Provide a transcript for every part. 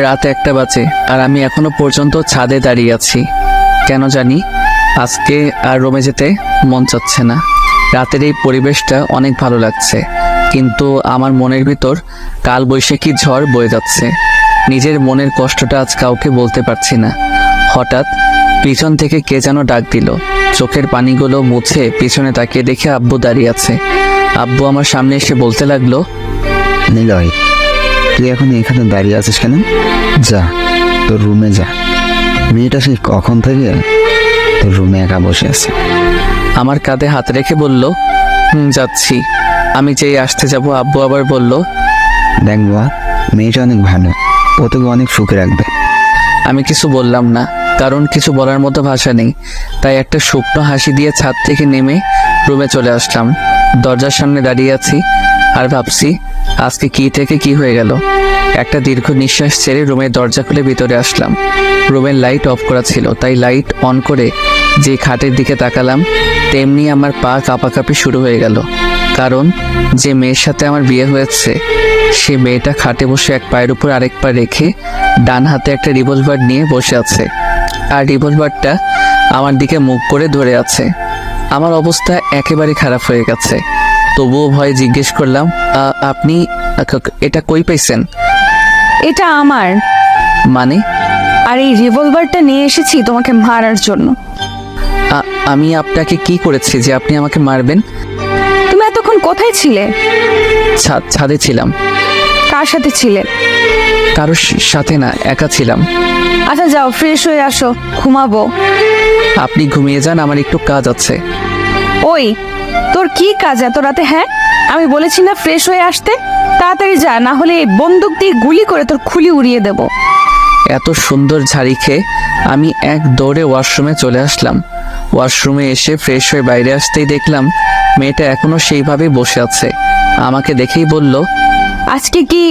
রাত 1টা বাজে আর আমি এখনো পর্যন্ত ছাদে দাঁড়িয়ে আছি। কেন জানি আজকে আর রুমে যেতে মন চাচ্ছে না। রাতের এই পরিবেশটা অনেক ভালো লাগছে, কিন্তু আমার মনের ভিতর কাল বৈশাখী ঝড় বয়ে যাচ্ছে। নিজের মনের কষ্টটা আজ কাউকে বলতে পারছি না। হঠাৎ পিছন থেকে কে যেন ডাক দিল। চোখের পানিগুলো মুছে পিছনে তাকিয়ে দেখে আব্বু দাঁড়িয়ে আছে। আব্বু আমার সামনে এসে বলতে লাগলো, নিলয়, তুই এখন এখানে দাঁড়িয়ে আছিস কেন? যা, তোর রুমে যা। মেয়েটা সেই কখন থেকে তোর রুমে একা বসে আছে। আমার কাঁধে হাত রেখে বলল, যাচ্ছি। আমি যেই আসতে যাব আব্বু আবার বলল, দেখ বাবা, মেয়েটা অনেক ভালো, ও তোকে অনেক সুখে রাখবে। আমি কিছু বললাম না, কারণ কিছু বলার মতো ভাষা নেই। তাই একটা শুকনো হাসি দিয়ে ছাদ থেকে নেমে রুমে চলে আসলাম। দরজার সামনে দাঁড়িয়ে আছি আর ভাবছি আজকে কি থেকে কি হয়ে গেল। একটা দীর্ঘ নিঃশ্বাস ছেড়ে রুমের দরজা খুলে ভিতরে আসলাম। রুমের লাইট অফ করা ছিল, তাই লাইট অন করে যে খাটের দিকে তাকালাম, তেমনি আমার পা কাঁপাকাঁপি শুরু হয়ে গেল। কারণ যে মেয়ের সাথে আমার বিয়ে হয়েছে, সে মেয়েটা খাটে বসে এক পায়ের উপর আরেক পা রেখে ডান হাতে একটা রিভলভার নিয়ে বসে আছে, আর রিভলভারটা আমার দিকে মুখ করে ধরে আছে। আমার অবস্থা একেবারে খারাপ হয়ে গেছে। তবুও ভয়ে জিজ্ঞেস করলাম, আপনি এটা কই পাইছেন? এটা আমার। মানে? আর এই রিভলভারটা নিয়ে এসেছি তোমাকে মারার জন্য। আমি আপনাকে কি করেছি যে আপনি আমাকে মারবেন? তুমি এতক্ষণ কোথায় ছিলে? ছাদে ছিলাম। কার সাথে ছিলে? কারোর সাথে না, একা ছিলাম। আচ্ছা যাও, ফ্রেশ হয়ে আসো, ঘুমাবো। আপনি ঘুমিয়ে যান, আমার একটু কাজ আছে। ওই, তোর কি কাজ এত রাতে? হ্যাঁ, আমি বলেছি না ফ্রেশ হয়ে আসতে? তাড়াতাড়ি যা, না হলে এই বন্দুক দিয়ে গুলি করে তোর খুলি উড়িয়ে দেব। এত সুন্দর ঝাড়ি খেয়ে আমি এক দৌড়ে ওয়াশরুমে চলে আসলাম। ওয়াশরুমে এসে ফ্রেশ হয়ে বাইরে আসতেই দেখলাম মেয়েটা এখনো সেইভাবেই বসে আছে। আমাকে দেখেই বলল, আজকে কি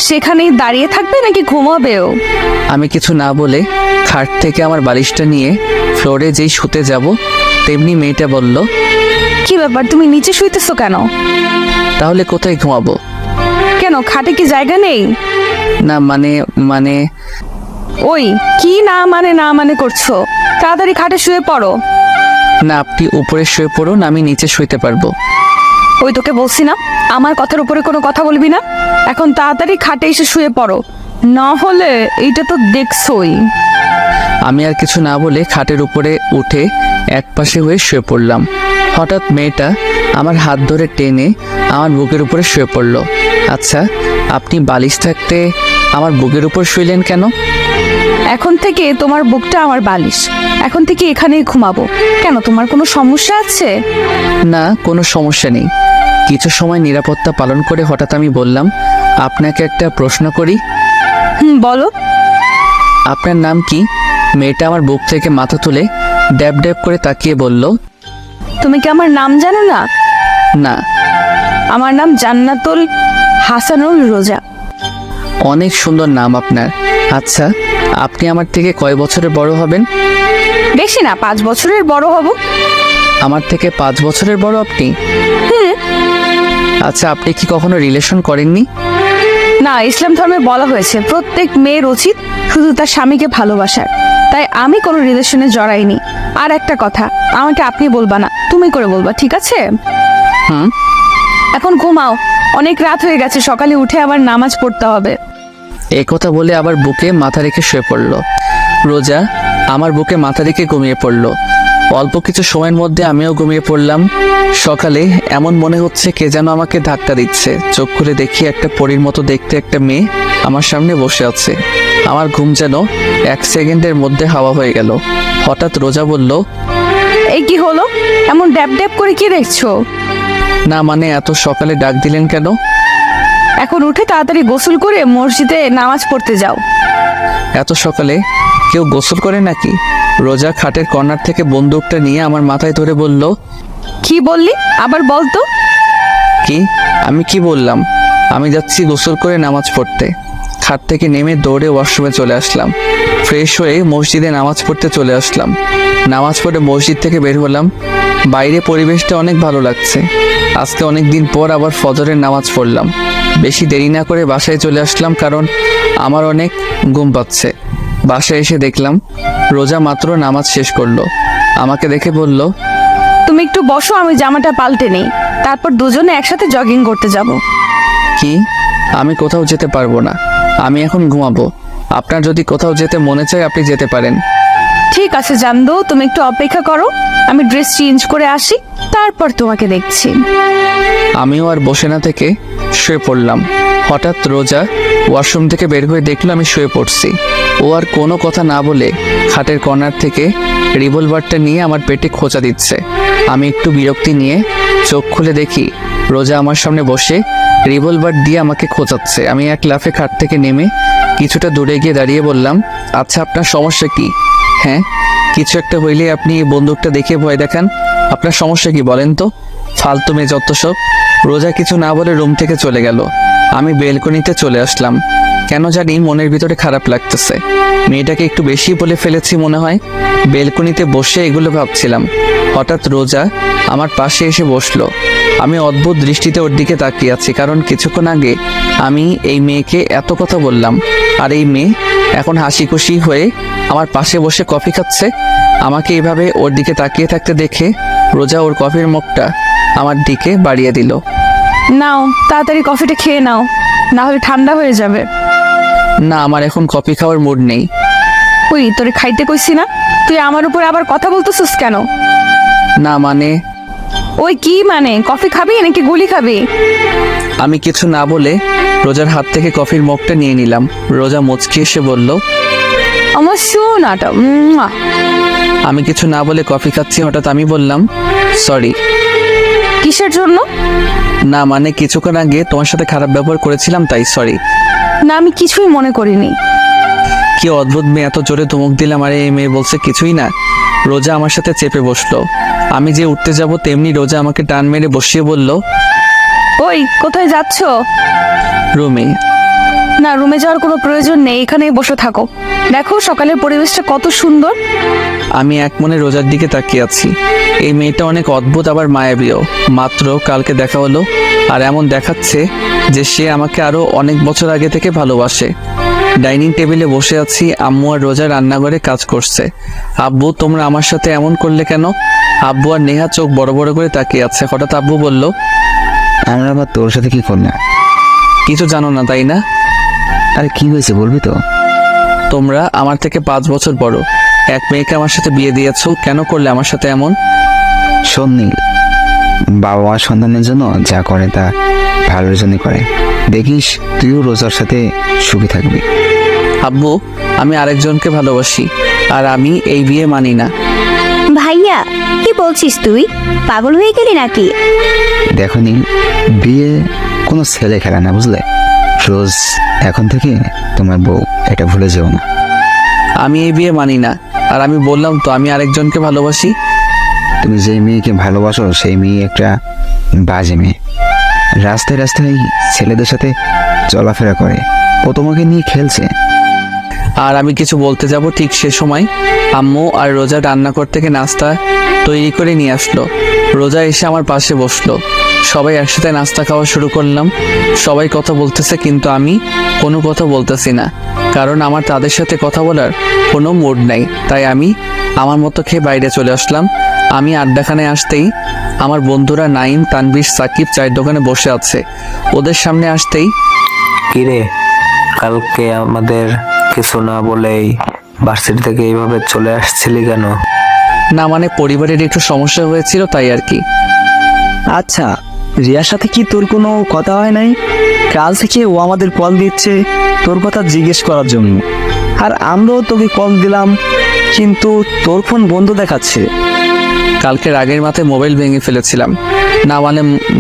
সেখানেই দাঁড়িয়ে থাকবে নাকি ঘুমাবেও? আমি কিছু না বলে খাট থেকে আমার বালিশটা নিয়ে ফ্লোরে যেই শুতে যাব, তেমনি মেয়েটা বলল, কি ব্যাপার, তুমি নিচে শুইতেছো কেন? তাহলে কোথায় ঘুমাবো? কেন, খাটে কি জায়গা নেই? না মানে ওই, কি না মানে করছো? তাড়াতাড়ি খাটে শুয়ে পড়ো। না, আপনি উপরে শুয়ে পড়ুন, আমি নিচে শুইতে পারবো। ওই, তোকে বলছি না আমার কথার উপরে কোনো কথা বলবি না। এখন তাড়াতাড়ি খাটে এসে শুয়ে পড়ো, না হলে এইটা তো দেখছই। আমি আর কিছু না বলে খাটের উপরে উঠে একপাশে হয়ে শুয়ে পড়লাম। হঠাৎ মেয়েটা আমার হাত ধরে টেনে আমার বুকের উপরে শুয়ে পড়ল। আচ্ছা, আপনি বালিশ থাকতে আমার বুকের উপর শুইলেন কেন? এখন থেকে তোমার বুকটা আমার বালিশ, এখন থেকে এখানেই ঘুমাবো। কেন, তোমার কোনো সমস্যা আছে? না, কোনো সমস্যা নেই। কিছু সময় নিরাপত্তা পালন করে হঠাৎ আমি বললাম, আপনাকে একটা প্রশ্ন করি। বলো। আপনার নাম কি? মেয়েটা আমার বুক থেকে মাথা তুলে ড্যাব ড্যাব করে তাকিয়ে বলল, তুমি কি আমার নাম জানো না? না। আমার নাম জান্নাতুল হাসানুল রোজা। অনেক সুন্দর নাম আপনার। আচ্ছা, আপনি আমার থেকে কয় বছরের বড় হবেন? বেশি না, 5 বছরের বড় হব। আমার থেকে 5 বছরের বড় আপনি? আচ্ছা, আপনি কি কখনো রিলেশন করেননি? না, ইসলাম ধর্মে বলা হয়েছে প্রত্যেক মেয়ের উচিত শুধু তার স্বামীকে ভালোবাসার। তাই আমি কোনো রিলেশনে জড়াইনি। আর একটা কথা, আমাকে আপনি বলবা না, তুমি করে বলবা, ঠিক আছে? হুম। এখন ঘুমাও, অনেক রাত হয়ে গেছে, সকালে উঠে আবার নামাজ পড়তে হবে। এই কথা বলে আবার বুকে মাথা রেখে শুয়ে পড়ল। রোজা আমার বুকে মাথা রেখে ঘুমিয়ে পড়ল। অল্প কিছু সময়ের মধ্যে আমিও ঘুমিয়ে পড়লাম। সকালে এমন মনে হচ্ছে কে যেন আমাকে ধাক্কা দিচ্ছে। চোখ খুলে দেখি একটা পরীর মতো দেখতে একটা মেয়ে আমার সামনে বসে আছে। আমার ঘুম যেন 1 সেকেন্ডের মধ্যে হাওয়া হয়ে গেল। হঠাৎ রোজা বলল, এই কি হলো, এমন ড্যাব ড্যাব করে কি দেখছো? না মানে, এত সকালে ডাক দিলেন কেন? এখন উঠে তাড়াতাড়ি গোসল করে মসজিদে নামাজ পড়তে যাও। এত সকালে কেউ গোসল করে নাকি? রোজা খাটের কর্নার থেকে বন্দুকটা নিয়ে আমার মাথায় ধরে বলল, কি বললি, আবার বল তো। কি? আমি কি বললাম? আমি যাচ্ছি গোসল করে নামাজ পড়তে। খাট থেকে নেমে দৌড়ে ওয়াশরুমে চলে আসলাম। ফ্রেশ হয়ে মসজিদে নামাজ পড়তে চলে আসলাম। নামাজ পড়ে মসজিদ থেকে বের হলাম। বাইরে পরিবেশটা অনেক ভালো লাগছে। আজকে অনেক দিন পর আবার ফজরের নামাজ পড়লাম। বেশি দেরি না করে বাসায় চলে আসলাম, কারণ আমার অনেক ঘুম পাচ্ছে। বাসায় এসে দেখলাম রোজা মাত্র নামাজ শেষ করলো। আমাকে দেখে বলল, তুমি একটু বসো, আমি জামাটা পাল্টে নেই, তারপর দুজনে একসাথে জগিং করতে যাব। কি? আমি কোথাও যেতে পারবো না, আমি এখন ঘুমাবো। আপনার যদি কোথাও যেতে মনে চায় আপনি যেতে পারেন। ঠিক আছে জানদু, তুমি একটু অপেক্ষা করো, আমি ড্রেস চেঞ্জ করে আসি, তারপর তোমাকে দেখছি। আমিও আর বসে না থেকে শুয়ে পড়লাম। হঠাৎ রোজা ওয়াশরুম থেকে বের হয়ে দেখলো আমি শুয়ে পড়ছি। ও আর কোনো কথা না বলে খাটের কর্নার থেকে রিভলভারটা নিয়ে আমার পেটে খোঁচা দিচ্ছে। আমি একটু বিরক্তি নিয়ে চোখ খুলে দেখি রোজা আমার সামনে বসে রিভলভার দিয়ে আমাকে খোঁচাচ্ছে। আমি এক লাফে খাট থেকে নেমে কিছুটা দূরে গিয়ে দাঁড়িয়ে বললাম, আচ্ছা আপনার সমস্যা কি? হ্যাঁ, কিছু একটা হইলে আপনি এই বন্দুকটা দেখে ভয় দেখান, আপনার সমস্যা কি বলেন তো? ফালতু মেয়ে যত সব। রোজা কিছু না বলে রুম থেকে চলে গেল। আমি বেলকনিতে চলে আসলাম। কেন জানি মনের ভিতরে খারাপ লাগতেছে। মেয়েটাকে একটু বেশি বলে ফেলেছি মনে হয়। বেলকনিতে বসে এগুলো ভাবছিলাম। হঠাৎ রোজা আমার পাশে এসে বসলো। আমি অদ্ভুত দৃষ্টিতে ওর দিকে তাকিয়ে আছি, কারণ কিছুক্ষণ আগে আমি এই মেয়েকে এত কথা বললাম, আর এই মেয়ে এখন হাসি খুশি হয়ে আমার পাশে বসে কফি খাচ্ছে। আমাকে এভাবে ওর দিকে তাকিয়ে থাকতে দেখে রোজা ওর কফির মুখটা আমার দিকে বাড়িয়ে দিল। নাও তাড়াতাড়ি কফিটা খেয়ে নাও, না হলে ঠান্ডা হয়ে যাবে। না, আমার এখন কফি খাওয়ার মুড নেই। ওই তোরে খাইতে কইছি না, তুই আমার উপর আবার কথা বলতেছিস কেন? না মানে, ওই কি মানে, কফি খাবি নাকি গুলি খাবি? আমি কিছু না বলে রোজার হাত থেকে কফির মগটা নিয়ে নিলাম। রোজা মুচকি এসে বলল, আমার শোনাটা। আমি কিছু না বলে কফি খাচ্ছি। হঠাৎ আমি বললাম, সরি। কিসের জন্য? না মানে, কিছুক্ষণ আগে তোমার সাথে খারাপ ব্যবহার করেছিলাম, তাই সরি। না, আমি কিছুই মনে করিনি। কি অদ্ভুত মেয়ে, এত জোরে ধমক দিলাম আর এই মেয়ে বলছে কিছুই না। রোজা আমার সাথে চেপে বসলো। আমি যে উঠতে যাব তেমনি রোজা আমাকে টান মেরে বসিয়ে বলল, ওই কোথায় যাচ্ছ? রুমে। না, রুমে যাওয়ার কোনো প্রয়োজন নেই, এখানেই বসে থাকো। দেখো সকালের পরিবেশটা কত সুন্দর। আমি এক মনে রোজার দিকে তাকিয়ে আছি। এই মেয়েটা অনেক অদ্ভুত, আবার মায়াবীও। মাত্র কালকে দেখা হলো, আর এমন দেখাচ্ছে যে সে আমাকে আরো অনেক বছর আগে থেকে ভালোবাসে। ডাইনিং টেবিলে বসে আছি, আম্মু আর রোজা রান্নাঘরে কাজ করছে। আব্বু, তোমরা আমার সাথে এমন করলে কেন? আব্বু আর নেহা চোখ বড় বড় করে তাকিয়ে আছে। হঠাৎ আব্বু বলল, আমরা আবার তোর সাথে কি করলাম? কিছু জানো না তাই না? আরে কি হয়েছে বলবি তো? তোমরা আমার থেকে 5 বছর বড়। এক মেয়েকে আমার সাথে বিয়ে দিয়েছো, কেন করলে আমার সাথে এমন? শোন নীল, বাবা মা সন্তানের জন্য যা করে তা ভালোর জন্য করে। দেখিস তুইও রোজার সাথে সুখী থাকবি। আব্বু, আমি আরেকজনকে ভালোবাসি, আর আমি এই বিয়ে মানি না। ভাইয়া কি বলছিস তুই? পাগল হয়ে গেলি নাকি? দেখো নীল, বিয়ে কোনো ছেলে খেলা না, বুঝলে? রোজ এখন থেকে তোমার বউ, এটা ভুলে যেও না। আমি এই বিয়ে মানি না, আর আমি বললাম তো আমি আরেকজনকে ভালোবাসি। তুমি যেই মেয়েকে ভালোবাসো সেই মেয়ে একটা বাজে মেয়ে। রাস্তায় রাস্তায় ছেলেদের সাথে চলাফেরা করে, ও তোমাকে নিয়ে খেলছে। আর আমি কিছু বলতে যাব ঠিক সে সময় আম্মু আর রোজা রান্নাঘর থেকে নাস্তা তৈরি করে নিয়ে আসলো। রোজা এসে আমার পাশে বসলো। সবাই একসাথে নাস্তা খাওয়া শুরু করলাম। সবাই কথা বলতেছে, কিন্তু আমি কোনো কথা বলতেছি না, কারণ আমার তাদের সাথে কথা বলার কোনো মুড নাই। তাই আমি আমার মতো খেয়ে বাইরে চলে আসলাম। আমি আড্ডাখানায় আসতেই আমার বন্ধুরা নাইম, তানভীর, সাকিব চায়ের দোকানে বসে আছে। ওদের সামনে আসতেই, কিরে, কালকে আমাদের কিছু না বলেই ভার্সিটি থেকে এইভাবে চলে আসছিলি কেন? না মানে, পরিবারের একটু সমস্যা হয়েছিল তাই আর কি। আচ্ছা, রিয়ার সাথে কি তোর কোনো কথা হয় নাই? কাল থেকে ও আমাদের কল দিচ্ছে তোর কথা জিজ্ঞেস করার জন্য, আর আমরাও তোকে কল দিলাম, কিন্তু তোর ফোন বন্ধ দেখাচ্ছে। কালকে রাগের মাথায় মোবাইল ভেঙে ফেলেছিলাম।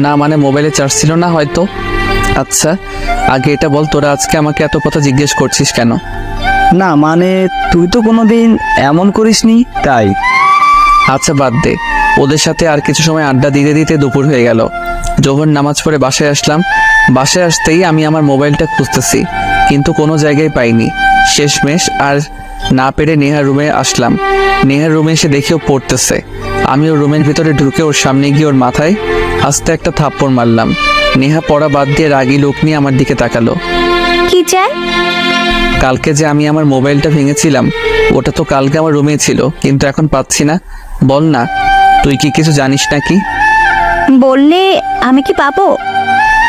না মানে মোবাইলে চার্জ ছিল না হয়তো। আচ্ছা, আগে এটা বল, তোরা আজকে আমাকে এত কথা জিজ্ঞেস করছিস কেন? না মানে, তুই তো কোনোদিন এমন করিসনি তাই। আচ্ছা বাদ দে, ওদের সাথে আর কিছু সময় আড্ডা দিতে দিতে দুপুর হয়ে গেল। জোহর নামাজ পড়ে বাসায় আসলাম। বাসায় আসতেই আমি আমার মোবাইলটা খুঁজতেছি, কিন্তু কোনো জায়গায় পাইনি। শেষমেশ আর না পেরে নেহার রুমে আসলাম। নেহার রুমে এসে দেখি ও পড়তেছে। আমি ওর রুমের ভিতরে ঢুকে ওর সামনে গিয়ে ওর মাথায় আস্তে একটা থাপ্পড় মারলাম। নেহা পড়া বাদ দিয়ে রাগী লোক নিয়ে আমার দিকে তাকালো। কি চাই? কালকে যে আমি আমার মোবাইলটা ভেঙেছিলাম, ওটা তো কালকে আমার রুমে ছিল, কিন্তু এখন পাচ্ছি না। বল না, তুই কি কিছু জানিস নাকি? বললে আমি কি পাবো?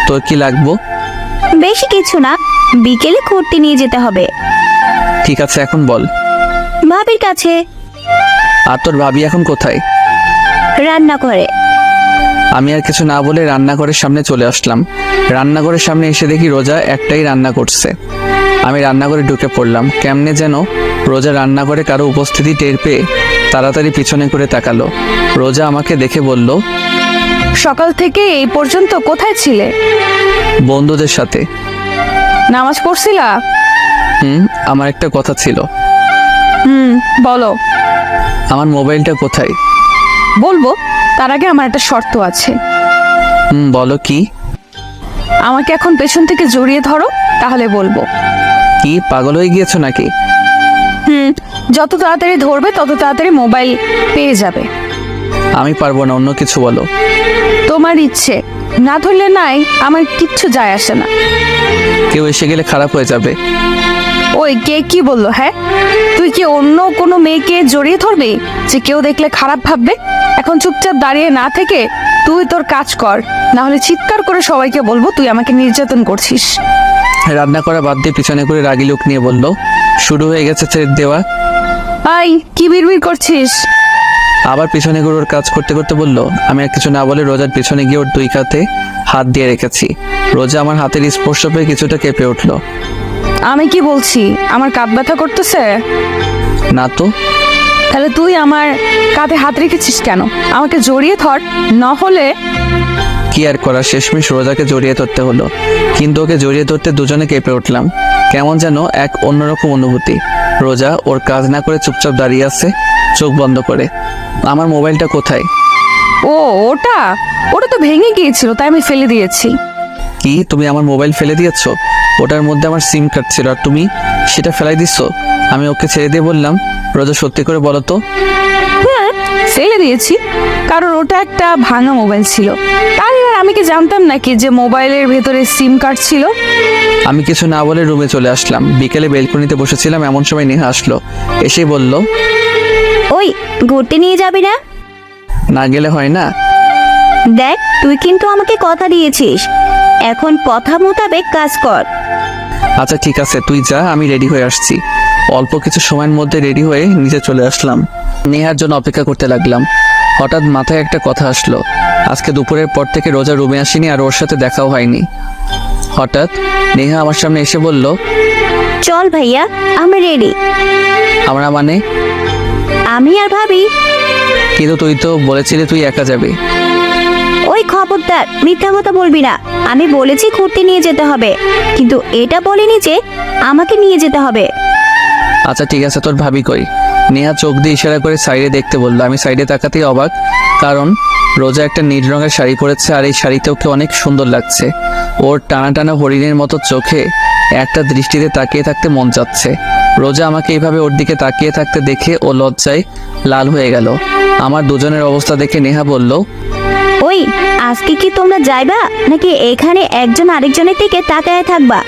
তোর কি লাগবো? বেশি কিছু না, বিকেলে ঘুরতে নিয়ে যেতে হবে। ঠিক আছে, এখন বল। ভাবির কাছে। আর তোর ভাবি এখন কোথায়? রান্না করে। আমি আর কিছু না বলে রান্নাঘরের সামনে চলে আসলাম। রান্নাঘরের সামনে এসে দেখি রোজা একটাই রান্না করছে। আমি রান্নাঘরে ঢুকে পড়লাম। কেমনে যেন রোজা রান্নাঘরে কারো উপস্থিতি টের পেয়ে তাড়াতাড়ি পিছনে করে তাকালো। রোজা আমাকে দেখে বলল, সকাল থেকে এই পর্যন্ত কোথায় ছিলে? বন্ধুদের সাথে। নামাজ পড়ছিলা? আমার একটা কথা ছিল। বলো। আমার মোবাইলটা কোথায়? বলবো, তার আগে আমার একটা শর্ত আছে। বলো কি? আমাকে এখন পেছন থেকে জড়িয়ে ধরো, তাহলে বলবো। কি পাগল হয়ে গিয়েছো নাকি? যত তাড়াতাড়ি ধরবে তত তাড়াতাড়ি মোবাইল পেয়ে যাবে। আমি পারবো না, অন্য কিছু বলো। তোমার ইচ্ছে, না ধরলে নাই, আমার কিচ্ছু যায় আসে না। কেউ এসে গেলে খারাপ হয়ে যাবে। ওই কে কি বললো? হ্যাঁ, তুই কি অন্য কোনো মেয়েকে জড়িয়ে ধরবি যে কেউ দেখলে খারাপ ভাববে? এখন চুপচাপ দাঁড়িয়ে না থেকে তুই তোর কাজ কর, না হলে চিৎকার করে সবাইকে বলবো তুই আমাকে নির্যাতন করছিস। রান্না করা বাদ দিয়ে পিছনে করে রাগী লোক নিয়ে বলল, শুরু হয়ে গেছে ছেড়ে দেওয়া। আই, কি বিড়বিড় করছিস? আবার পিছনে করে ওর কাজ করতে করতে বলল। আমি আর কিছু না বলে রোজার পিছনে গিয়ে ওর দুই কাঁধে হাত দিয়ে রেখেছি। রোজা আমার হাতের স্পর্শ পেয়ে কিছুটা কেঁপে উঠল। আমি কি বলছি, আমার কাঁধ ব্যথা করতেছে? না তো। তাহলে তুই আমার কাঁধে হাত রেখেছিস কেন? আমাকে জড়িয়ে ধর, না হলে। কি আর করা, শেষমেশ রোজাকে জড়িয়ে ধরতে হলো। কিন্তু ওকে জড়িয়ে ধরতে দুজনে কেঁপে উঠলাম। কেমন যেন এক অন্যরকম অনুভূতি। রোজা ওর কাজ না করে চুপচাপ দাঁড়িয়ে আছে, চোখ বন্ধ করে। আমার মোবাইলটা কোথায়? ও, ওটা ওটা তো ভেঙে গিয়েছিল, তাই আমি ফেলে দিয়েছি। কি, তুমি আমার মোবাইল ফেলে দিয়েছো? ওটার মধ্যে আমার সিম কার্ড ছিল, আর তুমি সেটা ফেলাই দিচ্ছ? আমি ওকে ছেড়ে দিয়ে বললাম, রোজা সত্যি করে বলো তো। ফেলে দিয়েছি, কারণ ওটা একটা ভাঙা মোবাইল ছিল। তার এবার আমি কি জানতাম নাকি যে মোবাইলের ভেতরে সিম কার্ড ছিল? আমি কিছু না বলে রুমে চলে আসলাম। বিকেলে বেলকনিতে বসেছিলাম, এমন সময় নেহা আসলো। এসে বলল, ওই ঘুরতে নিয়ে যাবি না? না গেলে হয় না? দেখ, তুই কিন্তু আমাকে কথা দিয়েছিস, এখন কথা মোতাবেক কাজ কর। আচ্ছা ঠিক আছে, তুই যা, আমি রেডি হয়ে আসছি। অল্প কিছু সময়ের মধ্যে রেডি হয়ে নিচে চলে আসলাম। নেহার জন্য অপেক্ষা করতে লাগলাম। হঠাৎ মাথায় একটা কথা আসলো। আজকে দুপুরের পর থেকে রোজা রুমে আসেনি, আর ওর সাথে দেখাও হয়নি। হঠাৎ নেহা আমার সামনে এসে বলল, চল ভাইয়া, আমি রেডি। আমরা মানে? আমি আর ভাবি। কিন্তু তুই তো বলেছিলি তুই একা যাবি। ওই খবরদার, মিথ্যা কথা বলবি না। আমি বলেছি ঘুরতে নিয়ে যেতে হবে, কিন্তু এটা বলিনি যে আমাকে নিয়ে যেতে হবে। আচ্ছা ঠিক আছে, তোর ভাবি কই? নেহা চোখ দিয়ে ইশারা করে সাইডে দেখতে বললো। আমি সাইডে তাকাতেই অবাক, কারণ রোজা একটা নীল রঙের শাড়ি পরেছে, আর এই শাড়িতে ওকে অনেক সুন্দর লাগছে। ওর টানা টানা হরিণের মতো চোখে একটা দৃষ্টিতে তাকিয়ে থাকতে মন চাচ্ছে। রোজা আমাকে এইভাবে ওর দিকে তাকিয়ে থাকতে দেখে ও লজ্জায় লাল হয়ে গেল। আমার দুজনের অবস্থা দেখে নেহা বলল, ওই, আজকে কি তোমরা যাইবা নাকি এখানে একজন আরেকজনের দিকে তাকায় থাকবা?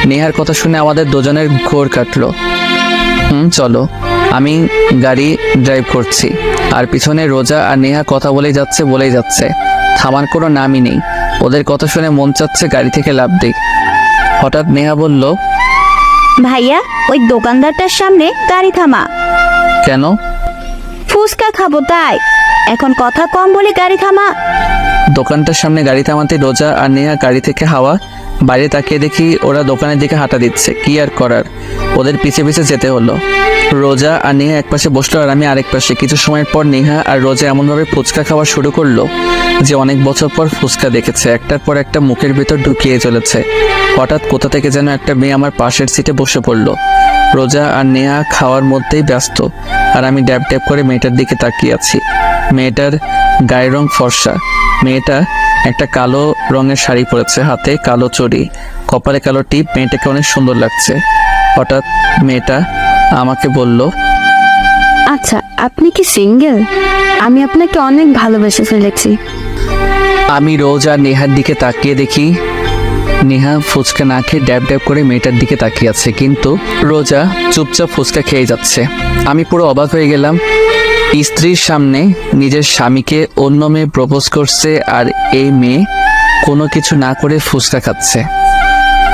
নেহার কথা শুনে আমাদের দুজনের ঘোর কাটলো। চলো। আমি গাড়ি ড্রাইভ করছি, আর পিছনে রোজা আর নেহা কথা বলেই যাচ্ছে। থামার কোনো নামই নেই। ওদের কথা শুনে মন চাচ্ছে গাড়ি থেকে লাফ দিই। হঠাৎ নেহা বলল, ভাইয়া, ওই দোকানদারটার সামনে গাড়ি থামা। কেন? ফুচকা খাবো তাই। এখন কথা কম বলে গাড়ি থামা। দোকানটার সামনে গাড়ি থামাতে রোজা আর নেহা গাড়ি থেকে হাওয়া বাইরে তাকিয়ে দেখি ওরা দোকানের দিকে হাঁটা দিচ্ছে। কি আর করার, ওদের পিছে পিছে যেতে হলো। রোজা আর নেহা এক পাশে বসলো, আর আমি আরেক পাশে। কিছু সময় পর নেহা আর রোজা এমনভাবে ফুচকা খাওয়া শুরু করলো যে অনেক বছর পর ফুচকা দেখেছে। একটার পর একটা মুখের ভিতর ঢুকিয়ে চলেছে। হঠাৎ কোথা থেকে যেন একটা মেয়ে আমার পাশের সিটে বসে পড়লো। রোজা আর নেহা খাওয়ার মধ্যেই ব্যস্ত, আর আমি ড্যাব ড্যাব করে মেয়েটার দিকে তাকিয়ে আছি। মেয়েটার গায়ের রং ফর্সা। মেয়েটা একটা কালো রঙের শাড়ি পরেছে, হাতে কালো চড়ি, কপালে কালো টিপ। মেয়েটাকে অনেক সুন্দর লাগছে। হঠাৎ মেয়েটা আমাকে বলল, আচ্ছা, আপনি কি সিঙ্গেল? আমি আপনাকে অনেক ভালোবেসে ফেলেছি। আমি রোজ আর নেহার দিকে তাকিয়ে দেখি নেহা ফুচকা না খেয়ে ড্যাব ড্যাব করে মেয়েটার দিকে তাকিয়ে আছে, কিন্তু রোজা চুপচাপ ফুচকা খেয়ে যাচ্ছে। আমি পুরো অবাক হয়ে গেলাম। স্ত্রীর সামনে নিজের স্বামীকে অন্য মেয়ে প্রপোজ করছে, আর এই মেয়ে কোনো কিছু না করে ফুচকা খাচ্ছে।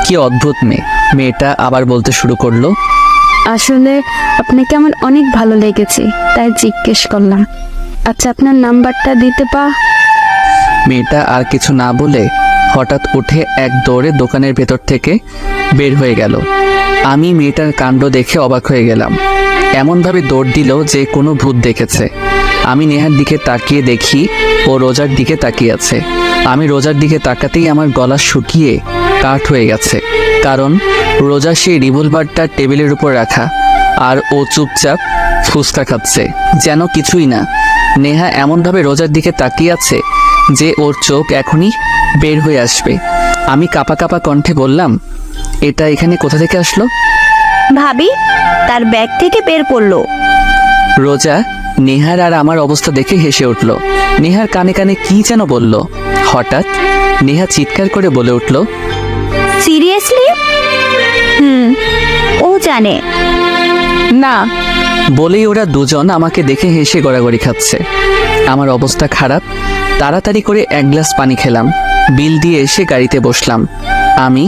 কি অদ্ভুত মেয়ে। মেয়েটা আবার বলতে শুরু করলো, আসলে আপনাকে আমার অনেক ভালো লেগেছে, তাই জিজ্ঞেস করলাম। আচ্ছা, আপনার নাম্বারটা দিতে মেয়েটা আর কিছু না বলে হঠাৎ উঠে এক দৌড়ে দোকানের ভেতর থেকে বের হয়ে গেল। আমি মেয়েটার কাণ্ড দেখে অবাক হয়ে গেলাম। এমনভাবে দৌড় দিল যে কোনো ভূত দেখেছে। আমি নেহার দিকে তাকিয়ে দেখি ও রোজার দিকে তাকিয়ে আছে। আমি রোজার দিকে তাকাতেই আমার গলা শুকিয়ে কাঠ হয়ে গেছে, কারণ রোজা সেই রিভলভারটা টেবিলের উপর রাখা, আর ও চুপচাপ ফুচকা খাচ্ছে যেন কিছুই না। নেহা এমনভাবে রোজার দিকে তাকিয়ে আছে যে ওর চোখ এখনই বের হয়ে আসবে। আমি কাঁপা কাঁপা কণ্ঠে বললাম, এটা এখানে কোথা থেকে আসলো? ভাবি তার ব্যাগ থেকে বের করলো। রোজা নেহার আর আমার অবস্থা দেখে হেসে উঠল। নেহার কানে কানে কি যেন বলল। হঠাৎ নেহা চিৎকার করে বলে উঠল, সিরিয়াসলি? ও জানে। না। বলেই ওরা দুজন আমাকে দেখে হেসে গড়াগড়ি খাচ্ছে। আমার অবস্থা খারাপ। তাড়াতাড়ি করে এক গ্লাস পানি খেলাম, বিল দিয়ে এসে গাড়িতে বসলাম। আমি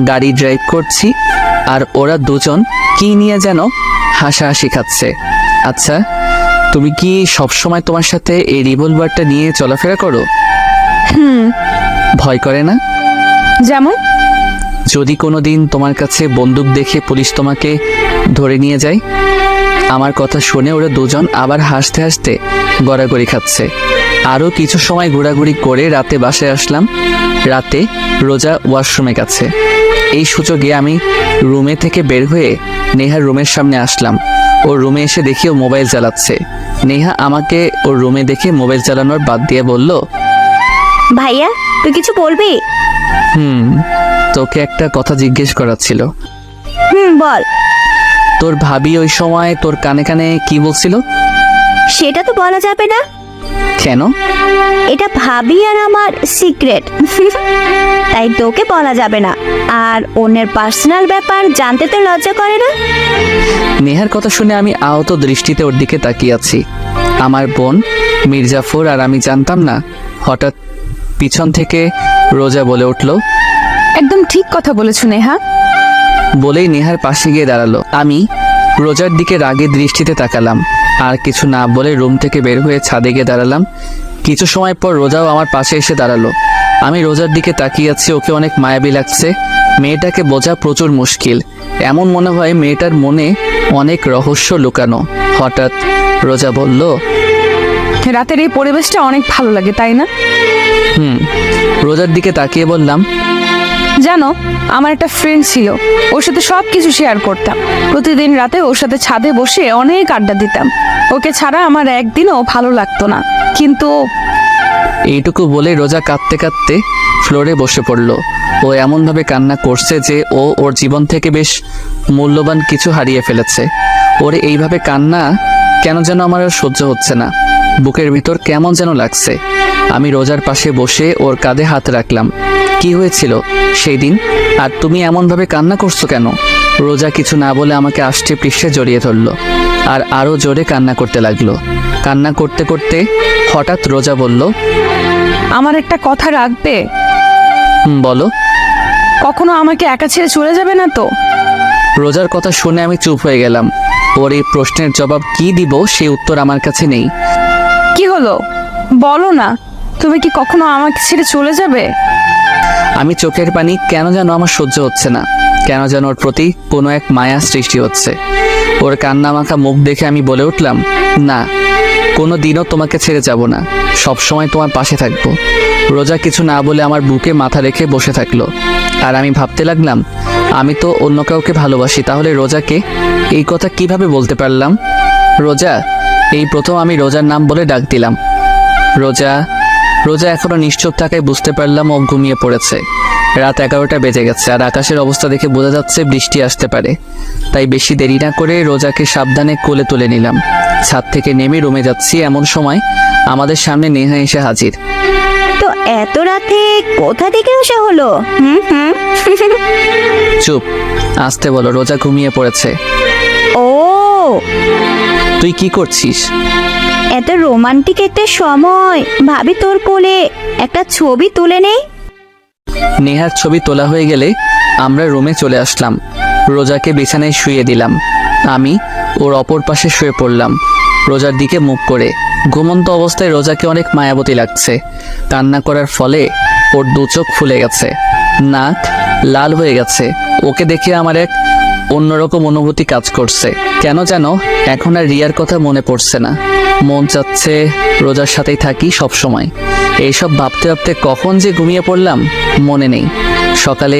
গাড়ি ড্রাইভ করছি, আর ওরা দুজন কি নিয়ে যেন হাসাহাসি খাচ্ছে। আচ্ছা, তুমি কি সবসময় তোমার সাথে এই রিভলভারটা নিয়ে চলাফেরা করো? ভয় করে না? যেমন? যদি কোনোদিন তোমার কাছে বন্দুক দেখে পুলিশ তোমাকে ধরে নিয়ে যায়? আমার কথা শুনে ওরা দুজন আবার হাসতে হাসতে গড়াগড়ি খাচ্ছে। আরও কিছু সময় ঘোরাঘুরি করে রাতে বাসায় আসলাম। রাতে রোজা ওয়াশরুমে গেছে। এই সুযোগে আমি রুমে থেকে বের হয়ে নেহার রুমের সামনে আসলাম। ওর রুমে এসে দেখি ও মোবাইল চালাচ্ছে। নেহা আমাকে ওর রুমে দেখে মোবাইল চালানোর বাদ দিয়ে বলল, ভাইয়া তুই কিছু বলবি? তোকে একটা কথা জিজ্ঞেস করার ছিল। বল। তোর ভাবি ওই সময় তোর কানে কানে কি বলছিল? সেটা তো বলা যাবে না। কেন? এটা ভাবি আর আমার সিক্রেট, তাই তোকে বলা যাবে না। আর অন্যের পার্সোনাল ব্যাপার জানতে তো লজ্জা করে না? নেহার কথা শুনে আমি আহত দৃষ্টিতে ওর দিকে তাকিয়ে আছি। আমার বোন মির্জাফর আর আমি জানতাম না। হঠাৎ পিছন থেকে রোজা বলে উঠল, একদম ঠিক কথা বলেছো নেহা। বলেই নেহার পাশে গিয়ে দাঁড়ালো। আমি রোজার দিকে রাগে দৃষ্টিতে তাকালাম, আর কিছু না বলে রুম থেকে বের হয়ে ছাদে গিয়ে দাঁড়ালাম। কিছু সময় পর রোজাও আমার পাশে এসে দাঁড়ালো। আমি রোজার দিকে তাকিয়ে আছি। ওকে অনেক মায়াবী লাগছে। মেয়েটাকে বোঝা প্রচুর মুশকিল। এমন মনে হয় মেয়েটার মনে অনেক রহস্য লুকানো। হঠাৎ রোজা বলল, রাতের এই পরিবেশটা অনেক ভালো লাগে, তাই না? রোজার দিকে তাকিয়ে বললাম, জানো, আমার একটা ফ্রেন্ড ছিল, ওর সাথে সব কিছু শেয়ার করতাম। প্রতিদিন রাতে ওর সাথে ছাদে বসে অনেক আড্ডা দিতাম। ওকে ছাড়া আমার একদিনও ভালো লাগতো না। কিন্তু এইটুকু বলে রোজা কাঁদতে কাঁদতে ফ্লোরে বসে পড়ল। ও এমনভাবে কান্না করছে যে ওর জীবন থেকে বেশ মূল্যবান কিছু হারিয়ে ফেলেছে। ওর এইভাবে কান্না কেন যেন আমার আর সহ্য হচ্ছে না। বুকের ভিতর কেমন যেন লাগছে। আমি রোজার পাশে বসে ওর কাঁধে হাত রাখলাম। কি হয়েছিল সেই দিন, আর তুমি এমনভাবে কান্না করছো কেন? রোজা কিছু না বলে আমাকে আষ্টে পৃষ্ঠে জড়িয়ে ধরলো, আর আরও জোরে কান্না করতে লাগলো। কান্না করতে করতে হঠাৎ রোজা বলল, আমার একটা কথা রাখবে? বলো। কখনো আমাকে একা ছেড়ে চলে যাবে না তো? রোজার কথা শুনে আমি চুপ হয়ে গেলাম। ওর এই প্রশ্নের জবাব কি দিব সেই উত্তর আমার কাছে নেই। কি হলো, বলো না, তুমি কি কখনো আমাকে ছেড়ে চলে যাবে? আমি চোখের পানি কেন যেন আমার সহ্য হচ্ছে না। কেন যেন ওর প্রতি কোনো এক মায়া সৃষ্টি হচ্ছে। ওর কান্না মাখা মুখ দেখে আমি বলে উঠলাম, না, কোনো দিনও তোমাকে ছেড়ে যাব না, সব সময় তোমার পাশে থাকবো। রোজা কিছু না বলে আমার বুকে মাথা রেখে বসে থাকলো। আর আমি ভাবতে লাগলাম, আমি তো অন্য কাউকে ভালোবাসি, তাহলে রোজাকে এই কথা কিভাবে বলতে পারলাম? রোজা, এই প্রথম আমি রোজার নাম বলে ডাক দিলাম। রোজা। রোজা এখনো নিশ্চুপ থাকায় বুঝতে পারলাম ও ঘুমিয়ে পড়েছে। রাত 11টা বেজে গেছে, আর আকাশের অবস্থা দেখে বোঝা যাচ্ছে বৃষ্টি আসতে পারে। তাই বেশি দেরি না করে রোজাকে সাবধানে কোলে তুলে নিলাম। ছাদ থেকে নেমে রুমে যাচ্ছি, এমন সময় আমাদের সামনে নেহা এসে হাজির। তো এত রাতে কোথা থেকে আসা হলো? হুম হুম চুপ, আসতে বলো, রোজা ঘুমিয়ে পড়েছে। ও, তুই কি করছিস? এত রোমান্টিক একটা সময়, ভাবি তোর কোলে একটা ছবি তুলে নেই। নেহার ছবি তোলা হয়ে গেলে আমরা রুমে চলে আসলাম। রোজাকে বিছানায় শুয়ে দিলাম। আমি ওর অপর পাশে শুয়ে পড়লাম, রোজার দিকে মুখ করে। ঘুমন্ত অবস্থায় রোজাকে অনেক মায়াবতী লাগছে। কান্না করার ফলে ওর দু চোখ ফুলে গেছে, নাক লাল হয়ে গেছে। ওকে দেখে আমার এক অন্যরকম অনুভূতি কাজ করছে। কেন যেন এখন আর রিয়ার কথা মনে পড়ছে না। মন চাচ্ছে রোজার সাথেই থাকি সব সময়। এইসব ভাবতে ভাবতে কখন যে ঘুমিয়ে পড়লাম মনে নেই। সকালে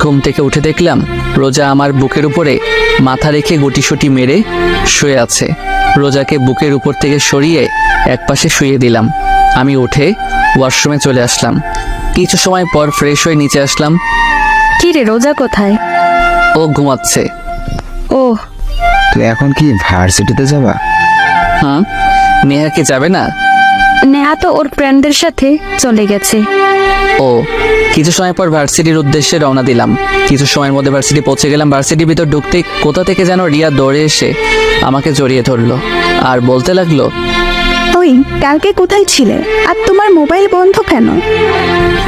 ঘুম থেকে উঠে দেখলাম রোজা আমার বুকের উপরে মাথা রেখে গুটিসুটি মেরে শুয়ে আছে। রোজাকে বুকের উপর থেকে সরিয়ে একপাশে শুয়ে দিলাম। আমি উঠে ওয়াশরুমে চলে আসলাম। কিছু সময় পর ফ্রেশ হয়ে নিচে আসলাম। কি রে, রোজা কোথায়? ও ঘুমাচ্ছে। ও, তুই এখন কি ভার্সিটিতে যাবা? হুম, নেহা কি যাবে না? নেহা তো ওর ফ্রেন্ডদের সাথে চলে গেছে। ও, কিছু সময় পর ভার্সিটির উদ্দেশ্যে রওনা দিলাম। কিছু সময়ের মধ্যে ভার্সিটি পৌঁছে গেলাম। ভার্সিটির ভিতর ঢুকতে কোথা থেকে যেন রিয়া দৌড়ে এসে আমাকে জড়িয়ে ধরলো আর বলতে লাগলো, ওই কালকে কোথায় ছিলে আর তোমার মোবাইল বন্ধ কেন?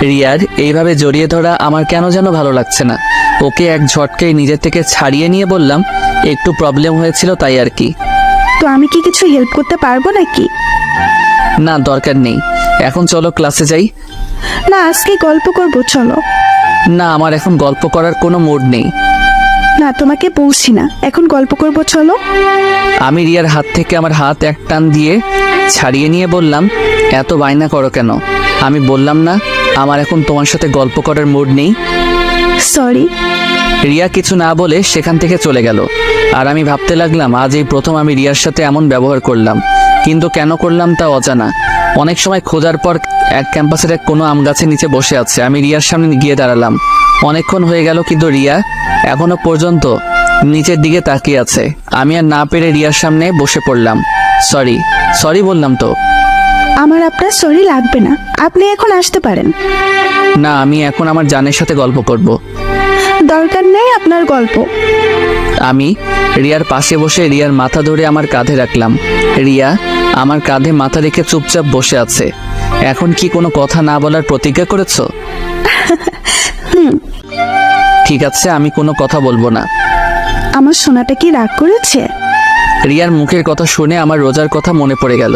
রিয়ার এইভাবে জড়িয়ে ধরা আমার কেন যেন ভালো লাগছে না। ওকে এক ঝটকায় নিজের থেকে ছাড়িয়ে নিয়ে বললাম, একটু প্রবলেম হয়েছিল তাই আর কি। তো আমি কি কিছু হেল্প করতে পারবো নাকি? না, দরকার নেই, এখন চলো ক্লাসে যাই। না, আজকে গল্প করবো, চলো। না, আমার এখন গল্প করার কোনো মুড নেই। না, তোমাকে বলছি না, এখন গল্প করবো, চলো। আমি রিয়ার হাত থেকে আমার হাত এক টান দিয়ে ছাড়িয়ে নিয়ে বললাম, এত বায়না করো কেন? আমি বললাম না আমার এখন তোমার সাথে গল্প করার মুড নেই। সরি। রিয়া কিছু না বলে সেখান থেকে চলে গেল। আর আমি ভাবতে লাগলাম আজ এই প্রথম আমি রিয়ার সাথে এমন ব্যবহার করলাম, কিন্তু কেন করলাম তা অজানা। অনেক সময় খোঁজার পর এক ক্যাম্পাসের এক কোনো আম গাছের নিচে বসে আছে। আমি রিয়ার সামনে গিয়ে দাঁড়ালাম। অনেকক্ষণ হয়ে গেল কিন্তু রিয়া এখনো পর্যন্ত নিচের দিকে তাকিয়ে আছে। আমি আর না পেরে রিয়ার সামনে বসে পড়লাম। সরি বললাম তো। আমার আপনার সরি লাগবে না, আপনি এখন আসতে পারেন। না, আমি এখন আমার জানের সাথে গল্প করব। দরকার নেই আপনার গল্প। আমি রিয়ার পাশে বসে রিয়ার মাথা ধরে আমার কাঁধে রাখলাম। রিয়া আমার কাঁধে মাথা রেখে চুপচাপ বসে আছে। এখন কি কোনো কথা না বলার প্রতিজ্ঞা করেছো? ঠিক আছে, আমি কোনো কথা বলবো না। আমার সোনাটা কি রাগ করেছে? রিয়ার মুখের কথা শুনে আমার রোজার কথা মনে পড়ে গেল।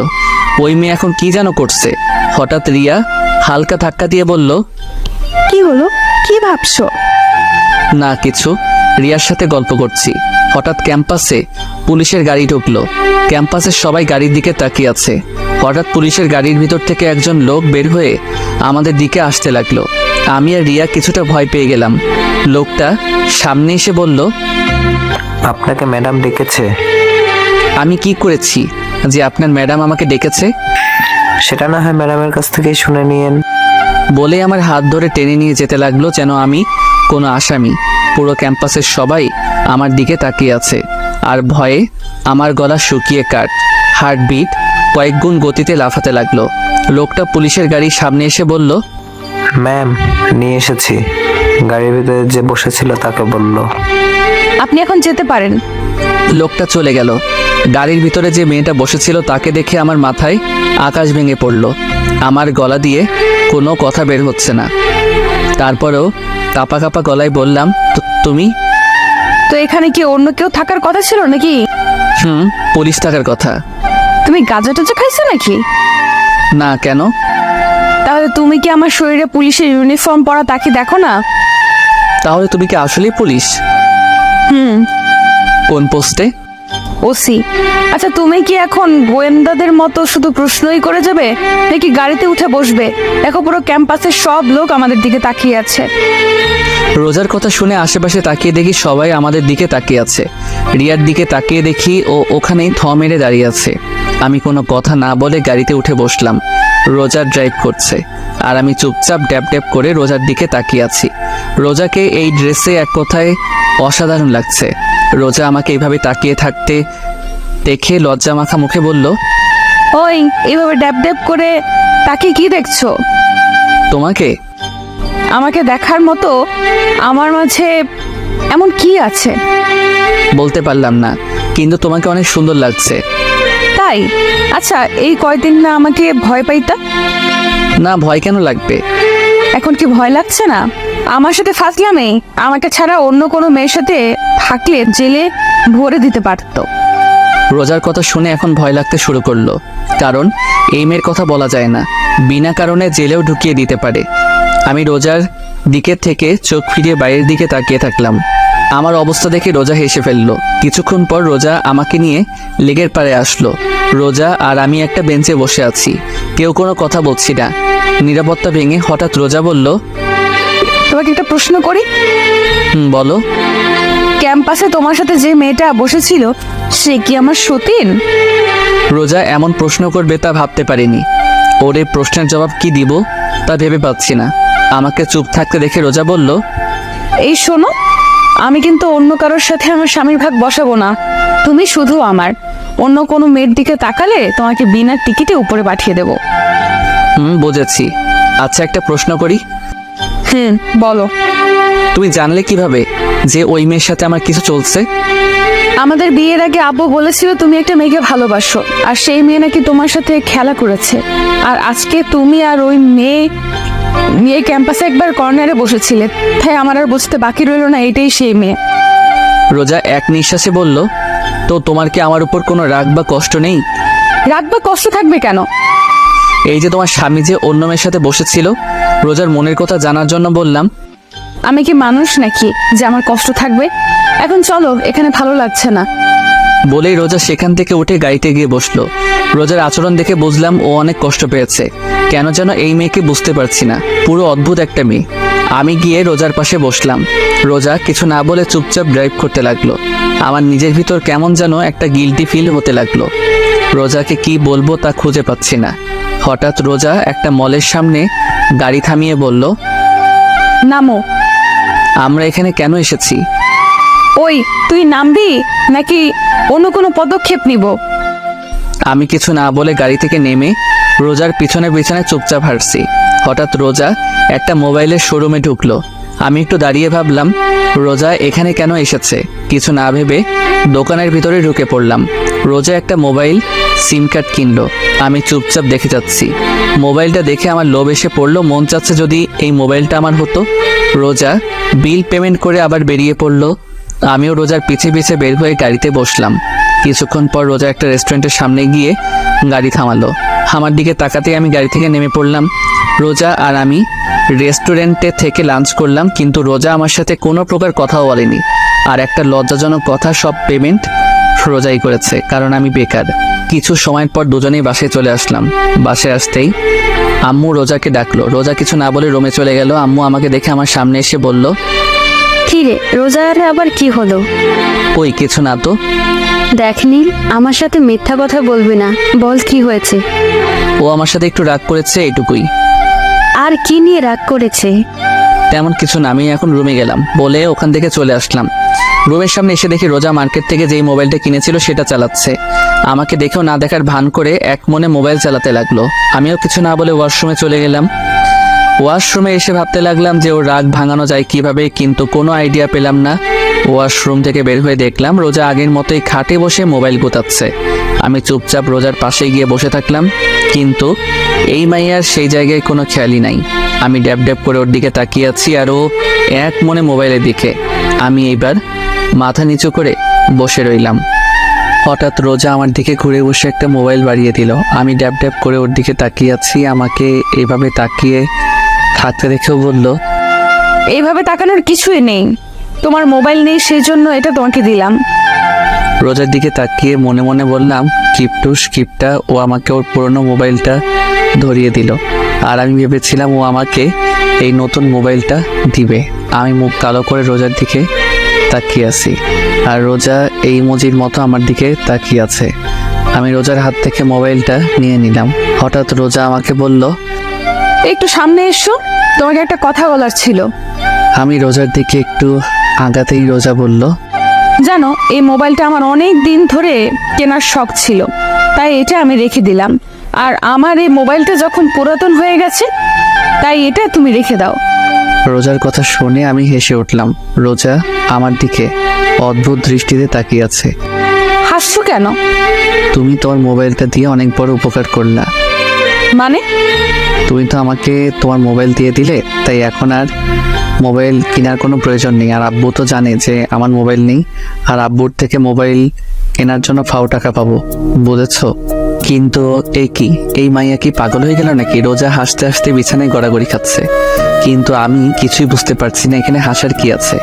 ওই মেয়ে এখন কি যেন করছে। হঠাৎ রিয়া হালকা ধাক্কা দিয়ে বলল, কি হলো, কি ভাবছো? না কিছু, রিয়ার সাথে গল্প করছি। হঠাৎ ক্যাম্পাসে পুলিশের গাড়ি ঢুকলো। ক্যাম্পাসের সবাই গাড়ির দিকে তাকিয়ে আছে। হঠাৎ পুলিশের গাড়ির ভিতর থেকে একজন লোক বের হয়ে আমাদের দিকে আসতে লাগলো। আমি আর রিয়া কিছুটা ভয় পেয়ে গেলাম। লোকটা সামনে এসে বলল, আপনাকে ম্যাডাম ডেকেছে। আমি কি করেছি যে আপনার ম্যাডাম আমাকে ডেকেছে? সেটা না হয় ম্যাডামের কাছ থেকেই শুনে নিয়েন। বলে আমার হাত ধরে টেনে নিয়ে যেতে লাগলো যেন আমি কোনো আসামি। পুরো ক্যাম্পাসের সবাই আমার দিকে তাকিয়ে আছে আর ভয়ে আমার গলা শুকিয়ে কাট, হার্টবিট কয়েক গুণ গতিতে লাফাতে লাগলো। লোকটা পুলিশের গাড়ির সামনে এসে বলল, ম্যাম, নিয়ে এসেছি। গাড়ির ভিতরে যে বসেছিল তাকে বলল। আপনি এখন যেতে পারেন। লোকটা চলে গেল। গাড়ির ভিতরে যে মেয়েটা বসেছিল তাকে দেখে আমার মাথায় আকাশ ভেঙে পড়ল। আমার গলা দিয়ে কোনো কথা বের হচ্ছে না। তারপরেও কাঁপা কাঁপা গলায় বললাম, তুমি? তো এখানে কি অন্য কেউ থাকার কথা ছিল নাকি? পুলিশ থাকার কথা। তুমি গাঁজা টাজা খাইছো নাকি? না, কেন? তাহলে তুমি কি আমার শরীরে পুলিশের ইউনিফর্ম পরা তাকে দেখো না? তাহলে তুমি কি আসলেই পুলিশ? কোন পোস্টে? ওসি। আচ্ছা, তুমি কি এখন গোয়েন্দাদের মতো শুধু প্রশ্নই করে যাবে নাকি গাড়িতে উঠে বসবে? দেখো, পুরো ক্যাম্পাসের সব লোক আমাদের দিকে তাকিয়ে আছে। রোজার কথা শুনে আশেপাশে তাকিয়ে দেখি সবাই আমাদের দিকে তাকিয়ে আছে। রিয়ার দিকে তাকিয়ে দেখি ও ওখানেই থ মেরে দাঁড়িয়ে আছে। আমি কোনো কথা না বলে গাড়িতে উঠে বসলাম। রোজা ড্রাইভ করছে আর আমি চুপচাপ ড্যাব ড্যাব করে রোজার দিকে তাকিয়ে আছি। রোজাকে এই ড্রেসে এক কথায় অসাধারণ লাগছে। রোজা আমাকে এইভাবে তাকিয়ে থাকতে দেখে লজ্জা মাখা মুখে বলল, ওই এইভাবে ড্যাব ড্যাব করে তাকে কি দেখছো? তোমাকে? আমাকে দেখার মতো আমার মাঝে এমন কি আছে? বলতে পারলাম না, কিন্তু তোমাকে অনেক সুন্দর লাগছে। তাই? আচ্ছা, এই কয়দিন না আমাকে ভয় পাইতা? না, ভয় কেন লাগবে? এখন কি ভয় লাগছে না? আমার সাথে ফাজলামে আমাকে ছাড়া অন্য কোনো মেয়ের সাথে থাকলে জেলে ভরে দিতে পারতো। রোজার কথা শুনে এখন ভয় লাগতে শুরু করলো, কারণ এই মেয়ের কথা বলা যায় না, বিনা কারণে জেলেও ঢুকিয়ে দিতে পারে। আমি রোজার দিকের থেকে চোখ ফিরিয়ে বাইরের দিকে তাকিয়ে থাকলাম। আমার অবস্থা দেখে রোজা হেসে ফেললো। কিছুক্ষণ পর রোজা আমাকে নিয়ে লেগের পাড়ে আসলো। রোজা আর আমি একটা বেঞ্চে বসে আছি, কেউ কোনো কথা বলছি না। নিরাপত্তা ভেঙে হঠাৎ রোজা বলল, তোমাকে একটা প্রশ্ন করি। বলো। ক্যাম্পাসে তোমার সাথে যে মেয়েটা বসেছিল সে কি আমার সতীন? রোজা এমন প্রশ্ন করবে তা ভাবতে পারিনি। ওর এই প্রশ্নের জবাব কি দিব তা ভেবে পাচ্ছি না। আমাকে চুপ থাকতে দেখে রোজা বলল, এই শোনো, আমি কিন্তু অন্য কারোর সাথে আমার স্বামীর ভাগ বসাবো না। তুমি শুধু আমার। অন্য কোনো মেয়ের দিকে তাকালে তোমাকে বিনা টিকিটে উপরে পাঠিয়ে দেবো। বুঝেছি। আচ্ছা, একটা প্রশ্ন করি। বলো। তুমি জানলে কিভাবে যে ওই মেয়ের সাথে আমার কিছু চলছে? আমাদের বিয়ের আগে আব্বু বলেছিল তুমি একটা মেয়েকে ভালোবাসো, আর সেই মেয়ে নাকি তোমার সাথে খেলা করেছে। আর আজকে তুমি আর ওই মেয়ে ক্যাম্পাসে একবার কর্নারে বসেছিলে, তাই আমার আর বুঝতে বাকি রইল না এটাই সেই মেয়ে। রোজা এক নিঃশ্বাসে বলল, তো তোমার কি আমার উপর কোনো রাগ বা কষ্ট নেই? রাগ বা কষ্ট থাকবে কেন? এই যে তোমার স্বামী যে অন্য মেয়ের সাথে বসেছিল, রোজার মনের কথা জানার জন্য বললাম। আমি কি মানুষ নাকি যে আমার কষ্ট থাকবে? এখন চলো, এখানে ভালো লাগছে না। বলেই রোজা সেখান থেকে উঠে গাড়িতে গিয়ে বসলো। রোজার আচরণ দেখে বুঝলাম ও অনেক কষ্ট পেয়েছে। কেন যেন এই মেয়েকে বুঝতে পারছি না, পুরো অদ্ভুত একটা মেয়ে। আমি গিয়ে রোজার পাশে বসলাম। রোজা কিছু না বলে চুপচাপ ড্রাইভ করতে লাগলো। আমার নিজের ভিতর কেমন যেন একটা গিল্টি ফিল হতে লাগলো। রোজাকে কি বলবো তা খুঁজে পাচ্ছি না। হঠাৎ রোজা একটা মলের সামনে গাড়ি থামিয়ে বলল, নামো। আমরা এখানে কেন এসেছি? ওই, তুই নামবি নাকি অন্য কোনো পদক্ষেপ নিব? আমি কিছু না বলে গাড়ি থেকে নেমে রোজার পিছনে পিছনে চুপচাপ হাঁটছি। হঠাৎ রোজা একটা মোবাইলের শোরুমে ঢুকলো। আমি একটু দাঁড়িয়ে ভাবলাম রোজা এখানে কেন এসেছে। কিছু না ভেবে দোকানের ভিতরে ঢুকে পড়লাম। রোজা একটা মোবাইল সিম কার্ড কিনলো। আমি চুপচাপ দেখে যাচ্ছি। মোবাইলটা দেখে আমার লোভ এসে পড়লো, মন চাচ্ছে যদি এই মোবাইলটা আমার হতো। রোজা বিল পেমেন্ট করে আবার বেরিয়ে পড়লো। আমিও রোজার পিছে পিছে বের হয়ে গাড়িতে বসলাম। কিছুক্ষণ পর রোজা একটা রেস্টুরেন্টের সামনে গিয়ে গাড়ি থামালো। আমার দিকে তাকাতেই আমি গাড়ি থেকে নেমে পড়লাম। রোজা আর আমি রেস্টুরেন্টে থেকে লাঞ্চ করলাম, কিন্তু রোজা আমার সাথে কোনো প্রকার কথাও বলেনি। আর একটা লজ্জাজনক কথা, সব পেমেন্ট রোজাই করেছে, কারণ আমি বেকার। কিছু সময় পর দুজনেই বাসায় চলে আসলাম। বাসায় আসতেই আম্মু রোজাকে ডাকলো। রোজা কিছু না বলে রুমে চলে গেল। আম্মু আমাকে দেখে আমার সামনে এসে বলল, কি রে, রোজার আবার কি হলো? ওই কিছু না তো। দেখ নীল, আমার সাথে মিথ্যা কথা বলবি না, বল কি হয়েছে? ও আমার সাথে একটু রাগ করেছে, এইটুকুই। আর কি নিয়ে রাগ করেছে? তেমন কিছু না, আমি এখন রুমে গেলাম বলে ওখান থেকে চলে আসলাম। রুমের সামনে এসে দেখি রোজা মার্কেট থেকে যেই মোবাইলটা কিনেছিল সেটা চালাচ্ছে। আমাকে দেখেও না দেখার ভান করে এক মনে মোবাইল চালাতে লাগলো। আমিও কিছু না বলে ওয়াশরুমে চলে গেলাম। ওয়াশরুমে এসে ভাবতে লাগলাম যে ওর রাগ ভাঙানো যায় কিভাবে, কিন্তু কোনো আইডিয়া পেলাম না। ওয়াশরুম থেকে বের হয়ে দেখলাম রোজা আগের মতোই খাটে বসে মোবাইল গোতাচ্ছে। আমি চুপচাপ রোজার পাশে গিয়ে বসে থাকলাম, কিন্তু এই মাইয়ার সেই জায়গায় কোনো খেয়ালই নাই। আমি ড্যাব ড্যাব করে ওর দিকে তাকিয়ে আছি আর ও এক মনে মোবাইলের দিকে। আমি এইবার মাথা নিচু করে বসে রইলাম। হঠাৎ রোজা আমার দিকে ঘুরে বসে একটা মোবাইল বাড়িয়ে দিল। আমি ড্যাব ড্যাব করে ওর দিকে তাকিয়ে আছি। আমাকে এভাবে তাকিয়ে থাকতে দেখেও বলল, এইভাবে তাকানোর কিছুই নেই, তোমার মোবাইল নেই সেই জন্য এটা তোমাকে দিলাম। রোজার দিকে তাকিয়ে মনে মনে বললাম, কিপটুস কিপটা, ও আমাকে ওর পুরনো মোবাইলটা ধরিয়ে দিল। আর আমি ভেবেছিলাম ও আমাকে এই নতুন মোবাইলটা দিবে। আমি মুখ কালো করে রোজার দিকে তাকিয়ে আছি, আর রোজা এই মজির মতো আমার দিকে তাকিয়ে আছে। আমি রোজার হাত থেকে মোবাইলটা নিয়ে নিলাম। হঠাৎ রোজা আমাকে বলল, একটু সামনে এসো, তোমাকে একটা কথা বলার ছিল। আমি রোজার দিকে একটু আগাতেই রোজা বলল, জানো, এই মোবাইলটা আমার অনেক দিন ধরে কেনার শখ ছিল, তাই এটা আমি রেখে দিলাম। আর আমার এই মোবাইলটা যখন পুরাতন হয়ে গেছে, তাই এটা তুমি রেখে দাও। রোজার কথা শুনে আমি হেসে উঠলাম। রোজা আমার দিকে অদ্ভুত দৃষ্টিতে তাকিয়ে আছে। হাসছো কেন? তুমি তোমার মোবাইলটা দিয়ে অনেক বড় উপকার করলা। মানে? তুমি তো আমাকে তোমার মোবাইল দিয়ে দিলে, তাই এখন আর মোবাইল কেনার কোনো প্রয়োজন নেই। আর আব্বু তো জানে যে আমার মোবাইল নেই, আর আব্বুর থেকে মোবাইল কেনার জন্য ফাও টাকা পাবো, বুঝেছো? কিন্তু এই মাইয়া কি পাগল হয়ে গেল নাকি? রোজা হাসতে হাসতে বিছানায় গড়াগড়ি খাচ্ছে, কিন্তু আমি কিছুই বুঝতে পারছি না এখানে হাসার কি আছে।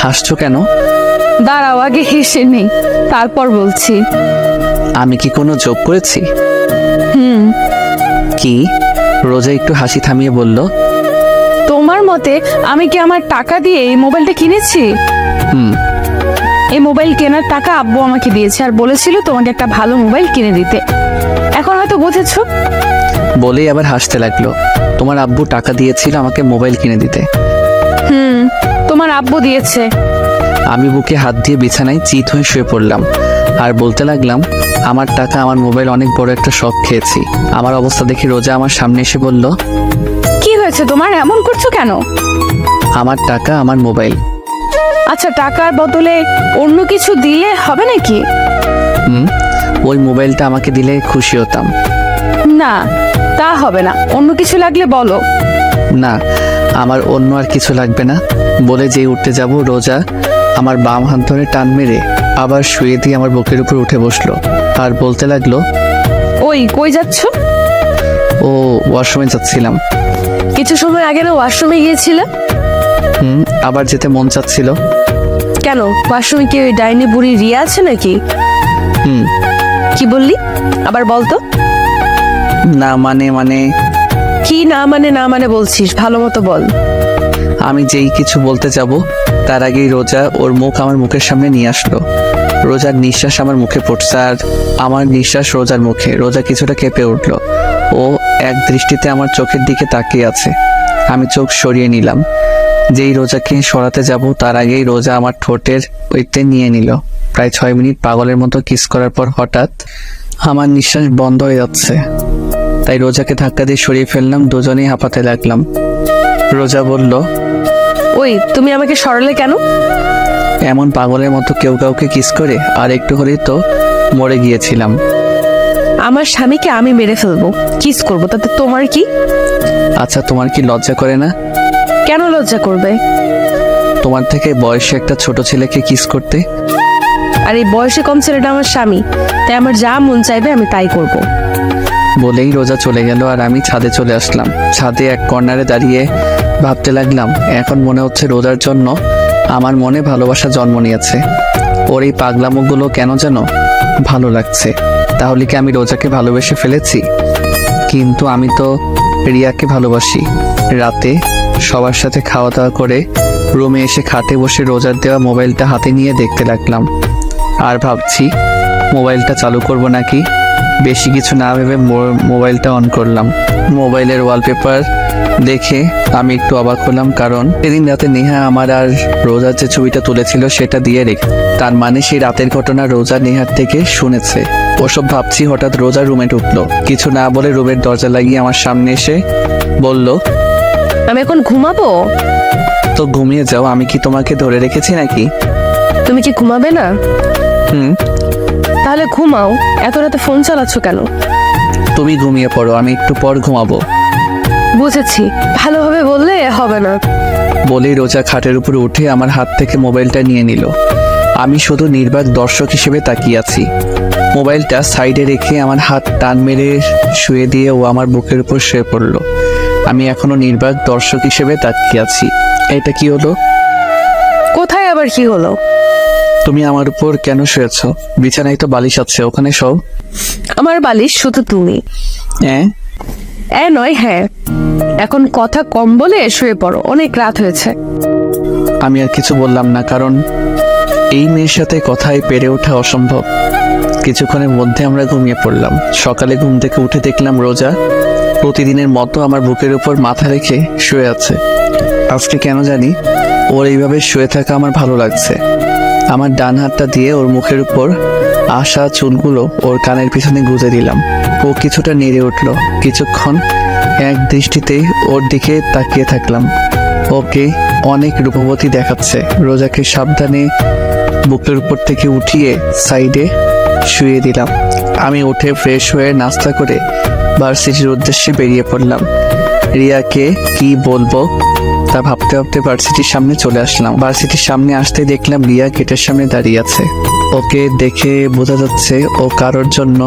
হাসছো কেন? দাঁড়াও, আগে হেসে নেই, তারপর বলছি। আমি কি কোনো জোক করেছি? কি? রোজা একটু হাসি থামিয়ে বলল, তোমার মতে আমি কি আমার টাকা দিয়ে এই মোবাইলটা কিনেছি? হুম। এই মোবাইল কেনার টাকা আব্বু আমাকে দিয়েছে, আর বলেছিল তোমাকে একটা ভালো মোবাইল কিনে দিতে। এখন হয়তো বুঝেছো। বলেই আবার হাসতে লাগলো। তোমার আব্বু টাকা দিয়েছিল আমাকে মোবাইল কিনে দিতে? তোমার আব্বু দিয়েছে। আমি বুকে হাত দিয়ে বিছানায় চিত হয়ে শুয়ে পড়লাম আর বলতে লাগলাম, আমার টাকা আমার মোবাইল অনেক বড় একটা শখ খেয়েছি। আমার অবস্থা দেখে রোজা আমার সামনে এসে বলল, কি হয়েছে তোমার? এমন করছো কেন? আমার টাকা আমার মোবাইল। আচ্ছা, টাকার বদলে অন্য কিছু দিলে হবে নাকি? ওই মোবাইলটা আমাকে দিলে খুশি হতাম। না, তা হবে না, অন্য কিছু লাগলে বলো। না, আমার অন্য আর কিছু লাগবে না বলে যেই উঠতে যাব, রোজা আমার বাম হাত ধরে টান মেরে আবার শুয়ে দিয়ে আমার বুকের উপর উঠে বসলো আর বলতে লাগলো, ওই কই যাচ্ছ? ও ওয়াশরুমে যাচ্ছিলাম। কিছু সময় আগে না ওয়াশরুমে গিয়েছিলে? আবার যেতে মন চাচ্ছিল। কেন, ওয়াশরুমে কি ওই ডাইনি বুড়ি রিয়া আছে নাকি? কি বললি? আবার বলতো। না মানে কি না মানে বলছিস, ভালো মতো বল। আমি যেই কিছু বলতে যাব তার আগেই রোজা ওর মুখ আমার মুখের সামনে নিয়ে আসলো। রোজার নিঃশ্বাস আমার মুখে পড়ছে আর আমার নিঃশ্বাস রোজার মুখে। রোজা কিছুটা কেঁপে উঠলো। ও এক দৃষ্টিতে আমার চোখের দিকে তাকিয়ে আছে। আমি চোখ সরিয়ে নিলাম। যেই রোজাকে সরাতে যাব তার আগেই রোজা আমার ঠোঁটের ওইতে নিয়ে নিল। প্রায় 6 মিনিট পাগলের মতো কিস করার পর হঠাৎ আমার নিঃশ্বাস বন্ধ হয়ে যাচ্ছে, তাই রোজাকে ধাক্কা দিয়ে সরিয়ে ফেললাম। দুজনেই হাঁপাতে লাগলাম। রোজা বলল, ওই তুমি আমাকে সরালে কেন? এমন পাগলের মতো কেউ কাউকে কিস করে? আর একটু হলেই তো মরে গিয়েছিলাম। আমার স্বামীকে আমি মেরে ফেলবো, কিস করবো, তাতে তোমার কি? আচ্ছা, তোমার কি লজ্জা করে না? কেন লজ্জা করবে? তোমার থেকে বয়সে একটা ছোট ছেলেকে কিস করতে? আর এই বয়সে কম ছেলেটা আমার স্বামী, তাই আমার যা মন চাইবে আমি তাই করব। বলেই রোজা চলে গেল আর আমি ছাদে চলে আসলাম। ছাদে এক কর্নারে দাঁড়িয়ে ভাবতে লাগলাম, এখন মনে হচ্ছে রোজার জন্য আমার মনে ভালোবাসা জন্ম নিয়েছে। ওর এই পাগলামোগুলো কেন যেন ভালো লাগছে। তাহলে কি আমি রোজাকে ভালোবেসে ফেলেছি? কিন্তু আমি তো রিয়াকে ভালোবাসি। রাতে সবার সাথে খাওয়া দাওয়া করে রুমে এসে খাটে বসে রোজার দেওয়া মোবাইলটা হাতে নিয়ে দেখতে লাগলাম আর ভাবছি মোবাইলটা চালু করব নাকি। বেশি কিছু না ভেবে মোবাইলটা অন করলাম। মোবাইলের ওয়ালপেপার দেখে আমি একটু অবাক হলাম, কারণ সেদিন রাতে নেহা আমার আর রোজার যে ছবিটা তুলেছিল সেটা দিয়ে রেখে, তার মানে সেই রাতের ঘটনা রোজা নেহার থেকে শুনেছে। ওসব ভাবছি, হঠাৎ রোজা রুমে ঢুকলো। কিছু না বলে রুমের দরজা লাগিয়ে আমার সামনে এসে বলল, আমি এখন ঘুমাবো। তো ঘুমিয়ে যাও, আমি কি তোমাকে ধরে রেখেছি নাকি? তুমি কি ঘুমাবে না? তাহলে ঘুমাও, এত রাতে ফোন চালাচ্ছ কেন? তুমি ঘুমিয়ে পড়ো, আমি একটু পর ঘুমাবো। বুঝেছি, ভালোভাবে বললে হবে না। বলেই রোজা খাটের উপরে উঠে আমার হাত থেকে মোবাইলটা নিয়ে নিল। আমি শুধু নির্বাক দর্শক হিসেবে তাকিয়ে আছি। মোবাইলটা সাইডে রেখে আমার হাত টান মেরে শুয়ে দিয়ে ও আমার বুকের উপর শুয়ে পড়লো। আমি এখনো নির্বাক দর্শক হিসেবে তাকিয়ে আছি। এটা কি হলো? কোথায় আবার কি হলো? তুমি আমার উপর কেন শুয়েছো? বিছানায় তো বালিশ আছে, ওখানে সব। আমার বালিশ শুধু তুমি। হ্যাঁ নয় হ্যাঁ। এখন কথা কম বলে শুয়ে পড়ো, অনেক রাত হয়েছে। আমি আর কিছু বললাম না, কারণ এই মেয়ের সাথে কথায় পেরে ওঠা অসম্ভব। কিছুক্ষণের মধ্যে আমরা ঘুমিয়ে পড়লাম। সকালে ঘুম থেকে উঠে দেখলাম রোজা প্রতিদিনের মতো আমার বুকের উপর মাথা রেখে শুয়ে আছে। আজকে কেন জানি ওর এইভাবে শুয়ে থাকা আমার ভালো লাগছে। আমার ডান হাতটা দিয়ে ওর মুখের উপর আশা চুলগুলো ওর কানের পিছনে গুঁজে দিলাম। ও কিছুটা নেড়ে উঠল। কিছুক্ষণ এক দৃষ্টিতে ওর দিকে তাকিয়ে থাকলাম। ওকে অনেক রূপবতী দেখাচ্ছে। রোজাকে সাবধানে বুকের উপর থেকে উঠিয়ে সাইডে শুয়ে দিলাম। আমি উঠে ফ্রেশ হয়ে নাস্তা করে ভার্সিটির উদ্দেশ্যে বেরিয়ে পড়লাম। রিয়াকে কি বলবো তা ভাবতে ভাবতে ভার্সিটির সামনে চলে আসলাম। ভার্সিটির সামনে আসতে দেখলাম রিয়া গেটের সামনে দাঁড়িয়ে আছে। ওকে দেখে বোঝা যাচ্ছে ও কারোর জন্য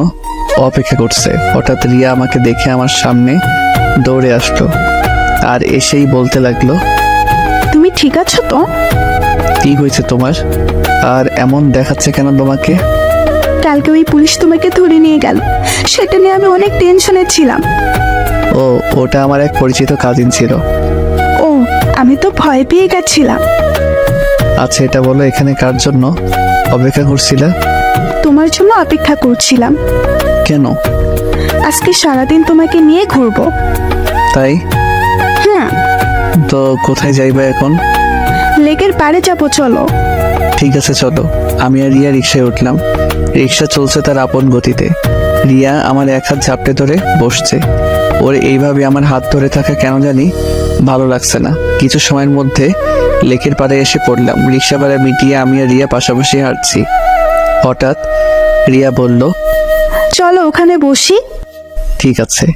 অপেক্ষা করছে। হঠাৎ রিয়া আমাকে দেখে আমার সামনে দৌড়ে আসলো আর এসেই বলতে লাগলো, তুমি ঠিক আছো তো? কি হয়েছে তোমার? আর এমন দেখাচ্ছে কেন তোমাকে? কালকে ওই পুলিশ তোমাকে ধরে নিয়ে গেল, সেটা নিয়ে আমি অনেক টেনশনে ছিলাম। ও, ওটা আমার এক পরিচিত কাজিন ছিল। ও, আমি তো ভয় পেয়ে গেছিলাম। আচ্ছা এটা বলো, এখানে কার জন্য অপেক্ষা করছিলে? তোমার জন্য অপেক্ষা করছিলাম। কেন? আজকে সারাদিন তোমাকে নিয়ে ঘুরবো। তাই? হ্যাঁ, তো কোথায় যাইবা এখন? লেকের পাড়ে যাবো, চলো। ঠিক আছে চলো। আমি আর রিয়া রিক্সায় উঠলাম। রিক্সা চলছে তার আপন গতিতে। রিয়া আমার এক হাত ঝাপটে ধরে বসছে। ওর এইভাবে আমার হাত ধরে থাকা কেন জানি ভালো লাগছে না। কিছু সময়ের মধ্যে লেকের পাড়ে এসে পড়লাম। রিক্সা ভাড়া মিটিয়ে আমি আর রিয়া পাশাপাশি হাঁটছি। হঠাৎ রিয়া বলল, চলো ওখানে বসি। ঠিক আছে।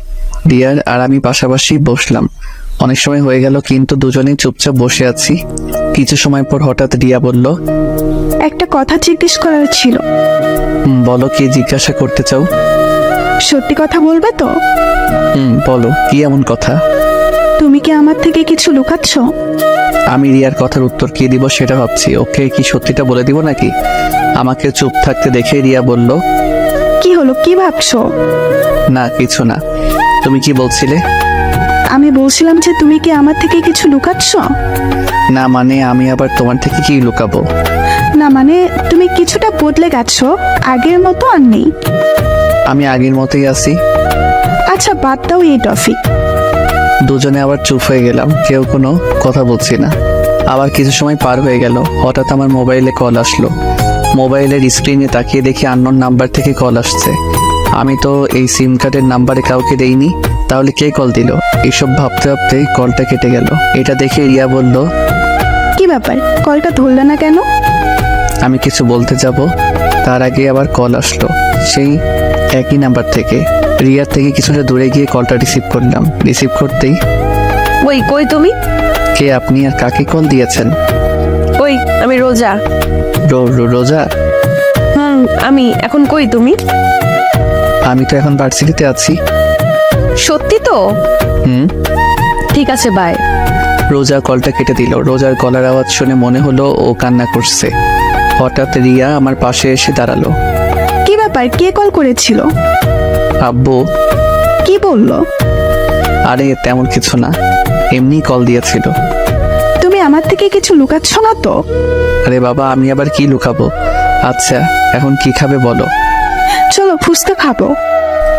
রিয়ার আর আমি পাশাপাশি বসলাম। অনেক সময় হয়ে গেল কিন্তু দুজনেই চুপচাপ বসে আছি। কিছু সময় পর হঠাৎ রিয়া বলল, একটা কথা জিজ্ঞেস করার ছিল। বলো, কি জিজ্ঞাসা করতে চাও? সত্যি কথা বলবে তো? বলো, কি এমন কথা? তুমি কি আমার থেকে কিছু লুকাচ্ছ? আমি রিয়ার কথার উত্তর কি দিব সেটা ভাবছি। ওকে কি সত্যিটা বলে দিব নাকি? আমাকে চুপ থাকতে দেখে রিয়া বলল, কি হলো, কি ভাবছো? না কিছু না। তুমি কি বলছিলে? আমি বলছিলাম যে তুমি কি আমার থেকে কিছু লুকাচ্ছ? না মানে আমি আবার তোমার থেকে কি লুকাবো? না মানে তুমি কিছুটা বদলে গেছো, আগের মতো আর নেই। আমি আগের মতোই আছি। আচ্ছা বাদ দাও এই টপিক। দুজনে আবার চুপ হয়ে গেলাম, কেউ কোনো কথা বলছি না। আবার কিছু সময় পার হয়ে গেল। হঠাৎ আমার মোবাইলে কল আসলো। মোবাইলের স্ক্রিনে তাকিয়ে দেখি আননোন নাম্বার থেকে কল আসছে। আমি তো এই সিম কার্ডের নাম্বারে কাউকে দেইনি, তাহলে কে কল দিল? এইসব ভাবতে ভাবতে কলটা কেটে গেল। এটা দেখে রিয়া বলল, কি ব্যাপার, কলটা ধরলে না কেন? আমি কিছু বলতে যাব তার আগে আবার কল আসলো সেই একই নাম্বার থেকে। রিয়ার থেকে কিছুটা দূরে গিয়ে কলটা রিসিভ করলাম। রিসিভ করতেই, ওই কই তুমি? কে আপনি আর কাকে কল দিয়েছেন? ওই আমি রোজা। রোজা? আমি এখন কই তুমি? আমি তো এখন ভার্সিটিতে আছি। সত্যি তো? ঠিক আছে বাই। রোজা কলটা কেটে দিল। রোজার গলার আওয়াজ শুনে মনে হলো ও কান্না করছে। হঠাৎ রিয়া আমার পাশে এসে দাঁড়ালো। কি ব্যাপার, কে কল করেছিল? আব্বু। কি বললো? আরে তেমন কিছু না, এমনি কল দিয়েছিল। তুমি আমার থেকে কিছু লুকাচ্ছ না তো? আরে বাবা, আমি আবার কি লুকাবো? আচ্ছা এখন কি খাবে বলো? চলো ফুচকা খাবো।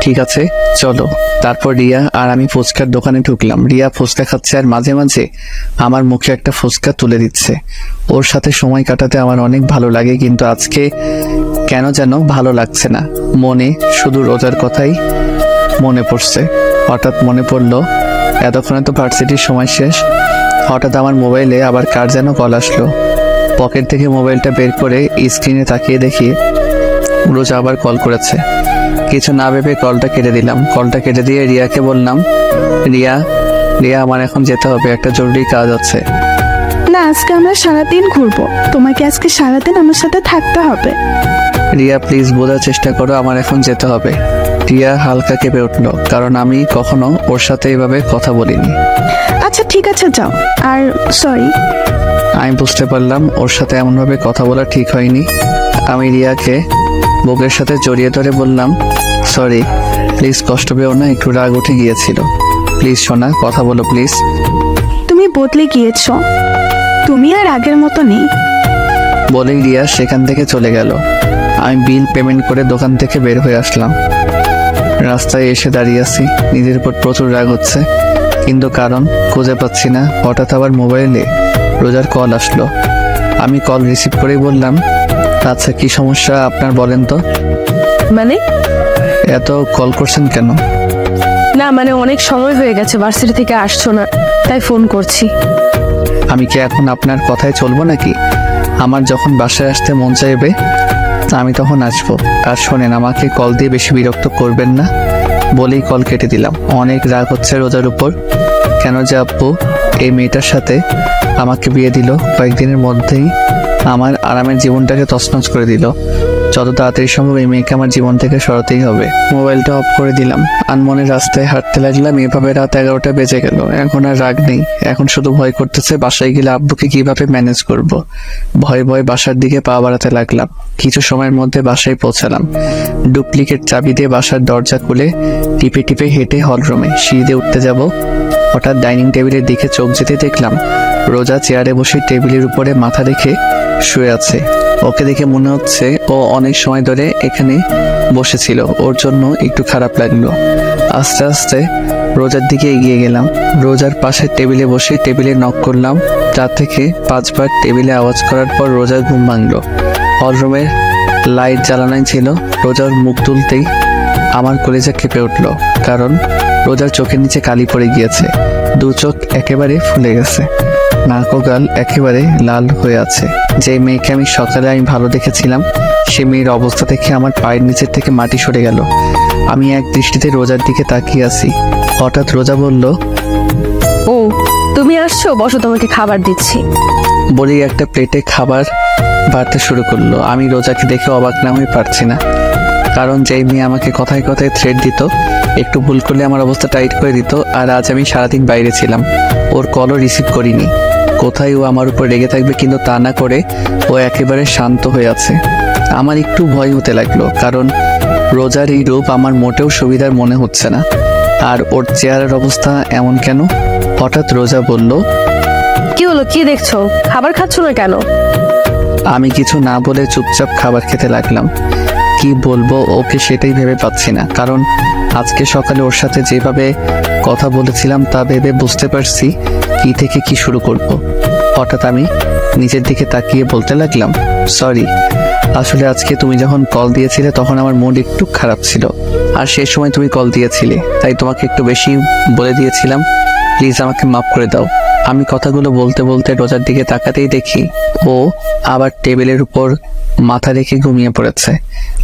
ঠিক আছে চলো। তারপর রিয়া আর আমি ফুচকার দোকানে ঢুকলাম। রিয়া ফুচকা খাচ্ছে আর মাঝে মাঝে আমার মুখে একটা ফুচকা তুলে দিচ্ছে। ওর সাথে সময় কাটাতে আমার অনেক ভালো লাগে, কিন্তু আজকে কেন যেন ভালো লাগছে না। মনে শুধু রোজার কথাই মনে পড়ছে। হঠাৎ মনে পড়লো এতক্ষণে তো ভার্সিটির সময় শেষ। হঠাৎ আমার মোবাইলে আবার কার যেন কল আসলো। পকেট থেকে মোবাইলটা বের করে স্ক্রিনে তাকিয়ে দেখি রোজা আবার কল করেছে। কিছু না ভেবে কলটা কেটে দিলাম। কলটা কেটে দিয়ে রিয়াকে বললাম, রিয়া আমার এখন যেতে হবে, একটা জরুরি কাজ আছে। না, আজকে আমরা সারাদিন ঘুরবো, তোমাকে আজকে সারাদিন আমার সাথে থাকতে হবে। রিয়া প্লিজ বোঝার চেষ্টা করো, আমার এখন যেতে হবে। রিয়া হালকা কেঁপে উঠল, কারণ আমি কখনো ওর সাথে এভাবে কথা বলিনি। আচ্ছা ঠিক আছে যাও। আর সরি। আমি বুঝতে পারলাম ওর সাথে এমনভাবে কথা বলা ঠিক হয়নি। আমি রিয়াকে বুকের সাথে জড়িয়ে ধরে বললাম, সরি প্লিজ, কষ্ট পেও না, একটু রাগ উঠে গিয়েছিল। প্লিজ সোনা, কথা বলো প্লিজ। তুমি বদলে গিয়েছো, তুমি আর আগের মতো নেই। বলেই রিয়া সেখান থেকে চলে গেল। আমি বিল পেমেন্ট করে দোকান থেকে বের হয়ে আসলাম। রাস্তায় এসে দাঁড়িয়ে আছি, নিজের উপর প্রচুর রাগ হচ্ছে, কিন্তু কারণ খুঁজে পাচ্ছি না। হঠাৎ আবার মোবাইলে রোজার কল আসলো। আমি কল রিসিভ করেই বললাম, আচ্ছা কি সমস্যা আপনার বলেন তো? মানে? এত কল করছেন কেন? না মানে অনেক সময় হয়ে গেছে ভার্সিটি থেকে আসছো না, তাই ফোন করছি। আমি কি এখন আপনার কথায় চলবো নাকি? আমার যখন বাসায় আসতে মন চাইবে আমি তখন আসবো। আর শোনেন, আমাকে কল দিয়ে বেশি বিরক্ত করবেন না বলেই কল কেটে দিলাম। অনেক রাগ হচ্ছে রোজার উপর। কেন যে আব্বু এই মেয়েটার সাথে আমাকে বিয়ে দিল, কয়েকদিনের মধ্যেই আমার আরামের জীবনটাকে তছনছ করে দিল। যত তাড়াতাড়ি সম্ভব এই মেয়েকে আমার জীবন থেকে সরাতেই হবে। মোবাইলটা অফ করে দিলাম, আনমনে রাস্তায় হাঁটতে লাগলাম। এভাবে রাত 11টা বেজে গেল। এখন আর রাগ নেই, এখন শুধু ভয় করতেছে বাসায় গেলে আব্বুকে কিভাবে ম্যানেজ করব। ভয়ে ভয়ে বাসার দিকে পা বাড়াতে লাগলাম। কিছু সময়ের মধ্যে বাসায় পৌঁছালাম। ডুপ্লিকেট চাবি দিয়ে বাসার দরজা খুলে টিপে টিপে হেঁটে হলরুমে সিঁড়ি দিয়ে উঠতে যাব। হঠাৎ ডাইনিং টেবিলের দিকে চোখ যেতে দেখলাম রোজা চেয়ারে বসে টেবিলের উপরে মাথা রেখে শুয়ে আছে। ওকে দেখে মনে হচ্ছে ও অনেক সময় ধরে এখানে বসেছিল। ওর জন্য একটু খারাপ লাগলো। আস্তে আস্তে রোজার দিকে এগিয়ে গেলাম। রোজার পাশে টেবিলে বসে টেবিলে নক করলাম। 4 থেকে 5 বার টেবিলে আওয়াজ করার পর রোজার ঘুম ভাঙলো। হলরুমের লাইট জ্বালানোই ছিল। রোজার মুখ তুলতেই আমার কলিজা কেঁপে উঠল, কারণ রোজার চোখের নিচে কালি পড়ে গিয়েছে। 2 চোখ একেবারে ফুলে গেছে, নাক ও গাল একেবারে লাল হয়ে আছে। যে মেয়েকে আমি সকালে ভালো দেখেছিলাম, সে মেয়ের অবস্থা দেখে আমার পায়ের নিচের থেকে মাটি সরে গেল। আমি এক দৃষ্টিতে রোজার দিকে তাকিয়ে আছি। হঠাৎ রোজা বলল, ও তুমি আসছো, বসো তোমাকে খাবার দিচ্ছি। বলি একটা প্লেটে খাবার বাড়তে শুরু করলো। আমি রোজাকে দেখে অবাক না হয়ে পারছি না, কারণ যেই মেয়ে আমাকে কথায় কথায় থ্রেট দিত, একটু ভুল করলে আমার অবস্থা টাইট করে দিত, আর আজ আমি সারাদিন বাইরে ছিলাম, ওর কলও রিসিভ করিনি। কোথায় ও আমার উপর রেগে থাকবে, কিন্তু তা না করে ও একেবারে শান্ত হয়ে আছে। আমার একটু ভয় হতে লাগলো, কারণ রোজার এই রূপ আমার মোটেও সুবিধার মনে হচ্ছে না। আর ওর চেহারার অবস্থা এমন কেন? হঠাৎ রোজা বলল, কি হলো, কি দেখছো? খাবার খাচ্ছ না কেন? আমি কিছু না বলে চুপচাপ খাবার খেতে লাগলাম। কি বলবো ওকে সেটাই ভেবে পাচ্ছি না, কারণ আজকে সকালে ওর সাথে যেভাবে কথা বলেছিলাম তা ভেবে বুঝতে পারছি কি থেকে কি শুরু করব। হঠাৎ আমি নিজের দিকে তাকিয়ে বলতে লাগলাম, সরি, আসলে আজকে তুমি যখন কল দিয়েছিলে তখন আমার মুড একটু খারাপ ছিল, আর সেই সময় তুমি কল দিয়েছিলে, তাই তোমাকে একটু বেশি বলে দিয়েছিলাম। প্লিজ আমাকে মাফ করে দাও। আমি কথাগুলো বলতে বলতে রোজার দিকে তাকাতেই দেখি ও আবার টেবিলের উপর মাথা রেখে ঘুমিয়ে পড়েছে।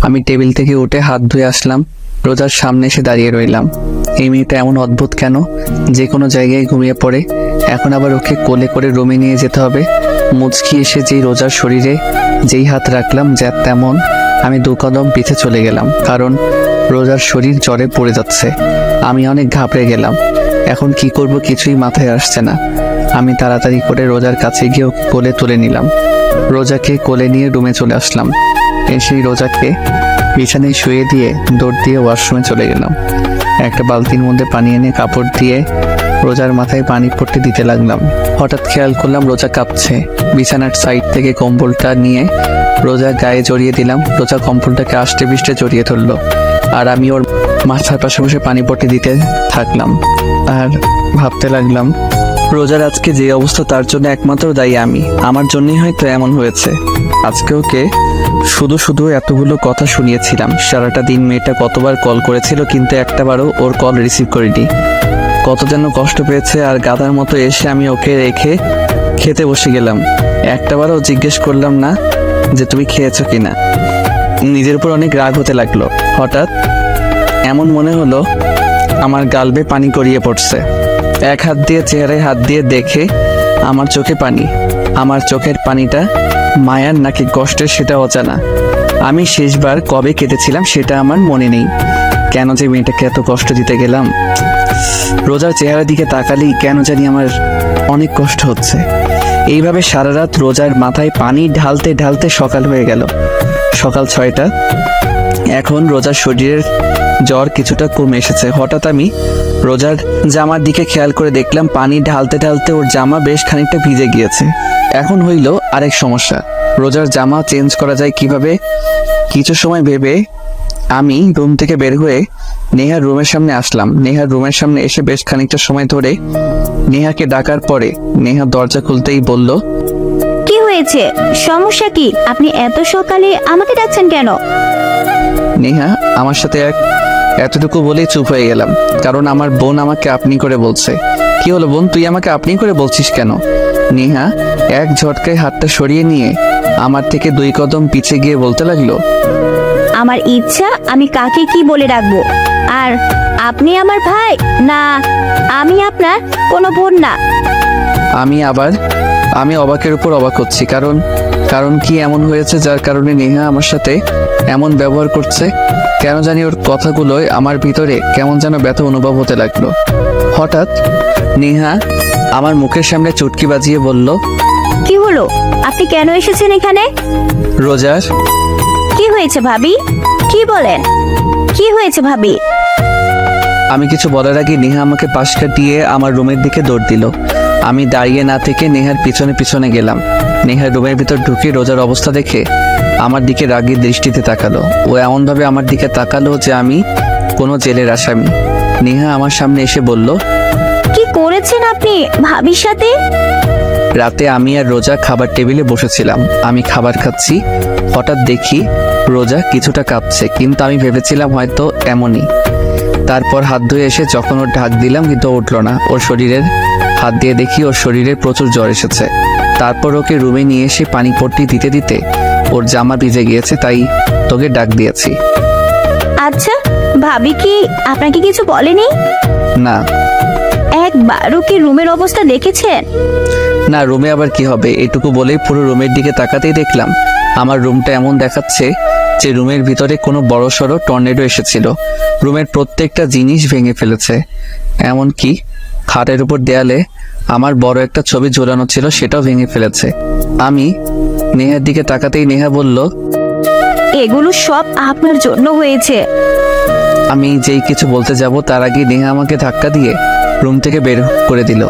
আমি টেবিল থেকে উঠে হাত ধুয়ে আসলাম, রোজার সামনে এসে দাঁড়িয়ে রইলাম। এই মেয়েটা এমন অদ্ভুত কেন, যে কোনো জায়গায় ঘুমিয়ে পড়ে। এখন আবার ওকে কোলে করে রুমে নিয়ে যেতে হবে। মুচকি এসে যেই রোজার শরীরে যেই হাত রাখলাম, যা তেমন আমি 2 কদম পিছে চলে গেলাম, কারণ রোজার শরীর জ্বরে পড়ে যাচ্ছে। আমি অনেক ঘাবড়ে গেলাম। এখন কি করব কিছুই মাথায় আসছে না। আমি তাড়াতাড়ি করে রোজার কাছে গিয়ে ওকে কোলে তুলে নিলাম। রোজাকে কোলে নিয়ে রুমে চলে আসলাম। এসেই রোজাকে বিছানায় শুয়ে দিয়ে দৌড় দিয়ে ওয়াশরুমে চলে গেলাম। একটা বালতির মধ্যে পানি এনে কাপড় দিয়ে রোজার মাথায় পানি পট্টি দিতে লাগলাম। হঠাৎ খেয়াল করলাম রোজা কাঁপছে। বিছানার সাইড থেকে কম্বলটা নিয়ে রোজা গায়ে জড়িয়ে দিলাম। রোজা কম্বলটাকে আষ্টে পিষ্টে জড়িয়ে ধরলো, আর আমি ওর মাথার পাশে বসে পানি পট্টি দিতে থাকলাম। আর ভাবতে লাগলাম, রোজার আজকে যে অবস্থা তার জন্য একমাত্র দায়ী আমি। আমার জন্যই হয়তো এমন হয়েছে। আজকে ওকে শুধু শুধু এতগুলো কথা শুনিয়েছিলাম। সারাটা দিন মেয়েটা কতবার কল করেছিল, কিন্তু একটাবারও ওর কল রিসিভ করিনি। কত যেন কষ্ট পেয়েছে, আর গাধার মতো এসে আমি ওকে রেখে খেতে বসে গেলাম। একটাবারও জিজ্ঞেস করলাম না যে তুমি খেয়েছো কিনা। নিজের উপর অনেক রাগ হতে লাগলো। হঠাৎ এমন মনে হলো আমার গাল বেয়ে পানি গড়িয়ে পড়ছে। এক হাত দিয়ে চেহারায় হাত দিয়ে দেখে আমার চোখে পানি। আমার চোখের পানিটা মায়ার নাকি কষ্টের সেটা অজানা। আমি শেষবার কবে কেটেছিলাম সেটা আমার মনে নেই। কেন যে মেয়েটাকে এত কষ্ট দিতে গেলাম। রোজার চেহারার দিকে তাকালেই কেন জানি আমার অনেক কষ্ট হচ্ছে। এইভাবে সারা রাত রোজার মাথায় পানি ঢালতে ঢালতে সকাল হয়ে গেল। সকাল 6টা। এখন রোজার শরীরের জ্বর কিছুটা কমে এসেছে। হঠাৎ আমি রোজার জামার দিকে খেয়াল করে দেখলাম পানি ঢালতে ঢালতে ওর জামা বেশ খানিকটা ভিজে গিয়েছে। এখন হইল আরেক সমস্যা, রোজার জামা চেঞ্জ করা যায় কিভাবে। কিছু সময় ভেবে আমি রুম থেকে বের হয়ে নেহার রুমের সামনে আসলাম। নেহার রুমের সামনে এসে বেশ খানিকটা সময় ধরে নেহাকে ডাকার পরে নেহা দরজা খুলতেই বলল, কি হয়েছে? হয়েছে? সমস্যা কি? আপনি এত সকালে আমাকে ডাকছেন কেন? নেহা আমার সাথে এতটুকু বলেই চুপ হয়ে গেলাম, কারণ আমার বোন আমাকে আপনি করে বলছে। কি হলো বোন, তুই আমাকে আপনি করে বলছিস কেন? নেহা এক ঝটকায় হাতটা সরিয়ে নিয়ে আমার থেকে 2 কদম পিছে গিয়ে বলতে লাগলো, আমার ইচ্ছা আমি কাকে কি বলে ডাকবো। আর আপনি আমার ভাই না, আমি আপনার কোনো বোন না। আমি অবাকের উপর অবাক হচ্ছি, কারণ কি এমন হয়েছে যার কারণে নেহা আমার সাথে এমন ব্যবহার করছে? কেন জানি ওর কথাগুলোয় আমার ভিতরে কেমন যেন ব্যথা অনুভব হতে লাগলো। হঠাৎ নেহা আমার মুখের সামনে চুটকি বাজিয়ে বলল, কি হলো? আপনি কেন এসেছেন এখানে? রোজার। কি হয়েছে ভাবি? কি বলেন? কি হয়েছে ভাবি? আমি কিছু বলার আগে নেহা আমাকে পাশ কাটিয়ে আমার রুমের দিকে দৌড় দিল। আমি দাঁড়িয়ে না থেকে নেহার পিছনে পিছনে গেলাম। নেহার রুমের ভিতর ঢুকে রোজার অবস্থা দেখে আমার দিকে রাগের দৃষ্টিতে তাকালো। ও এমনভাবে আমার দিকে তাকালো যে আমি কোনো জেলের আসামি। নেহা আমার সামনে এসে বলল, কি করেছেন আপনি ভাবির সাথে? রাতে আমি আর রোজা খাবার টেবিলে বসেছিলাম, আমি খাবার খাচ্ছি। হঠাৎ দেখি রোজা কিছুটা কাঁপছে, কিন্তু আমি ভেবেছিলাম হয়তো এমনই। তারপর হাত ধুয়ে এসে যখন ওর ঢাক দিলাম কিন্তু উঠলো না। ওর শরীরের হাত দিয়ে দেখি ওর শরীরে প্রচুর জ্বর এসেছে। তারপর ওকে রুমে নিয়ে এসে পানি পট্টি দিতে দিতে ওর জামা ভিজে গিয়েছে, তাই তোকে ডাক দিয়েছি। আচ্ছা, ভাবি কি আপনাকে কিছু বলেনি? না একবারও কি রুমের অবস্থা দেখেছেন? না, রুমে আবার কি হবে? এটুকু বলেই পুরো রুমের দিকে তাকাতেই দেখলাম আমার রুমটা এমন দেখাচ্ছে যে রুমের ভিতরে কোনো বড়সড় টর্নেডো এসেছিল। রুমের প্রত্যেকটা জিনিস ভেঙে ফেলেছে, এমনকি খাটের উপর দেয়ালে আমার বড় একটা ছবি ঝোলানো ছিল সেটাও ভেঙে ফেলেছে। আমি নেহার দিকে তাকাতেই নেহা বলল, এগুলো সব আপনার জন্য হয়েছে। আমি যেই কিছু বলতে যাব তার আগে নেহা আমাকে ধাক্কা দিয়ে রুম থেকে বের করে দিল।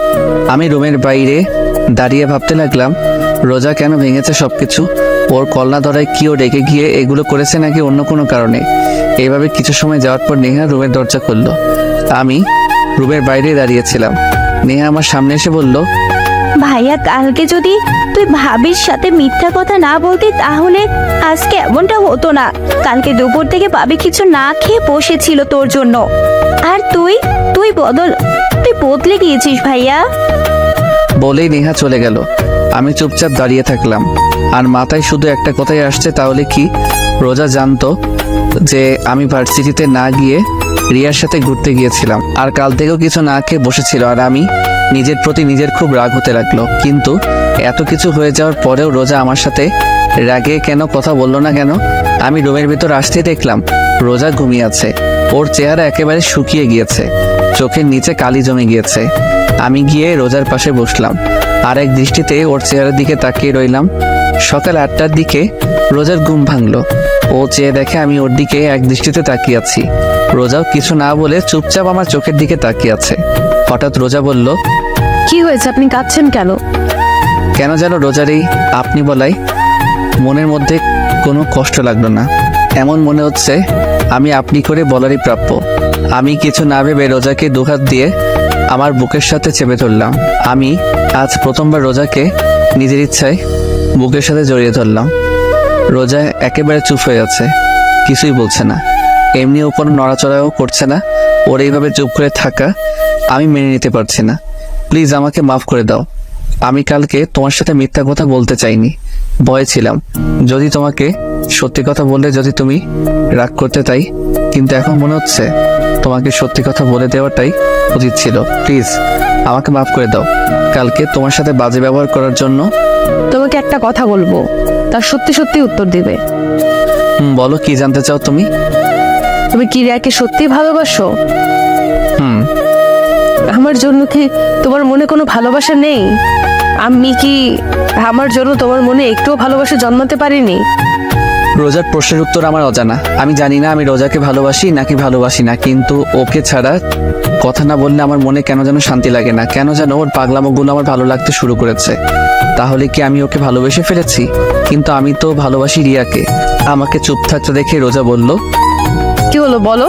আমি রুমের বাইরে দাঁড়িয়ে ভাবতে লাগলাম রোজা কেন ভেঙেছে সবকিছু। ওর কলনা ধরায় কি ও রেগে গিয়ে এগুলো করেছে নাকি অন্য কোনো কারণে? এইভাবে কিছু সময় যাওয়ার পর নেহা রুমের দরজা খুললো। আমি রুমের বাইরে দাঁড়িয়েছিলাম। নেহা আমার সামনে এসে বলল, ভাইয়া, কালকে যদি তুই ভাবির সাথে মিথ্যা কথা না বলতি তাহলে আজকে এমনটা হতো না। কালকে দুপুর থেকে ভাবি কিছু না খেয়ে বসেছিল তোর জন্য। আর তুই বদলে গিয়েছিস ভাইয়া। বলেই নেহা চলে গেল। আমি চুপচাপ দাঁড়িয়ে থাকলাম, আর মাথায় শুধু একটা কথাই আসছে, তাহলে কি রোজা জানতো যে আমি ভার্সিটিতে না গিয়ে রিয়ার সাথে ঘুরতে গিয়েছিলাম, আর কাল থেকেও কিছু না খেয়ে বসেছিল, আর আমি নিজের প্রতি নিজের খুব রাগ হতে লাগলো। কিন্তু এত কিছু হয়ে যাওয়ার পরেও রোজা আমার সাথে রাগে কেন কথা বললো না কেন? আমি রুমের ভিতর আসতেই দেখলাম রোজা ঘুমিয়ে আছে। ওর চেহারা একেবারে শুকিয়ে গিয়েছে, চোখের নিচে কালি জমে গিয়েছে। আমি গিয়ে রোজার পাশে বসলাম, আর এক দৃষ্টিতে ওর চেহারার দিকে তাকিয়ে রইলাম। সকাল 8টার দিকে রোজার ঘুম ভাঙলো। ও চেয়ে দেখে আমি ওর দিকে এক দৃষ্টিতে তাকিয়ে আছি। রোজাও কিছু না বলে চুপচাপ আমার চোখের দিকে তাকিয়ে আছে। হঠাৎ রোজা বলল, কি হয়েছে? আপনি কাঁদছেন কেন? কেন যেন রোজার এই আপনি বলাই মনের মধ্যে কোনো কষ্ট লাগলো না। এমন মনে হচ্ছে আমি আপনি করে বলারই প্রাপ্য। আমি কিছু না ভেবে রোজাকে দুহাত দিয়ে আমার বুকের সাথে চেপে ধরলাম। আমি আজ প্রথমবার রোজাকে নিজের ইচ্ছায় বুকের সাথে জড়িয়ে ধরলাম। রোজা একেবারে চুপ হয়ে আছে, কিছুই বলছে না, এমনিও কোনো নড়াচড়াও করছে না। ওর এইভাবে চুপ করে থাকা আমি মেনে নিতে পারছি না। প্লিজ আমাকে মাফ করে দাও। আমি কালকে তোমার সাথে মিথ্যা কথা বলতে চাইনি, ভয়ে ছিলাম যদি তোমাকে সত্যি কথা বললে যদি তুমি রাগ করতে, তাই। কিন্তু এখন মনে হচ্ছে তোমাকে সত্যি কথা বলে দেওয়াটাই উচিত ছিল। প্লিজ আমাকে মাফ করে দাও কালকে তোমার সাথে বাজে ব্যবহার করার জন্য। তোমাকে একটা কথা বলবো, তার সত্যি সত্যি উত্তর দিবে। বলো, কি জানতে চাও তুমি? তুমি কি রিয়াকে সত্যি ভালোবাসো? হুম। আমার জন্য কি তোমার মনে কোনো ভালোবাসা নেই? আমি কি আমার জন্য তোমার মনে একটুও ভালোবাসা জন্মাতে পারিনি? রোজার প্রশ্নের উত্তর আমার অজানা। আমি জানি না আমি রোজাকে ভালোবাসি নাকি ভালোবাসি না, কিন্তু ওকে ছাড়া কথা না বললে আমার মনে কেন যেন শান্তি লাগে না। কেন যেন ওর পাগলামোগুলো আমার ভালো লাগতে শুরু করেছে। তাহলে কি আমি ওকে ভালোবেসে ফেলেছি? কিন্তু আমি তো ভালোবাসি রিয়াকে। আমাকে চুপ থাকতে দেখে রোজা বলল, কি হলো বলো,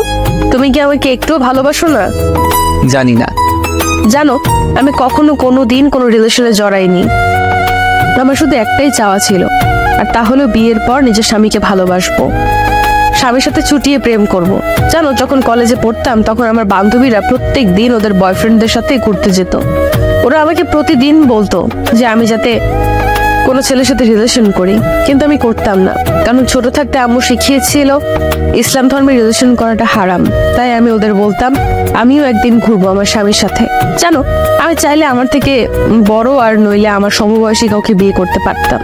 তুমি কি আমাকে একটুও ভালোবাসো না? জানি না। জানো, আমি কখনো কোনো দিন কোনো রিলেশনে জড়াইনি। আমার শুধু একটাই চাওয়া ছিল, আর তা হলো বিয়ের পর নিজের স্বামীকে ভালোবাসবো, স্বামীর সাথে চুটিয়ে প্রেম করব। জানো, যখন কলেজে পড়তাম তখন আমার বান্ধবীরা প্রত্যেক দিন ওদের বয়ফ্রেন্ডদের সাথে ঘুরতে যেত। ওরা আমাকে প্রতিদিন বলতো যে আমি যাতে কোনো ছেলের সাথে রিলেশন করি, কিন্তু আমি করতাম না, কারণ ছোট থাকতে আম্মু শিখিয়েছিল ইসলাম ধর্মে রিলেশন করাটা হারাম। তাই আমি ওদের বলতাম আমিও একদিন ঘুরবো আমার স্বামীর সাথে। জানো, আমি চাইলে আমার থেকে বড় আর নইলে আমার সমবয়সী কাউকে বিয়ে করতে পারতাম,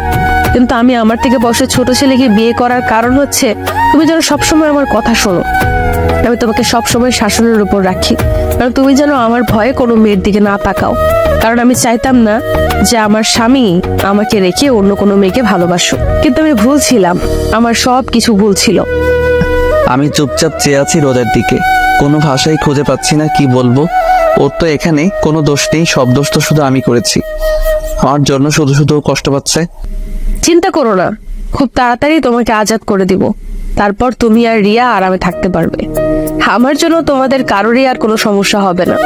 কিন্তু আমি আমার থেকে বয়সে ছোট ছেলেকে বিয়ে করার কারণ হচ্ছে তুমি যেন সবসময় আমার কথা শোনো। আমি তোমাকে সবসময় শাসনের উপর রাখি, কারণ তুমি যেন আমার ভয়ে কোনো মেয়ের দিকে না তাকাও, কারণ আমি চাইতাম না যে আমার স্বামী আমাকে রেখে অন্য কোনো মেয়েকে ভালোবাসুক। কিন্তু আমি ভুল ছিলাম, আমার সব কিছু ভুল ছিল। আমি চুপচাপ চেয়ে আছি রোজার দিকে, কোনো ভাষাই খুঁজে পাচ্ছি না কি বলবো। ওর তো এখানে কোনো দোষ নেই, সব দোষ তো শুধু আমি করেছি। আমার জন্য শুধু শুধু ও কষ্ট পাচ্ছে। চিন্তা করো না, খুব তাড়াতাড়ি তোমাকে আজাদ করে দিব, তারপর তুমি আর রিয়া আরামে থাকতে পারবে। আমার জন্য তোমাদের কারোরই আর কোনো সমস্যা হবে না।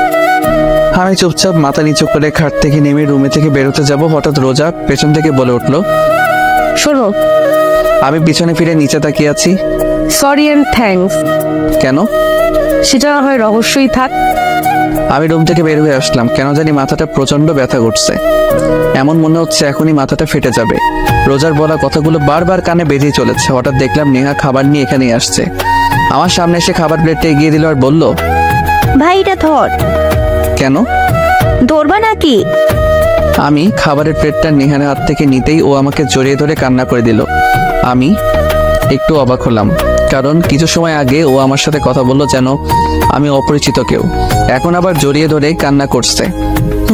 আমি চুপচাপ মাথা নিচু করে খাট থেকে নেমে রুমে থেকে বেরোতে যাব, হঠাৎ রোজা পেছন থেকে বলে উঠলো। শোনো, আমি পিছনে ফিরে নিচে তাকিয়ে আছি। Sorry and thanks. কেন? সেটা না হয় রহস্যই থাক। আমি রুম থেকে বের হয়ে আসলাম, কেন জানি মাথাটা প্রচন্ড ব্যথা করছে। এমন মনে হচ্ছে এখনই মাথাটা ফেটে যাবে। রোজার বলা কথাগুলো বারবার কানে বেজেই চলেছে। হঠাৎ দেখলাম নেহা খাবার নিয়ে এখানেই আসছে। আমার সামনে এসে খাবার প্লেটটা এগিয়ে দিল আর বলল, ভাই এটা ধর। কেন? ধরবা নাকি? আমি খাবারের প্লেটটা নেহার হাত থেকে নিতেই ও আমাকে জড়িয়ে ধরে কান্না করে দিল। আমি একটু অবাক হলাম, কারণ কিছু সময় আগে ও আমার সাথে কথা বললো যেন আমি অপরিচিত কেউ, এখন আবার জড়িয়ে ধরে কান্না করছে।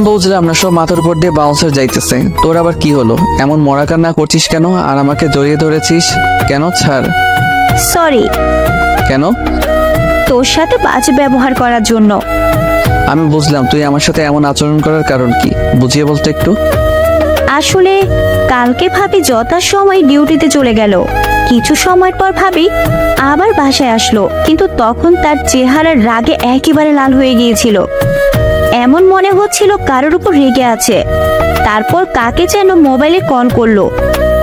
বুঝলাম না, সব মাথার উপর দিয়ে বাউন্সার যাইতেছে। তোর আবার কি হলো? এমন মরা কান্না করছিস কেন আর আমাকে জড়িয়ে ধরেছিস কেন? ছাড়। সরি। কেন? তোর সাথে বাজে ব্যবহার করার জন্য। আমি বুঝলাম তুই আমার সাথে এমন আচরণ করার কারণ কি, বুঝিয়ে বলতে একটু। আসলে কালকে ভাবি যথাসময় ডিউটিতে চলে গেল, কিছু সময় পর ভাবি আবার বাসায় আসলো, কিন্তু তখন তার চেহারার রাগে একেবারে লাল হয়ে গিয়েছিল। এমন মনে হচ্ছিল কারোর উপর রেগে আছে। তারপর কাকে যেন মোবাইলে কল করলো,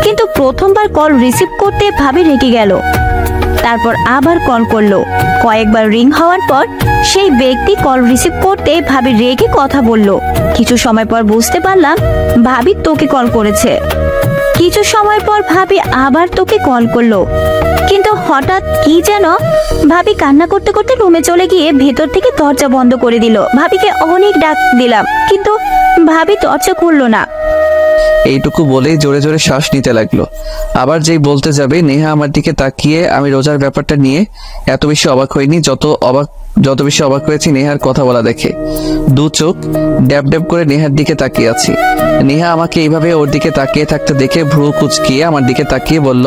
কিন্তু প্রথমবার কল রিসিভ করতে ভাবি রেগে গেল। তারপর আবার কল করলো, কয়েকবার রিং হওয়ার পর সেই ব্যক্তি কল রিসিভ করতে ভাবি রেগে কথা বলল। কিছু সময় পর বুঝতে পারলাম ভাবি তোকে কল করেছে। কিছু সময় পর ভাবি আবার তোকে কল করলো, কিন্তু হঠাৎ কি যেন ভাবি কান্না করতে করতে রুমে চলে গিয়ে ভেতর থেকে দরজা বন্ধ করে দিল। ভাবিকে অনেক ডাক দিলাম, কিন্তু ভাবি দরজা খুললো না। এইটুকু বলেই জোরে জোরে শ্বাস নিতে লাগলো। আবার যেই বলতে যাবে, নেহা আমার দিকে তাকিয়ে। আমি রোজার ব্যাপারটা নিয়ে এত বেশি অবাক হইনি, যত বেশি অবাক হয়েছি নেহার কথা বলা দেখে। দু চোখ ড্যাব ড্যাব করে নেহার দিকে তাকিয়ে আছি। নেহা আমাকে এইভাবে ওর দিকে তাকিয়ে থাকতে দেখে ভ্রু কুচকিয়ে আমার দিকে তাকিয়ে বলল,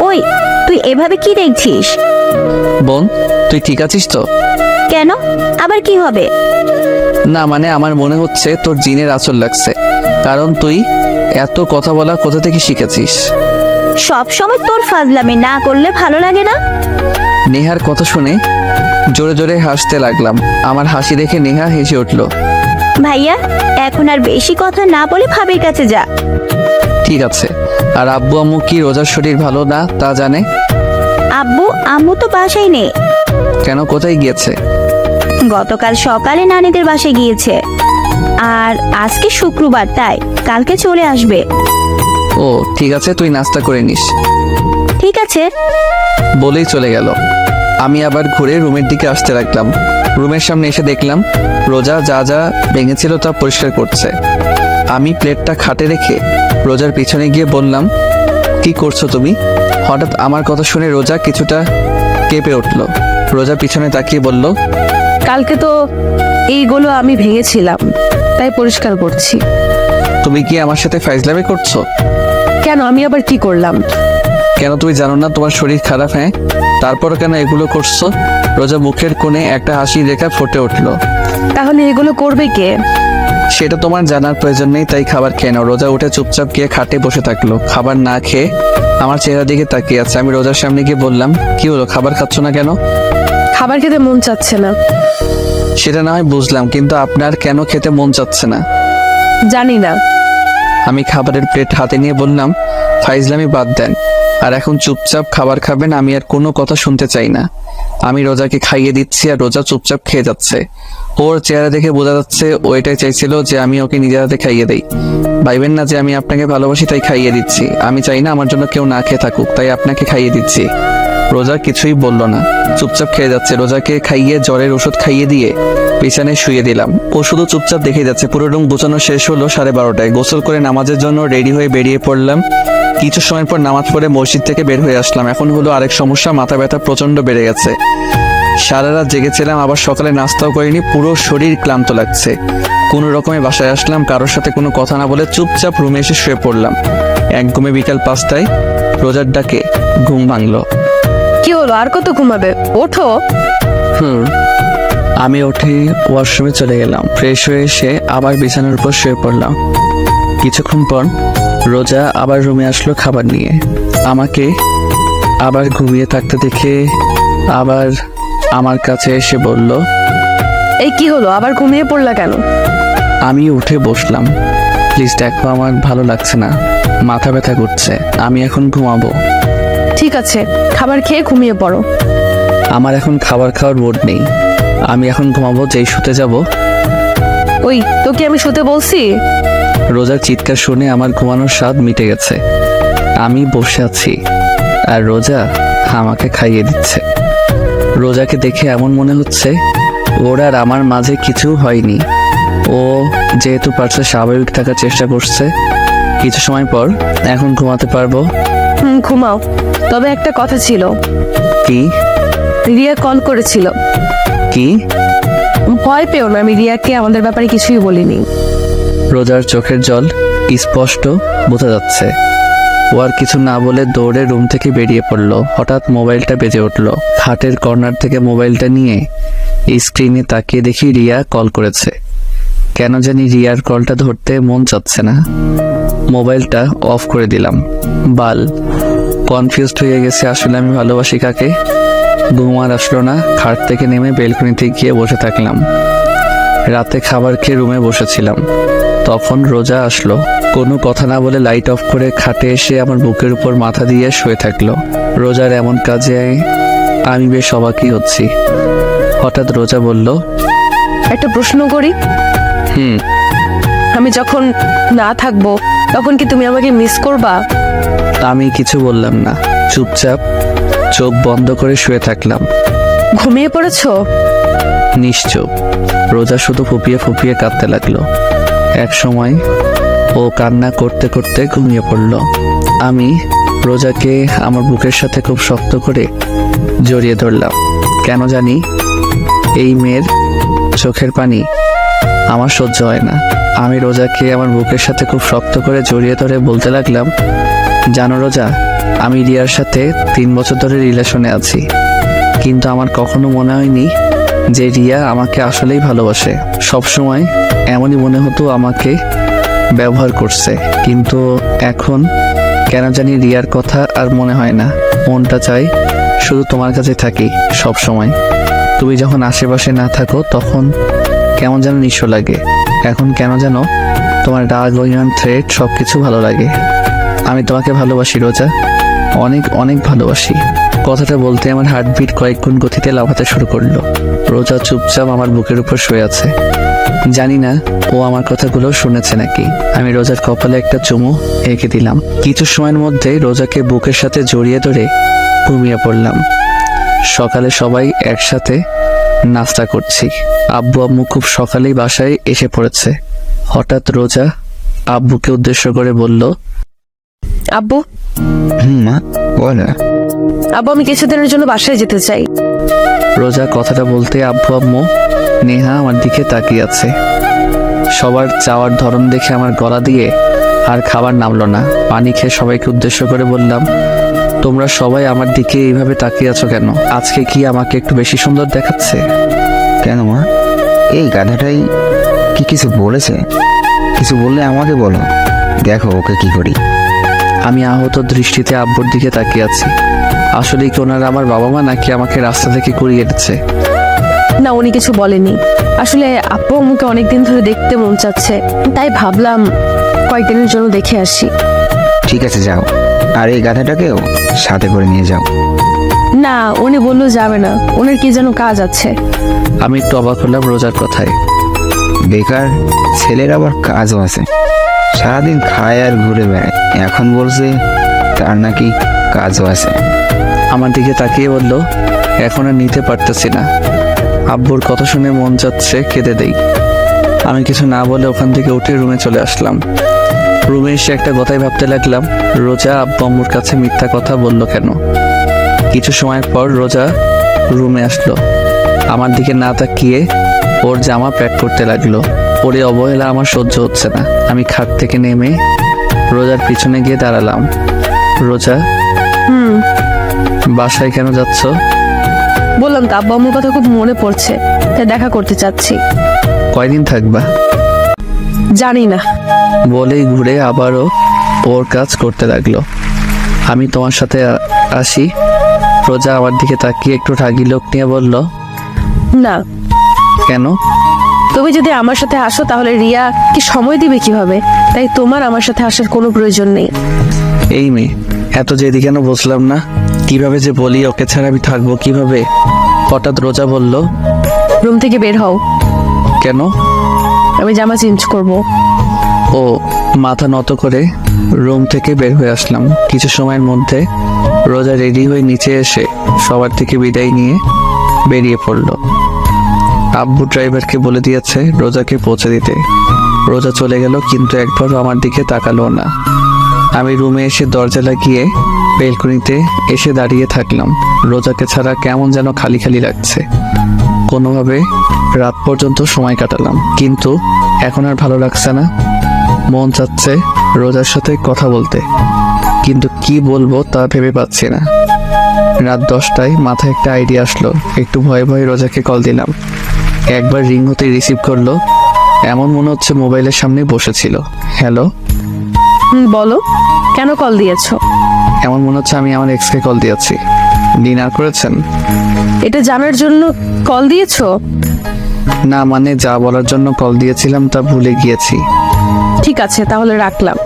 ওই তুই এভাবে কি দেখছিস? বোন তুই ঠিক আছিস তো? কেন, আবার কি হবে? না মানে আমার মনে হচ্ছে তোর জিনের আঁচল লাগছে, কারণ তুই এত কথা বলা কোথা থেকে শিখেছিস? সব সময় তোর ফাজলামি না করলে ভালো লাগে না। নেহার কথা শুনে জোরে জোরে হাসতে লাগলাম। আমার হাসি দেখে নেহা হেসে উঠল। ভাইয়া এখন আর বেশি কথা না বলে ভাবির কাছে যা। ঠিক আছে। আর আব্বু আম্মু কি রোজার শরীর ভালো না তা জানে? আব্বু আম্মু তো বাসায় নেই। কেন, কোথায় গিয়েছে? গতকাল সকালে নানিদের বাসায় গিয়েছে, আর আজকে শুক্রবার তাই কালকে চলে আসবে। ও ঠিক আছে, তুই নাস্তা করে নিস। ঠিক আছে বলেই চলে গেল। আমি আবার ঘুরে রুমের দিকে আসতে লাগলাম। রুমের সামনে এসে দেখলাম রোজা যা যা ভেঙেছিল তা পরিষ্কার করছে। আমি প্লেটটা খাটে রেখে রোজার পিছনে গিয়ে বললাম, কি করছো তুমি? হঠাৎ আমার কথা শুনে রোজা কিছুটা কেঁপে উঠল। রোজা পিছনে তাকিয়ে বলল, কালকে তো এইগুলো আমি ভেঙেছিলাম, তাই পরিষ্কার করছি। তুমি কি আমার সাথে ফাইজলামি করছো? কেন, আমি আবার কি করলাম? কেন তুমি জানো না তোমার শরীর খারাপ? হ্যাঁ, তারপর কেন এগুলো করছো? রোজা মুখের কোণে একটা হাসি রেখা ফুটে উঠলো। তাহলে এগুলো করবে কে? সেটা তোমার জানার প্রয়োজন নেই, তাই খাবার খেয়ে নাও। রোজা উঠে চুপচাপ গিয়ে খাটে বসে থাকলো, খাবার না খেয়ে আমার চেহারা দিকে তাকিয়ে আছে। আমি রোজার সামনে গিয়ে বললাম, কি হলো, খাবার খাচ্ছ না কেন? খাবার খেতে মন চাচ্ছে না। সেটা না হয় বুঝলাম, কিন্তু আপনার কেন খেতে মন চাচ্ছে না? জানি না, আমি খাবারের প্লেট হাতে নিয়ে বললাম, ফাইজলামি বাদ দেন, আর এখন চুপচাপ খাবার খাবেন, আমি আর কোনো কথা শুনতে চাই না। আমি রোজাকে খাইয়ে দিচ্ছি আর রোজা চুপচাপ খেয়ে যাচ্ছে। ওর চেহারা দেখে বোঝা যাচ্ছে ও এটাই চাইছিল যে আমি ওকে নিজের হাতে খাইয়ে দেই। ভাইবেন না যে আমি আপনাকে ভালোবাসি তাই খাইয়ে দিচ্ছি, আমি চাই না আমার জন্য কেউ না খেয়ে থাকুক, তাই আপনাকে খাইয়ে দিচ্ছি। রোজা কিছুই বলল না, চুপচাপ খেয়ে যাচ্ছে। রোজাকে খাইয়ে জ্বরের ওষুধ খাইয়ে দিয়ে বিছানায় শুয়ে দিলাম। ও শুধু চুপচাপ দেখে যাচ্ছে। পুরো রুম গোছানো শেষ হলো 12:30টায়। গোসল করে নামাজের জন্য রেডি হয়ে বেরিয়ে পড়লাম। কিছু সময় পর নামাজ পড়ে মসজিদ থেকে বের হয়ে আসলাম। এখন হলো আরেক সমস্যা, মাথা ব্যথা প্রচন্ড বেড়ে গেছে। সারা রাত জেগেছিলাম, আবার সকালে নাস্তাও করিনি, পুরো শরীর ক্লান্ত লাগছে। কোনো রকমে বাসায় আসলাম, কারোর সাথে কোনো কথা না বলে চুপচাপ রুমে এসে শুয়ে পড়লাম। এক ঘুমে বিকাল 5টায় রোজার ডাকে ঘুম ভাঙলো। কি হলো, আর কত ঘুমাবে? ওঠো। আমি উঠে ওয়াশরুমে চলে গেলাম। ফ্রেশ হয়ে এসে আবার বিছানার উপর শুয়ে পড়লাম। কিছুক্ষণ পর রোজা আবার রুমে আসলো খাবার নিয়ে। আমাকে আবার ঘুমিয়ে থাকতে দেখে আবার আমার কাছে এসে বলল, এই কি হলো, আবার ঘুমিয়ে পড়লা কেন? আমি উঠে বসলাম। প্লিজ দেখো, আমার ভালো লাগছে না, মাথা ব্যথা করছে, আমি এখন ঘুমাবো। ঠিক আছে, খাবার খেয়ে ঘুমিয়ে পড়ো। আমার এখন খাবার খাওয়ার মুড নেই, আমি এখন ঘুমাবো। যেই শুতে যাব। ওই তোকে আমি শুতে বলছি। রোজার চিৎকার শুনে আমার ঘুমানোর স্বাদ মিটে গেছে। আমি বসে আছি আর রোজা আমাকে খাইয়ে দিচ্ছে। রোজাকে দেখে এমন মনে হচ্ছে ওর আর আমার মাঝে কিছু হয়নি। ও যেহেতু পারছে স্বাভাবিক থাকার চেষ্টা করছে। কিছু সময় পর এখন ঘুমাতে পারবো। ঘুমাও। তবে একটা কথা ছিল। কি? রিয়া কল করেছিল। কি? ভয় পেও না, আমি রিয়াকে আমাদের ব্যাপারে কিছুই বলিনি। রোজার চোখের জল স্পষ্ট বোঝা যাচ্ছে। ও আর কিছু না বলে দৌড়ে রুম থেকে বেরিয়ে পড়লো। হঠাৎ মোবাইলটা বেজে উঠলো। খাটের কর্নার থেকে মোবাইলটা নিয়ে স্ক্রিনে তাকিয়ে দেখি রিয়া কল করেছে। কেন জানি রিয়ার কলটা ধরতে মন চাচ্ছে না। মোবাইলটা অফ করে দিলাম। কনফিউজড হয়ে গেছে, আসলে আমি ভালোবাসি কাকে। ঘুম আর আসলো না। খাট থেকে নেমে বেলকনিতে গিয়ে বসে থাকলাম। রাতে খাবার খেয়ে রুমে বসেছিলাম, তখন রোজা আসলো। কোনো কথা না বলে লাইট অফ করে খাটে এসে আমার বুকের উপর মাথা দিয়ে শুয়ে থাকলো। রোজার এমন কাজে আমি বেশ অবাকই হচ্ছি। হঠাৎ রোজা বলল, একটা প্রশ্ন করি। আমি যখন না থাকবো তখন কি তুমি আমাকে মিস করবা? আমি কিছু বললাম না, চুপচাপ চোখ বন্ধ করে শুয়ে থাকলাম। ঘুমিয়ে পড়েছো? নিশ্চুপ। রোজা শুধু ফুপিয়ে ফুপিয়ে কাঁদতে লাগলো। এক সময় ও কান্না করতে করতে ঘুমিয়ে পড়ল। আমি রোজাকে আমার বুকের সাথে খুব শক্ত করে জড়িয়ে ধরলাম। কেন জানি এই মেয়ের চোখের পানি আমার সহ্য হয় না। আমি রোজাকে আমার বুকের সাথে খুব শক্ত করে জড়িয়ে ধরে বলতে লাগলাম, জানো রোজা, আমি রিয়ার সাথে 3 বছর ধরে রিলেশনে আছি, কিন্তু আমার কখনো মনে হয়নি যে রিয়া আমাকে আসলেই ভালোবাসে। সবসময় এমনই মনে হতো আমাকে ব্যবহার করছে, কিন্তু এখন কেন জানি রিয়ার কথা আর মনে হয় না। মনটা চাই শুধু তোমার কাছে থাকি সব সময়। তুমি যখন আশেপাশে না থাকো তখন কেমন যেন নিঃস্ব লাগে। এখন কেন যেন তোমার রাগ, অভিমান, থ্রেট সবকিছু ভালো লাগে। আমি তোমাকে ভালোবাসি রোজা, অনেক অনেক ভালোবাসি। কথাটা বলতে আমার হার্টবিট কয়েক গুণ গতিতে লাফাতে শুরু করলো। রোজা চুপচাপ আমার বুকের উপর শুয়ে আছে। জানি না ও আমার কথাগুলো শুনেছে নাকি। আমি রোজার কপালে একটা চুমু এঁকে দিলাম। কিছু সময়ের মধ্যে রোজাকে বুকের সাথে জড়িয়ে ধরে ঘুমিয়ে পড়লাম। সকালে সবাই একসাথে নাস্তা করছি। আব্বু আম্মু খুব সকালেই বাসায় এসে পড়েছে। হঠাৎ রোজা আব্বুকে উদ্দেশ্য করে বলল, আব্বু। মা বল। আব্বু, আমি কিছুদিনের জন্য বাসায় যেতে চাই। রোজা কথাটা বলতে আব্বু আম্মু নেহা আমার দিকে তাকিয়ে আছে। সবার চাওয়ার ধরন দেখে আমার গলা দিয়ে আর খাবার নামলো না। পানি খেয়ে সবাইকে উদ্দেশ্য করে বললাম, তোমরা সবাই আমার দিকে এইভাবে তাকিয়ে আছো কেন? আজকে কি আমাকে একটু বেশি সুন্দর দেখাচ্ছে? কেন মা, এই গাধাটাই কি কিছু বলেছে? কিছু বললে আমাকে বলো, দেখো ওকে কি করি। আমি আহত দৃষ্টিতে আব্বুর দিকে তাকিয়ে আছি। আসলে কি ওনারা আমার বাবা মা, নাকি আমাকে রাস্তা থেকে কুড়িয়ে এনেছে? না, উনি কিছু বলেনি। আসলে আপু আম্মুকে অনেকদিন ধরে দেখতে মন চাচ্ছে, তাই ভাবলাম কয়েকদিনের জন্য দেখে আসি। ঠিক আছে যাও, আর এই গাধাটাকেও সাথে করে নিয়ে যাও। না, উনি বললো যাবে না, ওনার কি যেন কাজ আছে। আমি একটু অবাক হলাম রোজার কথায়। বেকার ছেলের আবার কাজও আছে, সারাদিন খায় আর ঘুরে বেড়ায়, এখন বলছে তার নাকি কাজও আছে। আমার দিকে তাকিয়ে বলল, এখন আর নিতে পারতেছি না। আব্বুর কথা শুনে মন যাচ্ছে কেঁদে দেই। আমি কিছু না বলে ওখান থেকে উঠে রুমে চলে আসলাম। রুমে এসে একটা কথাই ভাবতে লাগলাম, রোজা আব্বু আম্মুর কাছে মিথ্যা কথা বলল কেন। কিছু সময় পর রোজা রুমে আসলো, আমার দিকে না তাকিয়ে ওর জামা প্যাক করতে লাগলো। ওরে অবহেলা আমার সহ্য হচ্ছে না। আমি খাট থেকে নেমে রোজার পিছনে গিয়ে দাঁড়ালাম। রোজা, বাসায় কেন যাচ্ছ? বললাম তো আব্বু আম্মুর কথা খুব মনে পড়ছে, তাই দেখা করতে চাচ্ছি। কয়দিন থাকবা? জানি না। বলেই ঘুরে আবারও ওর কাজ করতে লাগলো। আমি তোমার সাথে আসি। রোজা আমার দিকে তাকিয়ে একটু রাগী লোক নিয়ে বলল, না, কেন? তুমি যদি আমার সাথে আসো তাহলে রিয়া কি সময় দিবে কিভাবে? তাই তোমার আমার সাথে আসার কোনো প্রয়োজন নেই। এই মেয়ে এত জেদি কেন বুঝলাম না। কিভাবে যে বলি ওকে ছাড়া আমি থাকবো কিভাবে? হঠাৎ রোজা বলল, রুম থেকে বের হও, কেন? আমি জামা চেঞ্জ করব। ও মাথা নত করে রুম থেকে বের হয়ে আসলাম। কিছু সময়ের মধ্যে রোজা রেডি হয়ে নিচে এসে সবার থেকে বিদায় নিয়ে বেরিয়ে পড়লো। আব্বু ড্রাইভারকে বলে দিয়েছে রোজাকে পৌঁছে দিতে। রোজা চলে গেল, কিন্তু একবারও আমার দিকে তাকালো না। আমি রুমে এসে দরজা লাগিয়ে বেলকনিতে এসে দাঁড়িয়ে থাকলাম। রোজাকে ছাড়া কেমন যেন খালি খালি লাগছে। কোনোভাবে রাত পর্যন্ত সময় কাটালাম, কিন্তু এখন আর ভালো লাগছে না। মন চাচ্ছে রোজার সাথে কথা বলতে, কিন্তু কি বলবো তা ভেবে পাচ্ছি না। রাত 10টায় মাথায় একটা আইডিয়া আসলো। একটু ভয়ে ভয়ে রোজাকে কল দিলাম। একবার রিং হতে রিসিভ করলো, এমন মনে হচ্ছে মোবাইলের সামনে বসেছিল। হ্যালো। বলো, কেন কল দিয়েছো? এমন মনে হচ্ছে আমি আমার এক্সকে কল দিয়েছি। ডিনার করেছেন? এটা জানার জন্য কল দিয়েছো? না, মানে যা বলার জন্য কল দিয়েছিলাম তা ভুলে গিয়েছি। ঠিক আছে, তাহলে রাখলাম।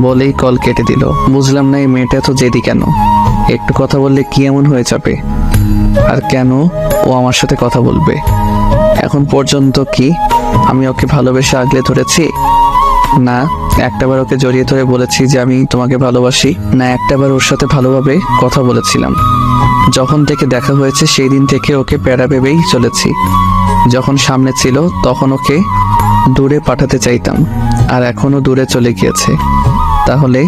বলেই কল কেটে দিল। বুঝলাম না এই মেয়েটা এত জেদি কেন। একটু কথা বললে কি এমন হয়ে যাবে? আর কেন ও আমার সাথে কথা বলবে? এখন পর্যন্ত কি আমি ওকে ভালোবেসে আগলে ধরেছি? না, একটাবার ওকে জড়িয়ে ধরে বলেছি যে আমি তোমাকে ভালোবাসি। না, একটাবার ওর সাথে ভালোভাবে কথা বলেছিলাম। যখন থেকে দেখা হয়েছে সেই দিন থেকে ওকে প্যারা ভেবেই চলেছি। যখন সামনে ছিল তখন ওকে দূরে পাঠাতে চাইতাম, আর এখনো দূরে চলে গিয়েছে। তাহলে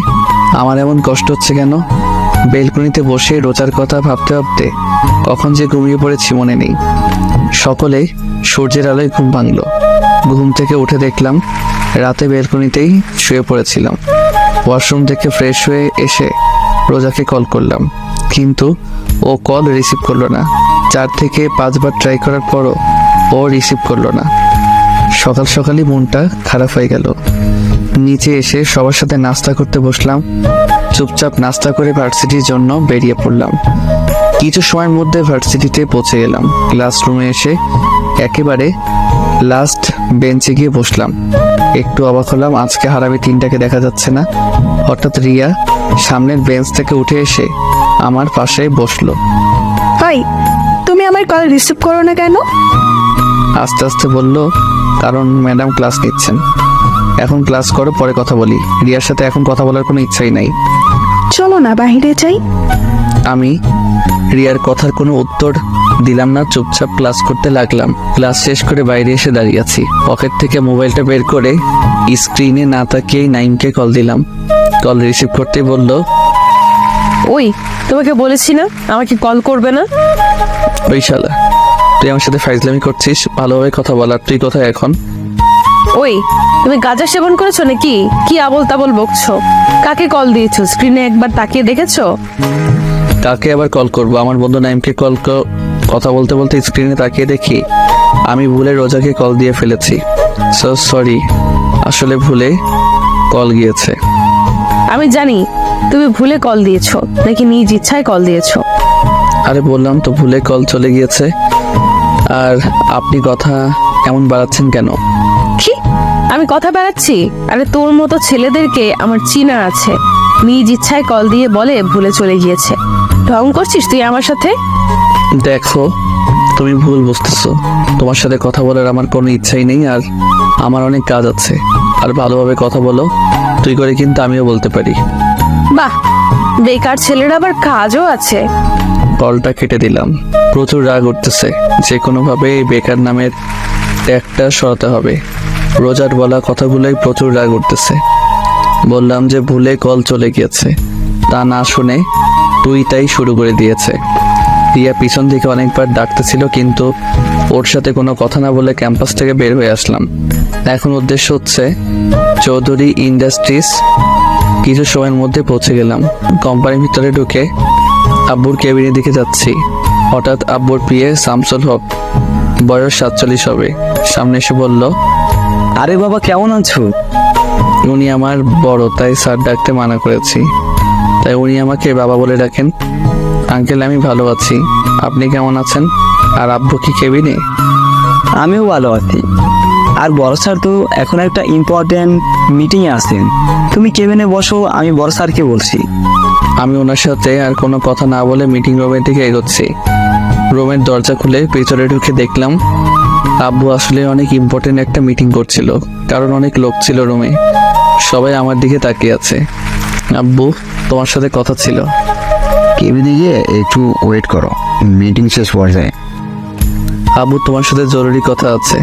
আমার এমন কষ্ট হচ্ছে কেন? বেলকনিতে বসে রোজার কথা ভাবতে ভাবতে কখন যে ঘুমিয়ে পড়েছি মনে নেই। সকলে সূর্যের আলোয় ঘুম ভাঙল। ঘুম থেকে উঠে দেখলাম রাতে বেলকনিতেই শুয়ে পড়েছিলাম। ওয়াশরুম থেকে ফ্রেশ হয়ে এসে রোজাকে কল করলাম, কিন্তু ও কল রিসিভ করলো না। 4 থেকে 5 বার ট্রাই করার পরও ও রিসিভ করলো না। সকাল সকালই মনটা খারাপ হয়ে গেল। নিচে এসে সবার সাথে নাস্তা করতে বসলাম। চুপচাপ নাস্তা করে ভার্সিটির জন্য বেরিয়ে পড়লাম। কিছু সময়ের মধ্যে ভার্সিটিতে পৌঁছে গেলাম। ক্লাসরুমে এসে একেবারে লাস্ট বেঞ্চে গিয়ে বসলাম। একটু অবাক হলাম, আজকে হারামি 3টাকে দেখা যাচ্ছে না। হঠাৎ রিয়া সামনের বেঞ্চ থেকে উঠে এসে আমার পাশে বসলো। হাই, তুমি আমার কল রিসিভ করো না কেন? আস্তে আস্তে বলল, কারণ ম্যাডাম ক্লাস নিচ্ছেন। এখন ক্লাস করো, পরে কথা বলি। রিয়ার সাথে এখন কথা বলার কোনো ইচ্ছাই নাই। চলো না বাইরে যাই। আমি রিয়ার কথার কোনো উত্তর দিলাম না, চুপচাপ ক্লাস করতে লাগলাম। ক্লাস শেষ করে বাইরে এসে দাঁড়িয়ে আছি। পকেট থেকে মোবাইলটা বের করে স্ক্রিনে না তাকিয়েই নাইমকে কল দিলাম। কল রিসিভ করতে বলল, ওই, তোমাকে বলেছি না আমাকে কল করবে না? ওই শালা, তুই আমার সাথে ফাইজলামি করছিস? ভালোভাবে কথা বলার তুই কোথায় এখন? ওই, তুমি গাঁজা সেবন করেছো নাকি? কি আবল তাবল বকছো? কাকে কল দিয়েছো? স্ক্রিনে একবার তাকিয়ে দেখেছো? কাকে আবার কল করব? আমার বন্ধু নাইমকে কথা বলতে বলতে স্ক্রিনে তাকিয়ে দেখি আমি ভুলে রোজাকে কল দিয়ে ফেলেছি। সো সরি, আসলে ভুলে কল গিয়েছে। আমি জানি তুমি ভুলে কল দিয়েছো নাকি নিজ ইচ্ছায় কল দিয়েছো। আরে বললাম তো ভুলে কল চলে গিয়েছে। আর আপনি কথা এমন বাড়াচ্ছেন কেন? কি? আমি কথা বেড়াচ্ছি? আরে তোর মতো ছেলেদেরকে আমার চিনা আছে, নিজ ইচ্ছায় কল দিয়ে বলে ভুলে চলে গিয়েছে। ঢং করছিস তুই আমার সাথে? দেখো, তুমি ভুল বুঝতেছো। তোমার সাথে কথা বলার আমার কোনো ইচ্ছাই নেই, আর আমার অনেক কাজ আছে। আর ভালোভাবে কথা বলো, তুই করে কিন্তু আমিও বলতে পারি। বাহ, বেকার ছেলের আবার কাজও আছে। কলটা কেটে দিলাম। প্রচুর রাগ উঠতেছে। যে কোনোভাবে এই বেকার নামের ট্যাগটা সরাতে হবে। রোজার বলা কথাগুলোই প্রচুর রাগ উঠতেছে। বললাম যে ভুলে কল চলে গিয়েছে, তা না শুনে তুই তাই শুরু করে দিয়েছে। রিয়া পিছন থেকে অনেকবার ডাকতেছিল, কিন্তু ওর সাথে কোনো কথা না বলে ক্যাম্পাস থেকে বের হয়ে আসলাম। এখন উদ্দেশ্য হচ্ছে চৌধুরী ইন্ডাস্ট্রিজ। কিছু সময়ের মধ্যে পৌঁছে গেলাম। কোম্পানির ভিতরে ঢুকে আব্বুর কেবিনের দিকে যাচ্ছি। হঠাৎ আব্বুর পিএ শামসুল হক, বয়স 47 হবে, সামনে এসে বলল, আরে বাবা, কেমন আছো? উনি আমার বড়, তাই স্যার ডাকতে মানা করেছি। তাই উনি আমাকে বাবা বলে ডাকেন। আঙ্কেল, আমি ভালো আছি, আপনি কেমন আছেন? আর আব্বু কি কেবিনে? আমিও ভালো আছি। আর বড় স্যার তো এখন একটা ইম্পর্টেন্ট মিটিংয়ে আছেন, তুমি কেবিনে বসো, আমি বড় স্যারকে বলছি। আমি ওনার সাথে আর কোনো কথা না বলে মিটিং রুমের দিকে এগোচ্ছি। রুমের দরজা খুলে ভেতরে ঢুকে দেখলাম আব্বু আসলে অনেক ইম্পর্টেন্ট একটা মিটিং করছিল, কারণ অনেক লোক ছিল রুমে। সবাই আমার দিকে তাকিয়ে আছে। আব্বু, তোমার সাথে কথা ছিল। কেবিনে গিয়ে একটু ওয়েট করো, মিটিং শেষ পর্যায়ে। আব্বু, তোমার সাথে জরুরি কথা আছে।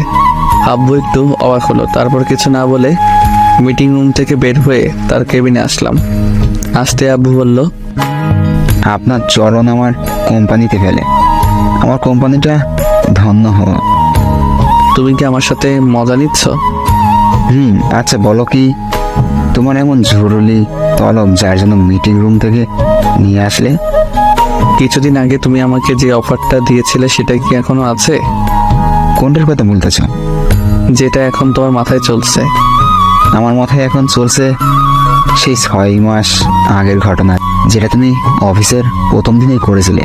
আব্বু একটু অবাক হলো, তারপর কিছু না বলে মিটিং রুম থেকে বের হয়ে তার কেবিনে আসলাম। আসতে আব্বু বলল, আপনার চরণ আমার কোম্পানিতে ফেলে আমার কোম্পানিটা ধন্য হওয়া। তুমি কি আমার সাথে মজা নিচ্ছ? আচ্ছা বলো, কি তোমার এমন জরুরি তলব যার জন্য মিটিং রুম থেকে নিয়ে আসলে? কিছুদিন আগে তুমি আমাকে যে অফারটা দিয়েছিলে সেটা কি এখনো আছে? কোনটার কথা বলতেছ? যেটা এখন তোমার মাথায় চলছে। আমার মাথায় এখন চলছে সেই 6 মাস আগের ঘটনা, যেটা তুমি অফিসের প্রথম দিনেই করেছিলে।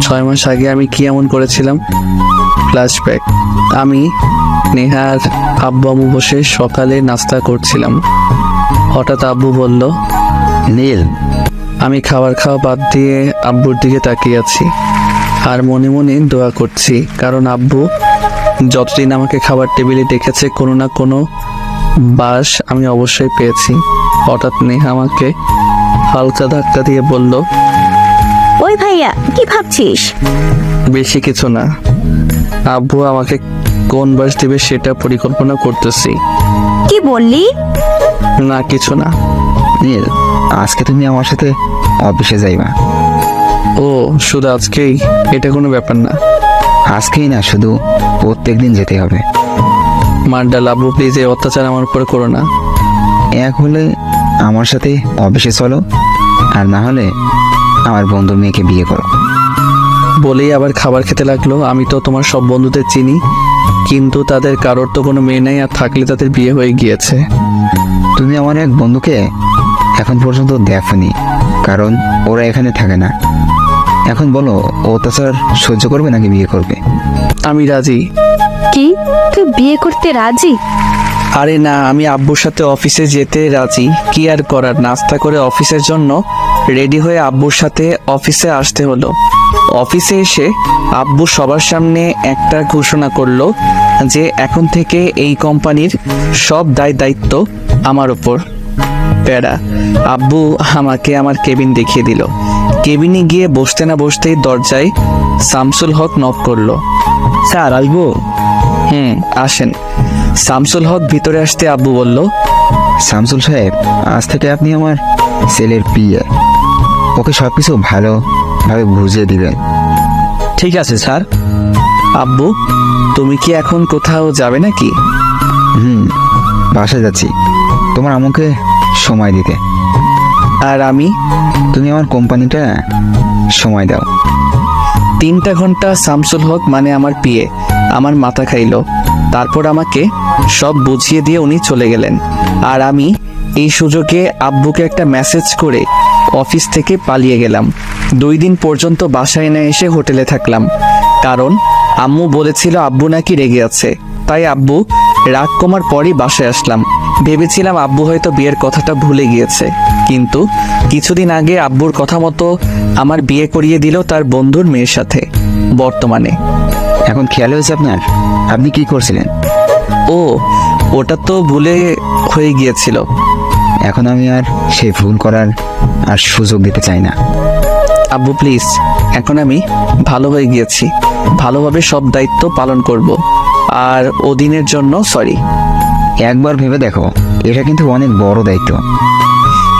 6 মাস আগে আমি কি এমন করেছিলাম? ফ্ল্যাশব্যাক। আমি, নেহার আব্বু আম্মু বসে সকালে নাস্তা করছিলাম। হঠাৎ আব্বু বলল, নীল, আমি খাওয়া বাদ দিয়ে আব্বুর দিকে তাকিয়ে আছি আর মনে মনে দোয়া করছি, কারণ আব্বু যতদিন আমাকে খাবার টেবিলে ডেকেছে কোনো না কোনো বাস আমি অবশ্যই পেয়েছি। হঠাৎ নেহা আমাকে হালকা ধাক্কা দিয়ে বলল, ওই ভাইয়া, কি ভাবছিস? বেশি কিছু না, আব্বু আমাকে কোন বাস দিবে সেটা পরিকল্পনা করতেছি। কি বললি? না, কিছু না। নীল, আজকে তুমি আমার সাথে অফিসে যাইবা। ও, শুধু আজকেই? এটা কোনো ব্যাপার না। আজকেই না, শুধু প্রত্যেকদিন যেতে হবে। মার্ডাল, আব্বু প্লিজ এই অত্যাচার আমার উপরে করো না। এক হলে আমার সাথে অফিসে চলো, আর না হলে আমার বন্ধুর মেয়েকে বিয়ে করো। বলেই আবার খাবার খেতে লাগলো। আমি তো তোমার সব বন্ধুদের চিনি, কিন্তু তাদের কারোর তো কোনো মেয়ে নেই, আর থাকলে তাদের বিয়ে হয়ে গিয়েছে। তুমি আমার এক বন্ধুকে এখন পর্যন্ত দেখোনি, কারণ ওরা এখানে থাকে না। এখন বলো, অত্যাচার সহ্য করবে নাকি বিয়ে করবে? আমি রাজি। কি, তুই বিয়ে করতে রাজি? আরে না, আমি আব্বুর সাথে অফিসে যেতে রাজি। কি আর করার, নাস্তা করে অফিসের জন্য রেডি হয়ে আব্বুর সাথে অফিসে আসতে হলো। অফিসে এসে আব্বু সবার সামনে একটা ঘোষণা করলো যে এখন থেকে এই কোম্পানির সব দায়িত্ব আমার উপর। প্যারা। আব্বু আমাকে আমার কেবিন দেখিয়ে দিল। কেবিনে গিয়ে বসতে না বসতেই দরজায় শামসুল হক নক করলো। স্যার, আসবো? আসেন। শামসুল হক ভিতরে আসতে আব্বু বলল, শামসুল সাহেব, আজ থেকে আপনি আমার ছেলের পিএ। ওকে সবকিছু ভালোভাবে বুঝিয়ে দিবেন। ঠিক আছে স্যার। আব্বু, তুমি কি এখন কোথাও যাবে নাকি? বাসায় যাচ্ছি তোমার আম্মুকে সময় দিতে। আর আমি? তুমি আমার কোম্পানিটা সময় দাও। 3টা ঘন্টা শামসুল হক মানে আমার পিএ আমার মাথা খাইলো। তারপর আমাকে সব বুঝিয়ে দিয়ে উনি চলে গেলেন। আর আমি এই সুযোগে আব্বুকে একটা মেসেজ করে অফিস থেকে পালিয়ে গেলাম। 2 দিন পর্যন্ত বাসায় না এসে হোটেলে থাকলাম, কারণ আম্মু বলেছিল আব্বু নাকি রেগে আছে। তাই আব্বু রাগ কমার পরই বাসায় আসলাম। ভেবেছিলাম আব্বু হয়তো বিয়ের কথাটা ভুলে গিয়েছে, কিন্তু কিছুদিন আগে আব্বুর কথা মতো আমার বিয়ে করিয়ে দিল তার বন্ধুর মেয়ের সাথে। বর্তমানে এখন খেয়াল হয়েছে আপনার? আপনি কি করছিলেন? ও, ওটা তো ভুলে হয়ে গিয়েছিল। এখন আমি আর সেই ভুল করার আর সুযোগ দিতে চাই না। আব্বু প্লিজ, এখন আমি ভালো হয়ে গিয়েছি, ভালোভাবে সব দায়িত্ব পালন করব। আর ওদিনের জন্য সরি। একবার ভেবে দেখো, এটা কিন্তু অনেক বড় দায়িত্ব।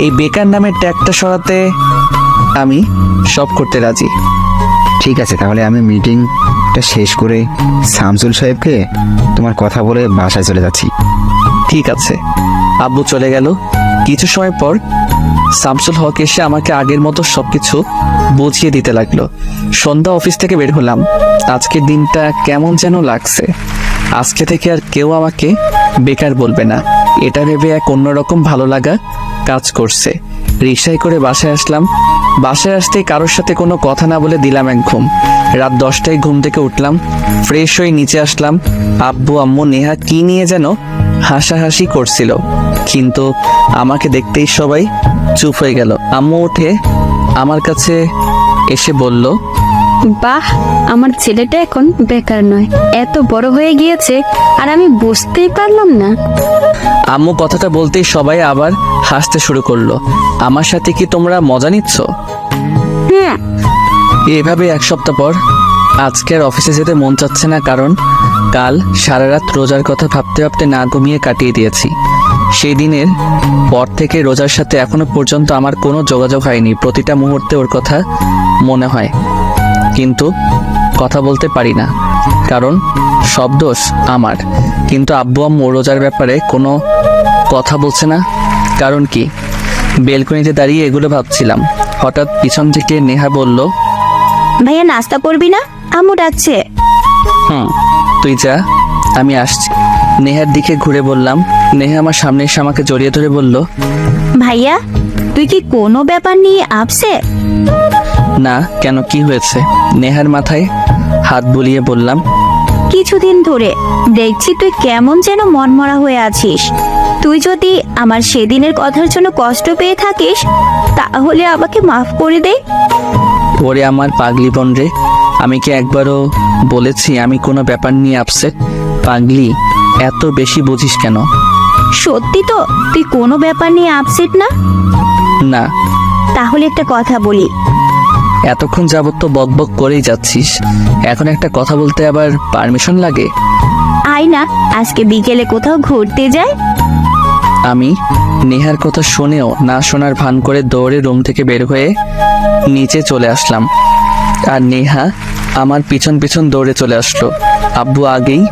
এই বেকার নামের ট্যাগটা সরাতে আমি সব করতে রাজি। ঠিক আছে, তাহলে আমি মিটিংটা শেষ করে শামসুল সাহেবকে তোমার কথা বলে বাসায় চলে যাচ্ছি। ঠিক আছে। আব্বু চলে গেল। কিছু সময় পর শামসুল হক এসে আমাকে আগের মতো সবকিছু বুঝিয়ে দিতে লাগলো। সন্ধ্যা অফিস থেকে বের হলাম। আজকের দিনটা কেমন যেন লাগছে। আজকে থেকে আর কেউ আমাকে বেকার বলবে না, এটা ভেবে এক অন্যরকম ভালো লাগা কাজ করছে। রিক্সায় করে বাসায় আসলাম। বাসায় আসতেই কারোর সাথে কোনো কথা না বলে দিলাম এক ঘুম। রাত 10টায় ঘুম থেকে উঠলাম, ফ্রেশ হয়ে নিচে আসলাম। আব্বু আম্মু নেহা কি নিয়ে যেন হাসাহাসি করছিল, কিন্তু আমাকে দেখতেই সবাই চুপ হয়ে গেল। আম্মু উঠে আমার কাছে এসে বলল, বাহ, আমার ছেলেটা এখন বেকার নয়, এত বড় হয়ে গিয়েছে আর আমি বুঝতেই পারলাম না। আম্মু কথাটা বলতেই সবাই আবার হাসতে শুরু করলো। আমার সাথে কি তোমরা মজা নিচ্ছ? এভাবে এক সপ্তাহ পর আজকে আর অফিসে যেতে মন চাচ্ছে না, কারণ কাল সারা রাত রোজার কথা ভাবতে ভাবতে না ঘুমিয়ে কাটিয়ে দিয়েছি। সেই দিনের পর থেকে রোজার সাথে এখনো পর্যন্ত আমার কোনো যোগাযোগ হয়নি। প্রতিটা মুহূর্তে ওর কথা মনে হয়, কিন্তু কথা বলতে পারি না, কারণ সব দোষ আমার। কিন্তু আব্বু আম্মু রোজার ব্যাপারে কোনো কথা বলছে না, কারণ কি? বেলকনিতে দাঁড়িয়ে এগুলো ভাবছিলাম। হঠাৎ পিছন থেকে নেহা বলল, ভাইয়া নাস্তা করবি না? আম্মু ডাকছে। তুই যা, আমি আসছি। নেহার দিকে ঘুরে বললাম। নেহা আমার সামনে এসে আমাকে জড়িয়ে ধরে বলল, ভাইয়া, তুই কি কোনো ব্যাপার নিয়ে আপসেট? না, কেন, কি হয়েছে? নেহার মাথায় হাত বুলিয়ে বললাম, কিছুদিন ধরে দেখছি তুই কেমন যেন মনমরা হয়ে আছিস। তুই যদি আমার সেদিনের কথার জন্য কষ্ট পেয়ে থাকিস, তাহলে আমাকে মাফ করে দে। ওরে আমার পাগলি বোন রে, আমি কি একবারও বলেছি আমি কোনো ব্যাপার নিয়ে আপসেট? পাগলি, এত বেশি বুঝিস কেন? সত্যি তো তুই কোনো ব্যাপার নিয়ে আপসেট না? না। তাহলে একটা কথা বলি। এতক্ষণ যাবত তো বকবক করেই যাচ্ছিস, এখন একটা কথা বলতে আবার পারমিশন লাগে? আয় না, আজকে বিকেলে কোথাও ঘুরতে যাই। আমি নেহার কথা শুনেও না শোনার ভান করে দৌড়ে রুম থেকে বের হয়ে নিচে চলে আসলাম, আর নেহা আমার পিছন পিছন দৌড়ে চলে আসলো। আব্বু আগেই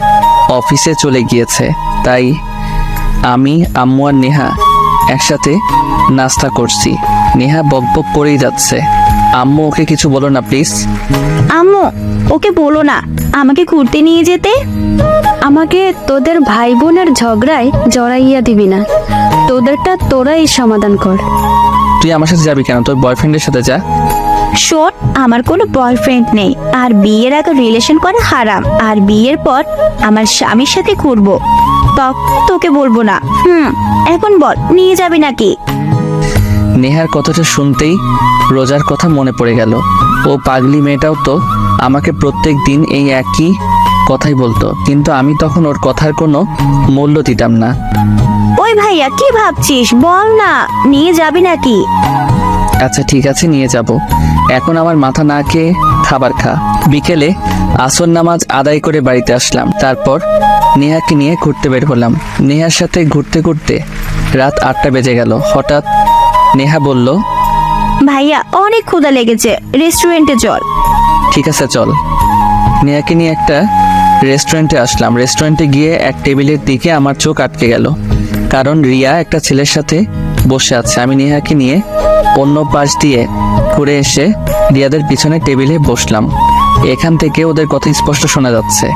অফিসে চলে গিয়েছে, তাই আমি, আম্মু আর নেহা একসাথে নাস্তা করছি। নেহা বকবক করেই যাচ্ছে। আম্মু, ওকে কিছু বলো না প্লিজ। আম্মু, ওকে বলো না আমাকে ঘুরতে নিয়ে যেতে। আমাকে তোদের ভাই বোনের ঝগড়ায় জড়াইয়া দিবি না, তোদেরটা তোরাই সমাধান কর। তুই আমার সাথে যাবি কেন? তোর বয়ফ্রেন্ডের সাথে যা। শোন, আমার কোনো বয়ফ্রেন্ড নেই, আর বিয়ের আগে রিলেশন করা হারাম, আর বিয়ের পর আমার স্বামীর সাথে ঘুরবো, তোকে বলবো না। এখন বল, নিয়ে যাবি নাকি? নেহার কথাটা শুনতেই রোজার কথা মনে পড়ে গেল। ও পাগলি মেয়েটাও তো আমাকে প্রত্যেক দিন এই একই কথাই বলতো, কিন্তু আমি তখন ওর কথার কোনো মূল্য দিতাম না। ওই ভাইয়া, কি ভাবছিস? বল না, নিয়ে যাবি নাকি? আচ্ছা ঠিক আছে, নিয়ে যাব। এখন আমার মাথা না খেয়ে খাবার খা। বিকেলে আসর নামাজ আদায় করে বাড়িতে আসলাম, তারপর নেহাকে নিয়ে ঘুরতে বের হলাম। নেহার সাথে ঘুরতে ঘুরতে রাত 8টা বেজে গেল। হঠাৎ নেহা বলল, ভাইয়া, অনেক ক্ষুধা লেগেছে, রেস্টুরেন্টে চল। ঠিক আছে চল। নেহাকে নিয়ে একটা রেস্টুরেন্টে আসলাম। রেস্টুরেন্টে গিয়ে এক টেবিলের দিকে আমার চোখ আটকে গেল, কারণ রিয়া একটা ছেলের সাথে বসে আছে। আমি নেহাকে নিয়ে অন্য পাশ দিয়ে ঘুরে এসে রিয়াদের পিছনে টেবিলে বসলাম। এখান থেকে ওদের কথা স্পষ্ট শোনা যাচ্ছে।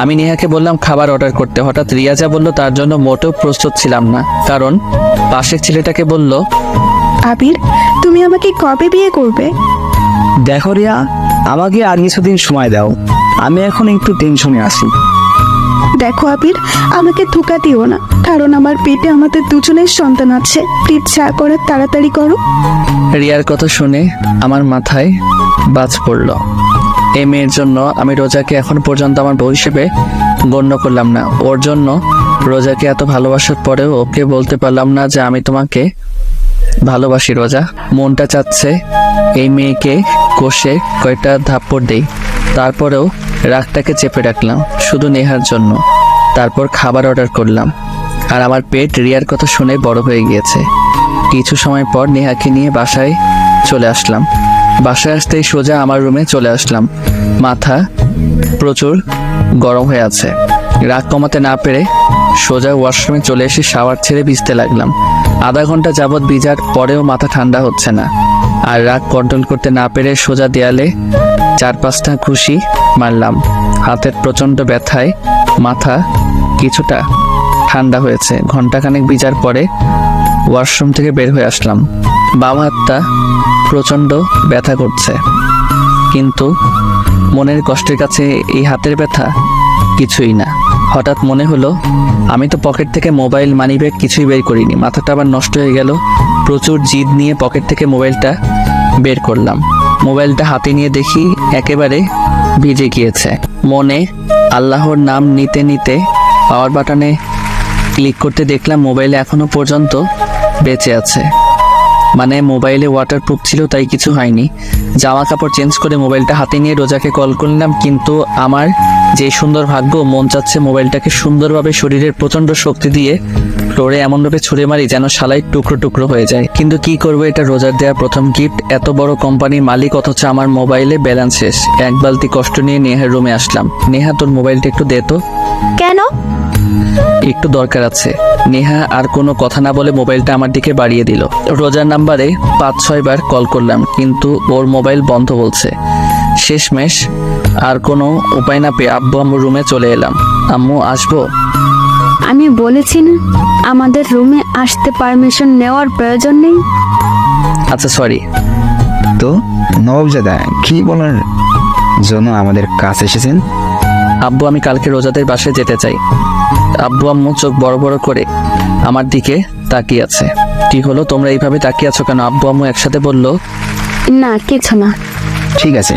আমি নেহাকে বললাম খাবার অর্ডার করতে। হঠাৎ রিয়া যা বলল তার জন্য মোটেও প্রস্তুত ছিলাম না, কারণ পাশের ছেলেটাকে বলল, আবির, তুমি আমাকে কবে বিয়ে করবে? দেখো রিয়া, আমাকে আর কিছুদিন সময় দাও, আমি এখন একটু টেনশনে আছি। দেখো আবির, আমাকে ধোকা দিও না, কারণ আমার পেটে আমাদের দুজনের সন্তান আছে। প্লিজ যা করার তাড়াতাড়ি করো। রিয়ার কথা শুনে আমার মাথায় বাজ পড়ল। এই মেয়ের জন্য আমি রোজাকে এখন পর্যন্ত আমার বউ হিসেবে গণ্য করলাম না। ওর জন্য রোজাকে এত ভালোবাসার পরেও ওকে বলতে পারলাম না যে আমি তোমাকে ভালোবাসি। রোজা, মনটা চাচ্ছে এই মেয়েকে কষে কয়টা থাপ্পড় দেই। তারপরেও রাগটাকে চেপে রাখলাম শুধু নেহার জন্য। তারপর খাবার অর্ডার করলাম, আর আমার পেট রিয়ার কথা শুনে বড় হয়ে গিয়েছে। কিছু সময় পর নেহাকে নিয়ে বাসায় চলে আসলাম। বাসায় আসতেই সোজা আমার রুমে চলে আসলাম। মাথা প্রচুর গরম হয়ে আছে। রাগ কমাতে না পেরে সোজা ওয়াশরুমে চলে এসে শাওয়ার ছেড়ে ভিজতে লাগলাম। আধা ঘন্টা যাবৎ ভিজার পরেও মাথা ঠান্ডা হচ্ছে না। আর রাগ কন্ট্রোল করতে না পেরে সোজা দেয়ালে 4-5টা ঘুষি মারলাম। হাতের প্রচণ্ড ব্যথায় মাথা কিছুটা ঠান্ডা হয়েছে। ঘন্টাখানেক ভিজার পরে ওয়াশরুম থেকে বের হয়ে আসলাম। বাম হাতটা প্রচণ্ড ব্যথা করছে, কিন্তু মনের কষ্টের কাছে এই হাতের ব্যথা কিছুই না। হঠাৎ মনে হলো আমি তো পকেট থেকে মোবাইল, মানিব্যাগ কিছুই বের করিনি। মাথাটা আবার নষ্ট হয়ে গেল। প্রচুর জিদ নিয়ে পকেট থেকে মোবাইলটা বের করলাম। মোবাইলটা হাতে নিয়ে দেখি একেবারে ভিজে গিয়েছে। মনে আল্লাহর নাম নিতে নিতে পাওয়ার বাটনে ক্লিক করতে দেখলাম মোবাইলে এখনো পর্যন্ত বেঁচে আছে। মানে মোবাইলে ওয়াটারপ্রুফ ছিল, তাই কিছু হয়নি। জামা কাপড় চেঞ্জ করে মোবাইলটা হাতে নিয়ে রোজাকে কল করলাম, কিন্তু আমার যে সুন্দর ভাগ্য, মন চাচ্ছে মোবাইলটাকে সুন্দরভাবে শরীরের প্রচণ্ড শক্তি দিয়ে ফ্লোরে এমনভাবে ছুঁড়ে মারি যেন শালাই টুকরো টুকরো হয়ে যায়। কিন্তু কি করবো, এটা রোজার দেওয়া প্রথম গিফট। এত বড় কোম্পানির মালিক, অথচ আমার মোবাইলে ব্যালেন্স শেষ। এক বালতি কষ্ট নিয়ে নেহার রুমে আসলাম। নেহা, তোর মোবাইলটা একটু দে তো। কেন? একটু দরকার আছে। নেহা আর কোনো কথা না বলে মোবাইলটা আমার দিকে বাড়িয়ে দিল। রোজার নাম্বারে 5-6 বার কল করলাম, কিন্তু ওর মোবাইল বন্ধ বলছে। শেষমেশ আর কোনো উপায় না পেয়ে আব্বু আম্মুর রুমে চলে এলাম। আম্মু, আসবো? আমি বলেছি না আমাদের রুমে আসতে পারমিশন নেওয়ার প্রয়োজন নেই। আচ্ছা, সরি। তো নবাবজাদা, কি বলার জন্য আমাদের কাছে এসেছেন? আব্বু, আমি কালকে রোজাদের বাসায় যেতে চাই। আব্বু আম্মু চোখ বড় বড় করে আমার দিকে তাকিয়ে আছে। কি হলো, তোমরা এইভাবে তাকিয়ে আছো কেন? আব্বু আম্মু একসাথে বলল, না কিছু না। ঠিক আছে।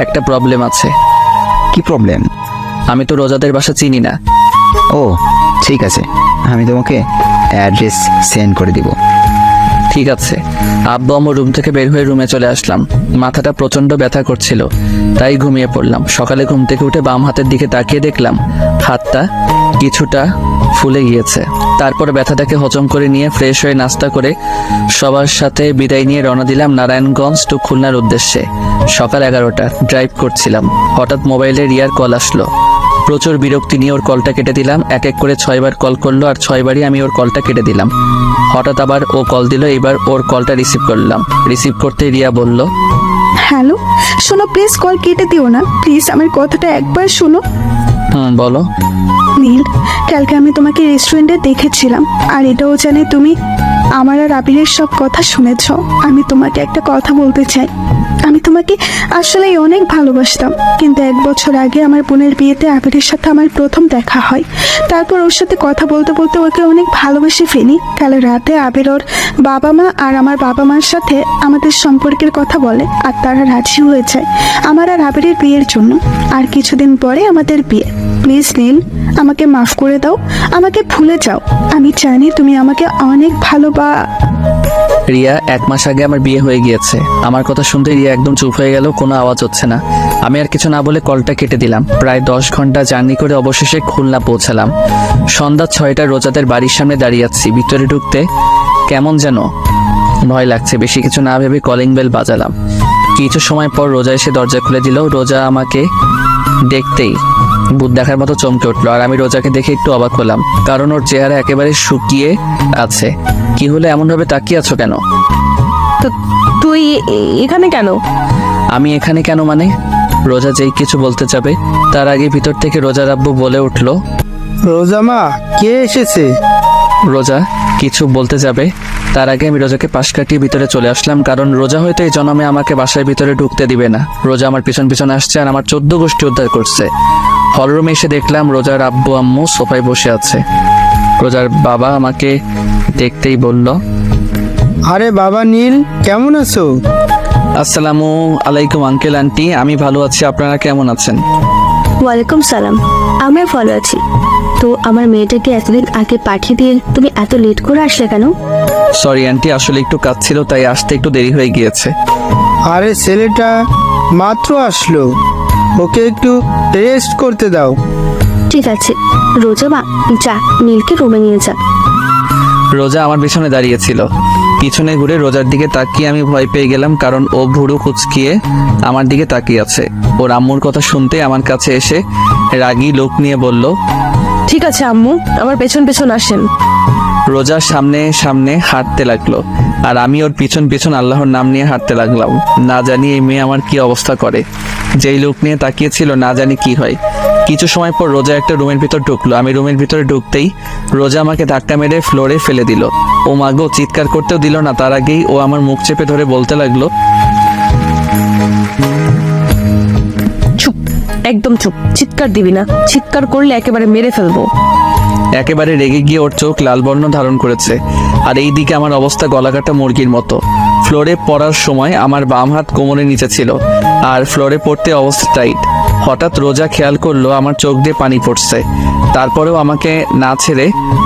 একটা প্রবলেম আছে। কি প্রবলেম? আমি তো রোজাদের বাসা চিনি না। ও ঠিক আছে, আমি তোমাকে অ্যাড্রেস সেন্ড করে দিব। ঠিক আছে। আব্বু আম্মু রুম থেকে বের হয়ে রুমে চলে আসলাম। মাথাটা প্রচণ্ড ব্যথা করছিল, তাই ঘুমিয়ে পড়লাম। সকালে ঘুম থেকে উঠে বাম হাতের দিকে তাকিয়ে দেখলাম হাতটা কিছুটা ফুলে গিয়েছে। তারপর ব্যথাটাকে হজম করে নিয়ে ফ্রেশ হয়ে নাস্তা করে সবার সাথে বিদায় নিয়ে রওনা দিলাম নারায়ণগঞ্জ টু খুলনার উদ্দেশ্যে। সকাল 11টা, ড্রাইভ করছিলাম। হঠাৎ মোবাইলে রিয়ার কল আসলো। প্রচুর বিরক্তি নিয়ে ওর কলটা কেটে দিলাম। এক এক করে 6 বার কল করলো, আর 6 বারই আমি ওর কলটা কেটে দিলাম। হঠাৎ আবার ও কল দিল। এবার ওর কলটা রিসিভ করলাম। রিসিভ করতে রিয়া বলল, হ্যালো, শোনো, প্লিজ কল কেটে দিও না। প্লিজ আমার কথাটা একবার শোনো। বলো। নীল, কালকে আমি তোমাকে রেস্টুরেন্টে দেখেছিলাম, আর এটাও জানি তুমি আমার আর আবিরের সব কথা শুনেছ। আমি তোমাকে একটা কথা বলতে চাই। আমি তোমাকে আসলে অনেক ভালোবাসতাম, কিন্তু 1 বছর আগে আমার বোনের বিয়েতে আবিরের সাথে আমার প্রথম দেখা হয়। তারপর ওর সাথে কথা বলতে বলতে ওকে অনেক ভালোবেসে ফেলি। কাল রাতে আবির ওর বাবা মা আর আমার বাবা মার সাথে আমাদের সম্পর্কের কথা বলে, আর তারা রাজি হয়ে যায় আমার আর আবিরের বিয়ের জন্য। আর কিছুদিন পরে আমাদের বিয়ে। প্লিজ নীল, আমাকে মাফ করে দাও, আমাকে ভুলে যাও। আমি জানি তুমি আমাকে অনেক রিয়া, 1 মাস আগে আমার বিয়ে হয়ে গিয়েছে। আমার কথা শুনতে রিয়া একদম চুপ হয়ে গেল, কোনো আওয়াজ হচ্ছে না। আমি আর কিছু না বলে কলটা কেটে দিলাম। প্রায় 10 ঘন্টা জার্নি করে অবশেষে খুলনা পৌঁছালাম। সন্ধ্যা 6টা, রোজাদের বাড়ির সামনে দাঁড়িয়ে আছি। ভিতরে ঢুকতে কেমন যেন ভয় লাগছে। বেশি কিছু না ভেবে কলিং বেল বাজালাম। কিছু সময় পর রোজা এসে দরজা খুলে দিল। রোজা আমাকে দেখতেই ভূত দেখার মতো চমকে উঠলো, আর আমি রোজাকে দেখে একটু অবাক হলাম, কারণ ওর চেহারা একেবারে শুকিয়ে আছে। কি হলো, এমন ভাবে তাকিয়ে আছো কেন? তো তুই এখানে কেন? আমি এখানে কেন মানে? রোজা যেই কিছু বলতে যাবে তার আগে ভিতর থেকে রোজার আব্বু বলে উঠলো, রোজা মা, কে এসেছে? রোজা কিছু বলতে যাবে তার আগে আমি রোজাকে পাশ কাটিয়ে ভিতরে চলে আসলাম, কারণ রোজা হয়তো এই জন্মে আমাকে বাসার ভিতরে ঢুকতে দিবে না। রোজা আমার পিছন পিছন আসছে আর আমার 14 গোষ্ঠী উদ্ধার করছে। হলরুমে এসে দেখলাম রোজার আব্বু আম্মু সোফায় বসে আছে। রোজার বাবা আমাকে দেখতেই বলল, আরে বাবা নীল, কেমন আছো? আসসালামু আলাইকুম আঙ্কেল আন্টি, আমি ভালো আছি, আপনারা কেমন আছেন? ওয়ালাইকুম সালাম, আমরা ভালো আছি। তো আমার মেয়েটাকে এতদিন আগে পাঠিয়ে দিয়ে তুমি এত লেট করে আসলে কেন? সরি আন্টি, আসলে একটু কাজ ছিল তাই আসতে একটু দেরি হয়ে গিয়েছে। আরে ছেলেটা মাত্র আসলো, ওকে একটু রেস্ট করতে দাও। ঠিক আছে রোজা মা, যা নীলকে রুমে নিয়ে যা। রোজা আমার পিছনে দাঁড়িয়েছিল। পিছনে ঘুরে রোজার দিকে তাকিয়ে আমি ভয় পেয়ে গেলাম, কারণ ও ভুরু কুচকিয়ে আমার দিকে তাকিয়ে আছে। ওর আম্মুর কথা শুনতে আমার কাছে এসে রাগী লোক নিয়ে বলল, ঠিক আছে আম্মু, আমার পেছন পেছন আসেন। রোজা সামনে সামনে হাঁটতে লাগলো আর আমি ওর পিছন পিছন আল্লাহর নাম নিয়ে হাঁটতে লাগলাম। না জানি এই মেয়ে আমার কি অবস্থা করে। যেই লোক নিয়ে তাকিয়েছিল না জানি কি হয়। কিছু সময় পর রোজা একটা রুমের ভিতর ঢুকলো। আমি রুমের ভিতরে ঢুকতেই রোজা আমাকে ধাক্কা মেরে ফ্লোরে ফেলে দিল। ও মাগো, চিৎকার করতেও দিল না, তার আগেই ও আমার মুখ চেপে ধরে বলতে লাগলো, চুপ, একদম চুপ, চিৎকার দিবি না, চিৎকার করলে একেবারে মেরে ফেলবো। একেবারে রেগে গিয়ে ওর চোখ লাল বর্ণ ধারণ করেছে। আর এই দিকে আমার অবস্থা গলাকাটা মুরগির মতো। ফ্লোরে পড়ার সময় আমার বাম হাত কোমরের নিচে ছিল আর ফ্লোরে পড়তে অবস্থা টাইট। হঠাৎ রোজা খেয়াল করলো আমার চোখ দিয়ে পানি পড়ছে। তারপরেও আমাকে না ছেড়ে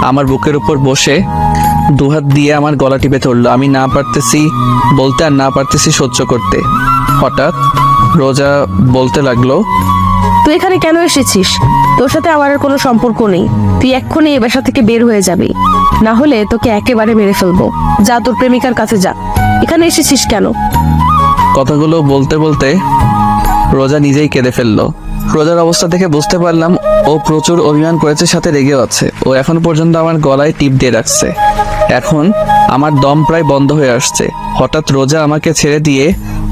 আমার বুকের উপর বসে দুহাত দিয়ে আমার গলা টিপে ধরলো। আমি না পারতেছি বলতে আর না পারতেছি সহ্য করতে। হঠাৎ রোজা বলতে লাগলো, তুই এখানে কেন এসেছিস? তোর সাথে আমার আর কোনো সম্পর্ক নেই। তুই এক্ষুনি এই বাসা থেকে বের হয়ে যাবি, না হলে তোকে একেবারে মেরে ফেলবো। যা তোর প্রেমিকার কাছে যা। এখানে এসেছিস কেন? কথাগুলো বলতে বলতে রোজা নিজেই কেঁদে ফেললো। রোজার অবস্থা দেখে বুঝতে পারলাম ও প্রচুর অভিমান করেছে, সাথে রেগেও আছে। ও এখন পর্যন্ত আমার গলায় টিপ দিয়ে রাখছে। এখন আমার দম প্রায় বন্ধ হয়ে আসছে। হঠাৎ রোজা আমাকে ছেড়ে দিয়ে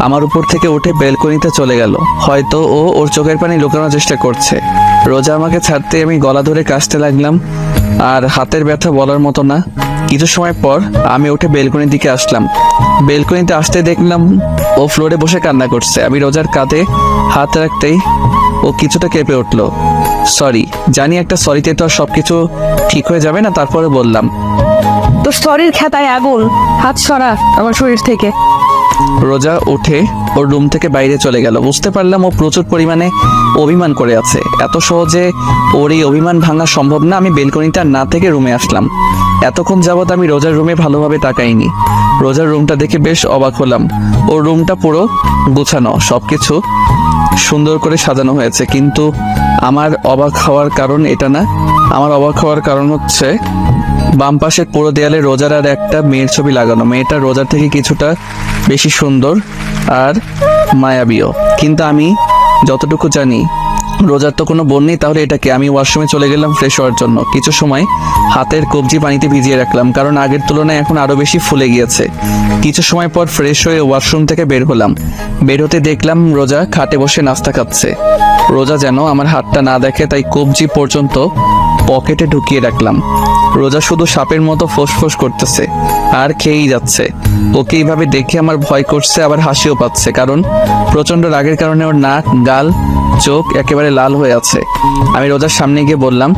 আমার উপর থেকে উঠে বেলকনিতে চলে গেল। হয়তো ও ওর চোখের পানি লুকানোর চেষ্টা করছে। রোজা আমাকে ছাড়তে আমি গলা ধরে কাশতে লাগলাম, আর হাতের ব্যথা বলার মতো না। কিছু সময় পর আমি উঠে বেলকনির দিকে আসলাম। বেলকনিতে আসতে দেখলাম ও ফ্লোরে বসে কান্না করছে। আমি রোজার কাঁধে হাত রাখতেই ও কিছুটা কেঁপে উঠলো। সরি, জানি একটা সরিতে তো আর সবকিছু ঠিক হয়ে যাবে না, তারপরে বললাম, তোর শরীর খেতায় আগুন, হাত সরা আমার শরীর থেকে। রোজা উঠে ওর রুম থেকে বাইরে চলে গেল। বুঝতে পারলাম ও প্রচুর পরিমাণে অভিমান করে আছে। এত সহজে ওর এই অভিমান ভাঙা সম্ভব না। আমি বেলকনিটা না থেকে রুমে আসলাম। এতক্ষণ যাবৎ আমি রোজার রুমে ভালোভাবে তাকাইনি। রোজার রুমটা দেখে বেশ অবাক হলাম। ওর রুমটা পুরো গোছানো, সবকিছু সুন্দর করে সাজানো হয়েছে। কিন্তু আমার অবাক হওয়ার কারণ এটা না। আমার অবাক হওয়ার কারণ হচ্ছে বাম পাশের পুরো দেয়ালে রোজার আর একটা মেয়ের ছবি লাগানো। মেয়েটা রোজার থেকে কিছুটা বেশি সুন্দর আর মায়াবীও। কিন্তু আমি যতটুকু জানি রোজার তো কোনো বোন নেই, তাহলে এটাকে। আমি ওয়াশরুমে চলে গেলাম ফ্রেশ হওয়ার জন্য। কিছু সময় হাতের কবজি পানিতে ভিজিয়ে রাখলাম, কারণ আগের তুলনায় এখন আরো বেশি ফুলে গিয়েছে। কিছু সময় পর ফ্রেশ হয়ে ওয়াশরুম থেকে বের হলাম। বের হতে দেখলাম রোজা খাটে বসে নাস্তা খাচ্ছে। রোজা যেন আমার হাতটা না দেখে, তাই কবজি পর্যন্ত পকেটে ঢুকিয়ে রাখলাম। রোজা শুধু সাপের মতো ফোঁস করতেছে আর খেয়েই যাচ্ছে। ওকে এইভাবে দেখে আমার ভয় করছে, আবার হাসিও পাচ্ছে, কারণ প্রচন্ড রাগের কারণে ওর নাক, গাল, চোখ একেবারে লাল হয়ে আছে। আমি রোজার সামনে গিয়ে বললাম,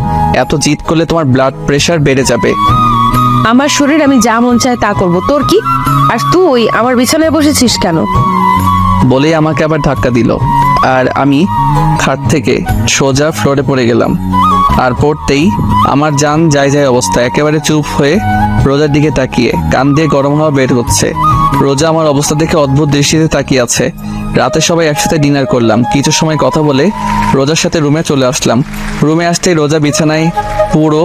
এত জিদ করলে তোমার ব্লাড প্রেশার বেড়ে যাবে। আমার শরীর, আমি যা মন চায় তা করবো, তোর কি? আর তুই আমার বিছানায় বসেছিস কেন? বলেই আমাকে আবার ধাক্কা দিল আর আমি খাট থেকে সোজা ফ্লোরে পড়ে গেলাম। আর পড়তেই আমার জান যায় অবস্থা। একেবারে চুপ হয়ে রোজার দিকে তাকিয়ে, কান দিয়ে গরম হাওয়া বের হচ্ছে। রোজা আমার অবস্থা দেখে অদ্ভুত দৃষ্টিতে তাকিয়ে আছে। রাতে সবাই একসাথে ডিনার করলাম। কিছু সময় কথা বলে রোজার সাথে রুমে চলে আসলাম। রুমে আসতেই রোজা বিছানায় পুরো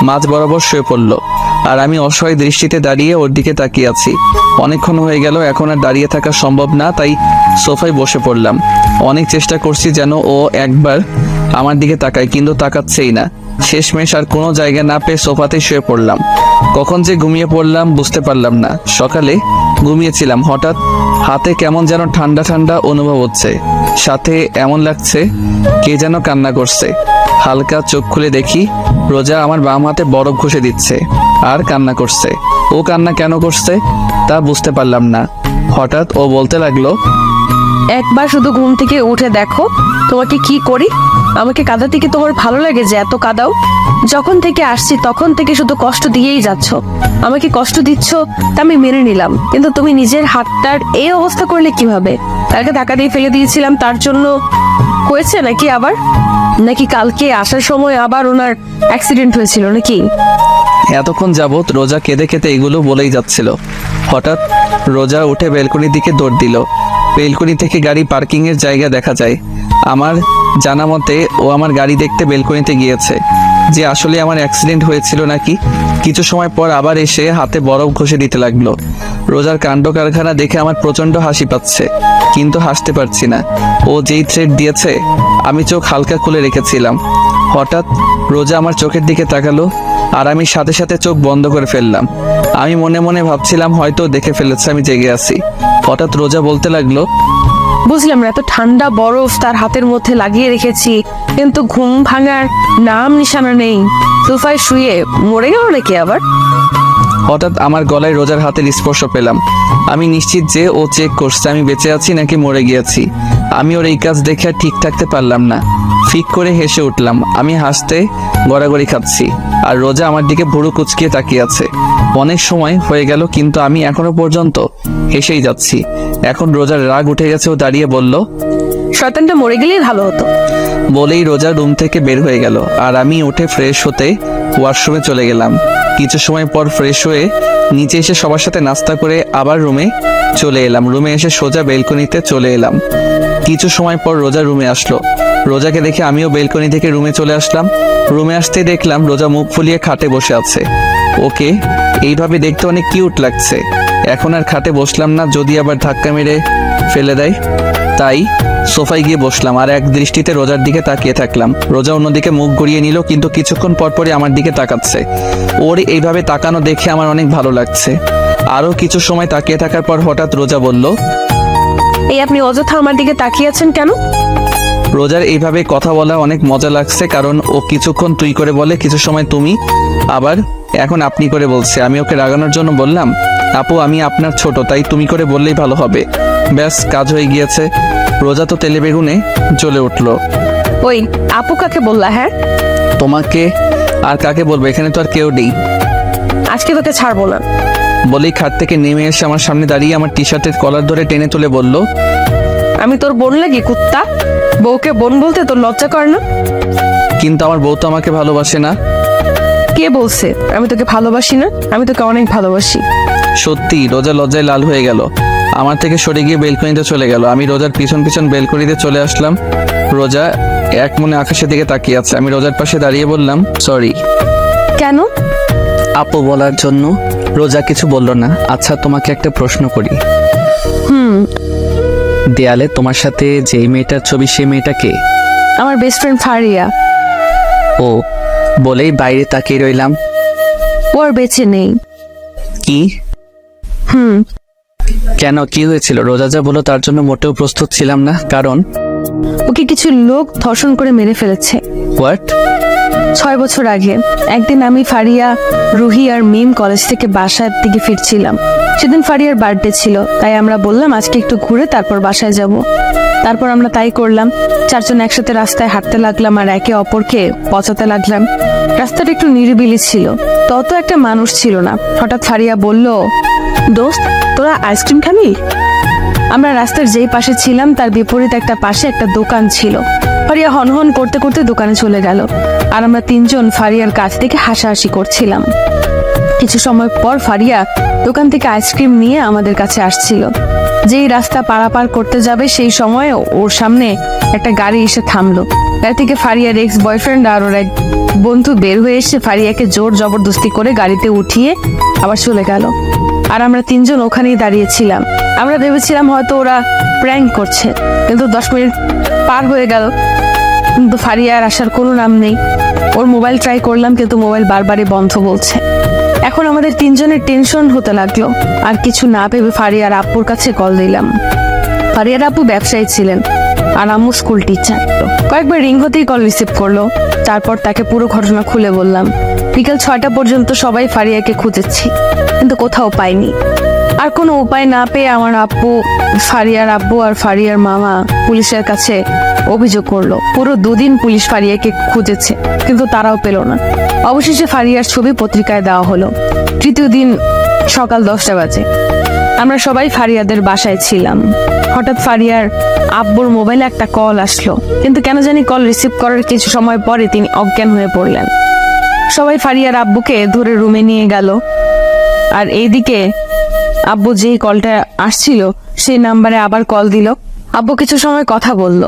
মাঝ বরাবর শুয়ে পড়লো আর আমি অসহায় দৃষ্টিতে দাঁড়িয়ে ওর দিকে তাকিয়ে আছি। অনেকক্ষণ হয়ে গেল, এখন আর দাঁড়িয়ে থাকা সম্ভব না, তাই সোফায় বসে পড়লাম। অনেক চেষ্টা করছি যেন ও একবার আমার দিকে তাকায়, কিন্তু তাকাচ্ছেই না। শেষমেশ আর কোনো জায়গা না পেয়ে সোফাতেই শুয়ে পড়লাম। কখন যে ঘুমিয়ে পড়লাম বুঝতে পারলাম না। সকালে ঘুমিয়েছিলাম, হঠাৎ হাতে কেমন যেন ঠান্ডা ঠান্ডা অনুভব হচ্ছে, সাথে এমন লাগছে কে যেন কান্না করছে। হালকা চোখ খুলে দেখি রোজা আমার বাম হাতে বরফ ঘষে দিচ্ছে আর কান্না করছে। ও কান্না কেন করছে তা বুঝতে পারলাম না। হঠাৎ ও বলতে লাগলো, একবার শুধু ঘুম থেকে উঠে দেখো তোমাকে কি করি। আমাকে কাঁদাতে কি তোমার ভালো লাগে যে এত কাঁদাও? যখন থেকে আসছি তখন থেকে শুধু কষ্ট দিয়েই যাচ্ছ। আমাকে কষ্ট দিচ্ছ তা আমি মেনে নিলাম, কিন্তু তুমি নিজের হাতটার এই অবস্থা করলে কিভাবে? তাকে ধাক্কা দিয়ে ফেলে দিয়েছিলাম তার জন্য হয়েছে নাকি আবার? নাকি কালকে আসার সময় আবার ওনার অ্যাক্সিডেন্ট হয়েছিল নাকি? এতক্ষণ যাবৎ রোজা কেঁদে কেঁদে এগুলো বলেই যাচ্ছিল। হঠাৎ রোজা উঠে বেলকনির দিকে দৌড় দিল। বেলকনি থেকে গাড়ি পার্কিং এর জায়গা দেখা যায়। আমার জানা মতে ও আমার গাড়ি দেখতে বেলকনিতে গিয়েছে, যে আসলে আমার অ্যাক্সিডেন্ট হয়েছিল নাকি। কিছু সময় পর আবার এসে হাতে বরফ ঘষে দিতে লাগলো। রোজার কাণ্ড কারখানা দেখে আমার প্রচন্ড হাসি পাচ্ছে, কিন্তু হাসতে পারছি না। ও যেই থ্রেট দিয়েছে আমি চোখ হালকা খুলে রেখেছিলাম। হঠাৎ রোজা আমার চোখের দিকে তাকালো, আর আমি সাথে সাথে চোখ বন্ধ করে ফেললাম। আমি মনে মনে ভাবছিলাম হয়তো দেখে ফেলেছে আমি জেগে আছি। হঠাৎ রোজা বলতে লাগলো, বুঝলাম না, এত ঠান্ডা বরফ তার হাতের মধ্যে লাগিয়ে রেখেছি, কিন্তু ঘুম ভাঙার নাম নিশানা নেই। সোফায় শুয়ে মরে গেল নাকি আবার? হঠাৎ আমার গলায় রোজার হাতের স্পর্শ পেলাম। আমি নিশ্চিত যে ও চেক করছে আমি বেঁচে আছি নাকি মরে গিয়েছি। আমি ওর এই কাজ দেখে আর ঠিক থাকতে পারলাম না, ফিক করে হেসে উঠলাম। আমি হাসতে গড়াগড়ি খাচ্ছি, আর রোজা আমার দিকে ভুরু কুচকিয়ে তাকিয়ে আছে। অনেক সময় হয়ে গেল, কিন্তু আমি এখনো পর্যন্ত হেসেই যাচ্ছি। এখন রোজার রাগ উঠে গেছে, ও দাঁড়িয়ে বলল, শয়তানটা মরে গেলেই ভালো হতো। বলেই রোজা রুম থেকে বের হয়ে গেল, আর আমি উঠে ফ্রেশ হতে ওয়াশরুমে চলে গেলাম। কিছু সময় পর ফ্রেশ হয়ে নিচে এসে সবার সাথে নাস্তা করে আবার রুমে চলে এলাম। রুমে এসে সোজা বেলকনিতে চলে এলাম। কিছু সময় পর রোজা রুমে আসলো। রোজাকে দেখে আমিও বেলকনি থেকে রুমে চলে আসলাম। রুমে আসতেই দেখলাম রোজা মুখ ফুলিয়ে খাটে বসে আছে। ওকে এইভাবে দেখতে অনেক কিউট লাগছে। এখন আর খাটে বসলাম না, যদি আবার ধাক্কা মেরে ফেলে দেয়। তাই সোফায় গিয়ে বসলাম, আর এক দৃষ্টিতে রোজার দিকে তাকিয়ে থাকলাম। রোজা অন্যদিকে মুখ ঘুরিয়ে নিল, কিন্তু কিছুক্ষণ পরপরই আমার দিকে তাকাচ্ছে। ওর এইভাবে তাকানো দেখে আমার অনেক ভালো লাগছে। আরো কিছু সময় তাকিয়ে থাকার পর হঠাৎ রোজা বলল, এই আপনি অযথা আমার দিকে তাকিয়ে আছেন কেন? রোজার এইভাবে কথা বলা অনেক মজা লাগছে, কারণ ও কিছুক্ষণ তুই করে বলে, কিছু সময় তুমি, আবার এখন আপনি করে বলছে। আমি ওকে রাগানোর জন্য বললাম, আপু আমি আপনার ছোট, তাই তুমি করে বললেই ভালো হবে। ব্যাস কাজ হয়ে গিয়েছে। রোজা তো তেলে বেগুনে জ্বলে উঠলো। ওই আপু কাকে বললা? হ্যাঁ, তোমাকে আর কাকে বলবো, এখানে তো আর কেউ নেই। আজকে তোকে ছাড়বো না। বলেই খাট থেকে নেমে এসে আমার সামনে দাঁড়িয়ে আমার টি শার্টের কলার ধরে টেনে তুলে বলল, আমি তোর বোন লাগি কুত্তা? বউকে বোন বলতে তোর লজ্জা করে না? কিন্তু আমার বউ তো আমাকে ভালোবাসে না। কে বলছে আমি তোকে ভালোবাসি না? আমি তোকে অনেক ভালোবাসি। সত্যি? রোজা লজ্জায় লাল হয়ে গেল, আমার থেকে সরে গিয়ে বেলকনিতে চলে গেল। আমি রোজার পিছন পিছন বেলকনিতে চলে আসলাম। রোজা এক মনে আকাশের দিকে তাকিয়ে আছে। আমি রোজার পাশে দাঁড়িয়ে বললাম, সরি। কেন? আপু বলার জন্য। রোজা কিছু বলল না। আচ্ছা তোমাকে একটা প্রশ্ন করি, দেয়ালে তোমার সাথে যেই মেয়েটার ছবি, সেই মেয়েটা কে? আমার বেস্ট ফ্রেন্ড ফারিয়া। ও বলেই বাইরে তাকিয়ে রইলাম। ও আর বেঁচে নেই। কি? কেন, কি হয়েছিল? রোজা যা বলো তার জন্য মোটেও প্রস্তুত ছিলাম না, কারণ ওকে কিছু লোক ধর্ষণ করে মেরে ফেলেছে। হোয়াট? 6 বছর আগে একদিন আমি, ফারিয়া, রুহি আর মিম কলেজ থেকে বাসার দিকে ফিরছিলাম। সেদিন ফারিয়ার বার্থডে ছিল, তাই আমরা বললাম আজকে একটু ঘুরে তারপর বাসায় যাব। তারপর আমরা তাই করলাম। 4 জন একসাথে রাস্তায় হাঁটতে লাগলাম আর একে অপরকে পচাতে লাগলাম। রাস্তাটা একটু নিরিবিলি ছিল, তত একটা মানুষ ছিল না। হঠাৎ ফারিয়া বলল, দোস্ত তোরা আইসক্রিম খাবি? আমরা রাস্তার যেই পাশে ছিলাম তার বিপরীত একটা পাশে একটা দোকান ছিল। ফারিয়া হনহন করতে করতে দোকানে চলে গেল, আর আমরা 3 জন ফারিয়ার কাছ থেকে হাসাহাসি করছিলাম। কিছু সময় পর ফারিয়া দোকান থেকে আইসক্রিম নিয়ে আমাদের কাছে আসছিল। যেই রাস্তা পারাপার করতে যাবে সেই সময় ওর সামনে একটা গাড়ি এসে থামলো। গাড়ি থেকে ফারিয়ার এক্স বয়ফ্রেন্ড আর ওর এক বন্ধু বের হয়ে এসে ফারিয়াকে জোর জবরদস্তি করে গাড়িতে উঠিয়ে আবার চলে গেল। আর আমরা 3 জন ওখানেই দাঁড়িয়েছিলাম। আমরা ভেবেছিলাম হয়তো ওরা প্র্যাঙ্ক করছে, কিন্তু 10 মিনিট পার হয়ে গেল, কিন্তু ফারিয়ার আসার কোনো নাম নেই। ওর মোবাইল ট্রাই করলাম, কিন্তু মোবাইল বারবারই বন্ধ বলছে। এখন আমাদের 3 জনের টেনশন হতে লাগলো। আর কিছু না ভেবে ফারিয়ার আব্বুর কাছে কল দিলাম। ফারিয়ার আব্বু ব্যবসায়ী ছিলেন আর আম্মু স্কুল টিচার। কয়েকবার রিং হতেই কল রিসিভ করলো। তারপর তাকে পুরো ঘটনা খুলে বললাম। বিকেল 6টা পর্যন্ত সবাই ফারিয়াকে খুঁজেছি, কিন্তু কোথাও পাইনি। আর কোনো উপায় না পেয়ে আমার আব্বু, ফারিয়ার আব্বু আর ফারিয়ার মামা পুলিশের কাছে অভিযোগ করলো। পুরো 2 দিন পুলিশ ফারিয়াকে খুঁজেছে, কিন্তু তারাও পেল না। অবশেষে ফারিয়ার ছবি পত্রিকায় দেওয়া হলো। তৃতীয় দিন সকাল 10টা বাজে। আমরা সবাই ফারিয়াদের বাসায় ছিলাম। হঠাৎ ফারিয়ার আব্বুর মোবাইলে একটা কল আসলো, কিন্তু কেন জানি কল রিসিভ করার কিছু সময় পরে তিনি অজ্ঞান হয়ে পড়লেন। সবাই ফারিয়ার আব্বুকে ধরে রুমে নিয়ে গেল। আর এইদিকে আব্বু যেই কলটা আসছিল সেই নাম্বারে আবার কল দিল। আব্বু কিছু সময় কথা বলল।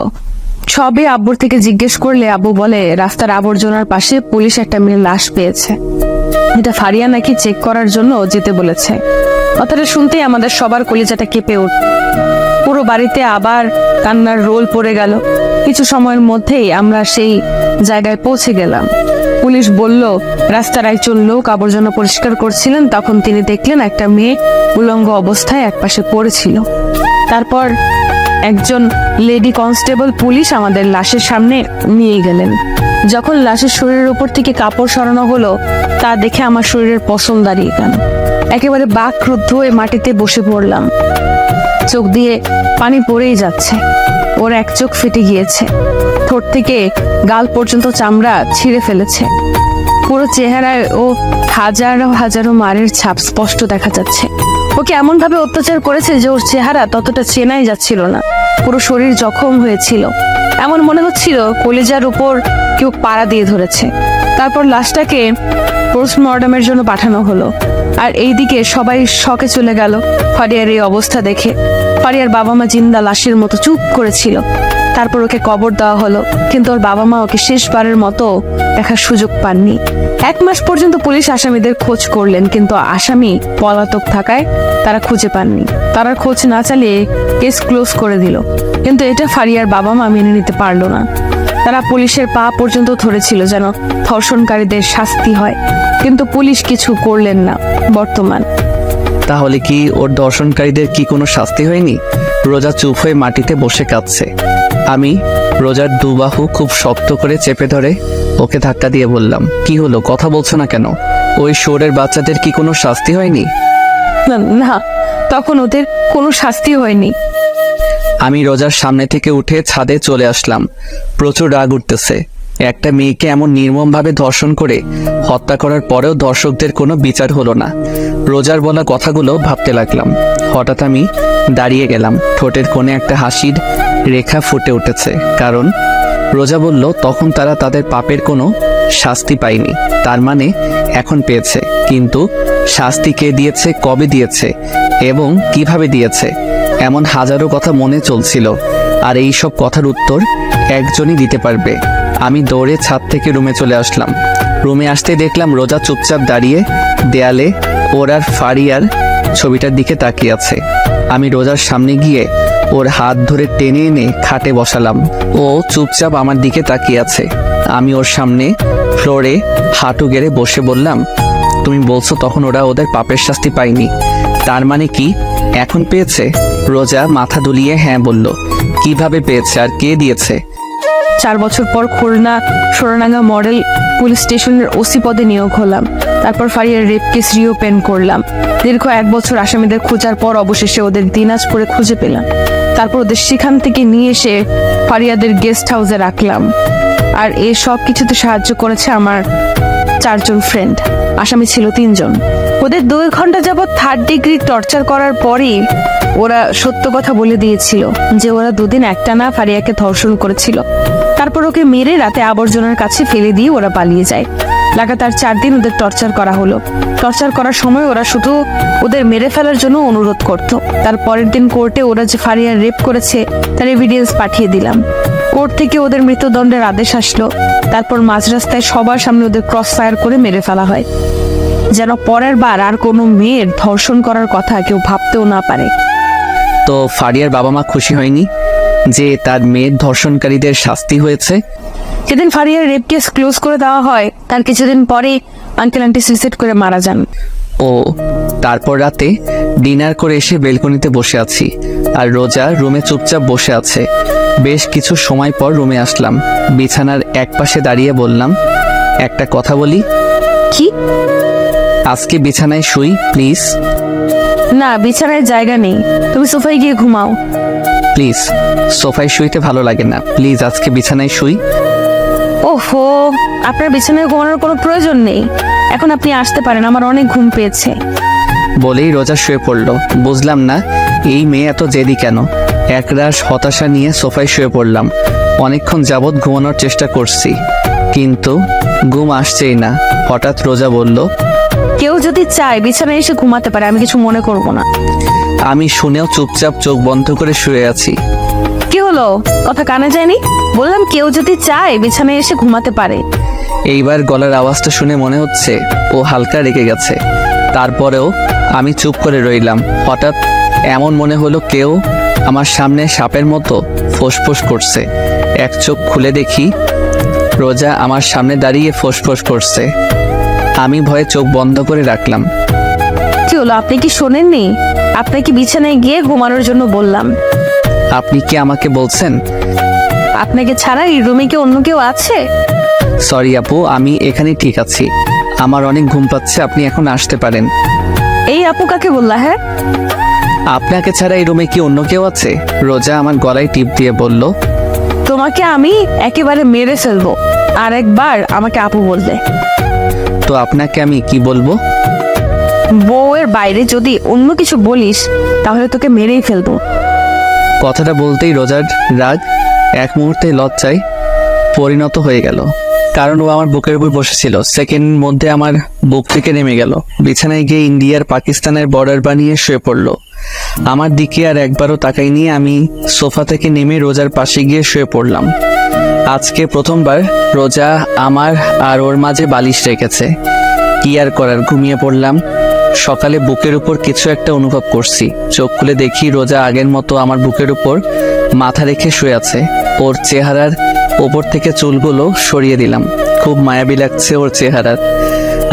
সবে আব্বুর থেকে জিজ্ঞেস করলে আব্বু বলে রাস্তার আবর্জনার পাশে পুলিশ একটা মেয়ের লাশ পেয়েছে। এটা ফারিয়া নাকি চেক করার জন্য যেতে বলেছে। কথাটা শুনতেই আমাদের সবার কলিজাটা কেঁপে উঠল। পুরো বাড়িতে আবার কান্নার রোল পড়ে গেল। কিছু সময়ের মধ্যেই আমরা সেই জায়গায় পৌঁছে গেলাম। পুলিশ বলল রাস্তার একজন লোক আবর্জনা পরিষ্কার করছিলেন, তখন তিনি দেখলেন একটা মেয়ে উলঙ্গ অবস্থায় একপাশে পড়েছিল। তারপর একজন লেডি কনস্টেবল পুলিশ আমাদের লাশের সামনে নিয়ে গেলেন। যখন লাশের শরীরের উপর থেকে কাপড় সরানো হলো, তা দেখে আমার শরীরের পশম দাঁড়িয়ে গেল। একেবারে বাকরুদ্ধ হয়ে মাটিতে বসে পড়লাম। চোখ দিয়ে পানি পড়েই যাচ্ছে। ওর এক চোখ ফেটে গিয়েছে, ঠোঁট থেকে গাল পর্যন্ত চামড়া ছিঁড়ে ফেলেছে। পুরো চেহারায় ও হাজারো হাজারো মারের ছাপ স্পষ্ট দেখা যাচ্ছে। ওকে এমন ভাবে অত্যাচার করেছে যে ওর চেহারা ততটা চেনাই যাচ্ছিল না। পুরো শরীর জখম হয়েছিল, এমন মনে হচ্ছিল কলিজার উপর কেউ পাড়া দিয়ে ধরেছে। তারপর লাশটাকে পোস্টমর্টমের জন্য পাঠানো হলো। আর এইদিকে সবাই শকে চলে গেল ফারিয়ার এই অবস্থা দেখে। ফারিয়ার বাবা মা জিন্দা লাশের মতো চুপ করেছিল। তারপর ওকে কবর দেওয়া হলো, কিন্তু ওর বাবা মা ওকে শেষবারের মতো দেখার সুযোগ পাননি। 1 মাস পর্যন্ত পুলিশ আসামিদের খোঁজ করলেন, কিন্তু আসামি পলাতক থাকায় তারা খুঁজে পাননি। তারা খোঁজ না চালিয়ে কেস ক্লোজ করে দিল। কিন্তু এটা ফারিয়ার বাবা মা মেনে নিতে পারলো না। তারা পুলিশের পা পর্যন্ত ধরেছিল যেন ধর্ষণকারীদের শাস্তি হয়, কিন্তু পুলিশ কিছু করলেন না। বর্তমান তাহলে কি ওর দর্শনকারীদের কি কোনো শাস্তি হয়নি? রোজা চুপ হয়ে মাটিতে বসে কাঁদছে। আমি রোজার 2 বাহু খুব শক্ত করে চেপে ধরে ওকে ধাক্কা দিয়ে বললাম, কি হলো, কথা বলছো না কেন? ওই শোরের বাচ্চাদের কি কোনো শাস্তি হয়নি? না, তখন ওদের কোনো শাস্তি হয়নি। আমি রোজার সামনে থেকে উঠে ছাদে চলে আসলাম। প্রচুর রাগ উঠতেছে। একটা মেয়েকে এমন নির্মমভাবে ধর্ষণ করে হত্যা করার পরেও দর্শকদের কোনো বিচার হলো না। রোজার বলা কথাগুলো ভাবতে লাগলাম। হঠাৎ আমি দাঁড়িয়ে গেলাম। ঠোঁটের কোণে একটা হাসির রেখা ফুটে উঠেছে, কারণ রোজা বলল তখন তারা তাদের পাপের কোনো শাস্তি পায়নি, তার মানে এখন পেয়েছে। কিন্তু শাস্তি কে দিয়েছে, কবে দিয়েছে এবং কিভাবে দিয়েছে, এমন হাজারো কথা মনে চলছিল। আর এই সব কথার উত্তর একজনই দিতে পারবে। আমি দৌড়ে ছাদ থেকে রুমে চলে আসলাম। রুমে আসতে দেখলাম রোজা চুপচাপ দাঁড়িয়ে দেয়ালে ওর আর ফারিয়ার ছবিটার দিকে তাকিয়ে আছে। আমি রোজার সামনে গিয়ে ওর হাত ধরে টেনে এনে খাটে বসালাম। ও চুপচাপ আমার দিকে তাকিয়ে আছে। আমি ওর সামনে ফ্লোরে হাঁটু গেড়ে বসে বললাম, তুমি বলছো তখন ওরা ওদের পাপের শাস্তি পায়নি, তার মানে কি এখন পেয়েছে? রোজা মাথা দুলিয়ে হ্যাঁ বলল। কিভাবে পেয়েছে আর কে দিয়েছে? 4 বছর পর খুলনা সোনাডাঙ্গা মডেল পুলিশ স্টেশনের ওসি পদে নিয়োগ হলাম। তারপর ফারিয়ার রেপ কেস রিওপেন করলাম। দীর্ঘ 1 বছর আসামিদের খোঁজার পর অবশেষে ওদের দিনাজপুরে খুঁজে পেলাম। তারপর ওদের সেখান থেকে নিয়ে এসে ফারিয়াদের গেস্ট হাউসে রাখলাম। আর এই সব কিছুতে সাহায্য করেছে আমার 4 জন ফ্রেন্ড। আসামি ছিল 3 জন। ওদের 2 ঘন্টা যাবৎ 3rd ডিগ্রি টর্চার করার পরই ওরা সত্য কথা বলে দিয়েছিল যে ওরা 2 দিন একটানা ফারিয়াকে ধর্ষণ করেছিল। তারপর ওকে মেরে রাতে আবর্জনার কাছে ফেলে দিয়ে ওরা পালিয়ে যায়। লাগাতার 4 দিন ওদের টর্চার করা হলো। টর্চার করার সময় ওরা শুধু ওদের মেরে ফেলার জন্য অনুরোধ করত। তার পরের দিন কোর্টে ওরা যে ফারিয়া রেপ করেছে তার এভিডেন্স পাঠিয়ে দিলাম। কোর্ট থেকে ওদের মৃত্যুদণ্ডের আদেশ আসলো। তারপর মাঝ রাস্তায় সবার সামনে ওদের ক্রস ফায়ার করে মেরে ফেলা হয়, যেন পরের বার আর কোনো মেয়ের ধর্ষণ করার কথা কেউ ভাবতেও না পারে। তো ফারিয়ার বাবা মা খুশি হয়নি যে তার মেয়ের ধর্ষণকারীদের শাস্তি হয়েছে? যেদিন ফারিয়ার রেপ কেস ক্লোজ করে দেওয়া হয় তার কিছুদিন পরে আঙ্কেল আন্টি সুইসাইড করে মারা যান। ও তারপর রাতে ডিনার করে এসে বেলকনিতে বসে আছি, আর রোজা রুমে চুপচাপ বসে আছে। বেশ কিছু সময় পর রুমে আসলাম। বিছানার একপাশে দাঁড়িয়ে বললাম, একটা কথা বলি। কি? আজকে বিছানায় শুই প্লিজ। না, বিছানায় জায়গা নেই, তুমি সোফায় গিয়ে ঘুমাও। প্লিজ, সোফায় শুইতে ভালো লাগে না, প্লিজ আজকে বিছানায় শুই। ওহো, আপনার বিছানায় ঘুমানোর কোনো প্রয়োজন নেই, এখন আপনি আসতে পারেন, আমার অনেক ঘুম পেয়েছে। বলেই রোজা শুয়ে পড়লো। বুঝলাম না এই মেয়ে এত জেদি কেন। একরাশ হতাশা নিয়ে সোফায় শুয়ে পড়লাম। অনেকক্ষণ যাবৎ ঘুমানোর চেষ্টা করছি, কিন্তু ঘুম আসছেই না। হঠাৎ রোজা বলল, কেউ যদি চায় বিছানায় এসে ঘুমাতে পারে, আমি কিছু মনে করব না। আমি শুনেও চুপচাপ চোখ বন্ধ করে শুয়ে আছি। কি হলো, কথা কানে যায়নি? বললাম কেউ যদি চায় বিছানায় এসে ঘুমাতে পারে। এইবার গলার আওয়াজটা শুনে মনে হচ্ছে ও হালকা রেগে গেছে। তারপরেও আমি চুপ করে রইলাম। হঠাৎ এমন মনে হলো কেউ আমার সামনে সাপের মতো ফোঁসফোঁস করছে। এক চোখ খুলে দেখি রোজা আমার সামনে দাঁড়িয়ে ফোঁসফোঁস করছে। আমি ভয়ে চোখ বন্ধ করে রাখলাম। কি হলো, আপনি কি শোনেননি? আপনাকে বিছানায় গিয়ে ঘুমানোর জন্য বললাম। আপনি কি আমাকে বলছেন? আপনাকে ছাড়া এই রুমে কি অন্য কেউ আছে? সরি আপু, আমি এখানে ঠিক আছি। আমার অনেক ঘুম পাচ্ছে, আপনি এখন আসতে পারেন। এই আপু কাকে বললা? হ্যাঁ, আপনাকে ছাড়া এই রুমে কি অন্য কেউ আছে? রোজা আমার গলায় টিপ দিয়ে বলল, তোমাকে আমি একেবারে মেরে ফেলবো আর একবার আমাকে আপু বললে। তো আপনাকে আমি কি বলবো? বউয়ের বাইরে যদি অন্য কিছু বলিস তাহলে তোকে মেরেই ফেলবো। কথাটা বলতেই রোজার রাগ এক মুহূর্তে লজ্জায় পরিণত হয়ে গেল, কারণ ও আমার বুকের উপর বসেছিল। সেকেন্ড মধ্যে আমার বুক থেকে নেমে গেল। বিছানায় গিয়ে ইন্ডিয়ার পাকিস্তানের বর্ডার বানিয়ে শুয়ে পড়লো। আমার দিকে আর একবারও তাকাইনি। আমি সোফা থেকে নেমে রোজার পাশে গিয়ে শুয়ে পড়লাম। আজকে প্রথমবার রোজা আমার আর ওর মাঝে বালিশ রেখেছে। কি আর করার, ঘুমিয়ে পড়লাম। সকালে বুকের উপর কিছু একটা অনুভব করছি। চোখ খুলে দেখি রোজা আগের মতো আমার বুকের উপর মাথা রেখে শুয়ে আছে। ওর চেহারার ওপর থেকে চুলগুলো সরিয়ে দিলাম। খুব মায়াবী লাগছে ওর চেহারার।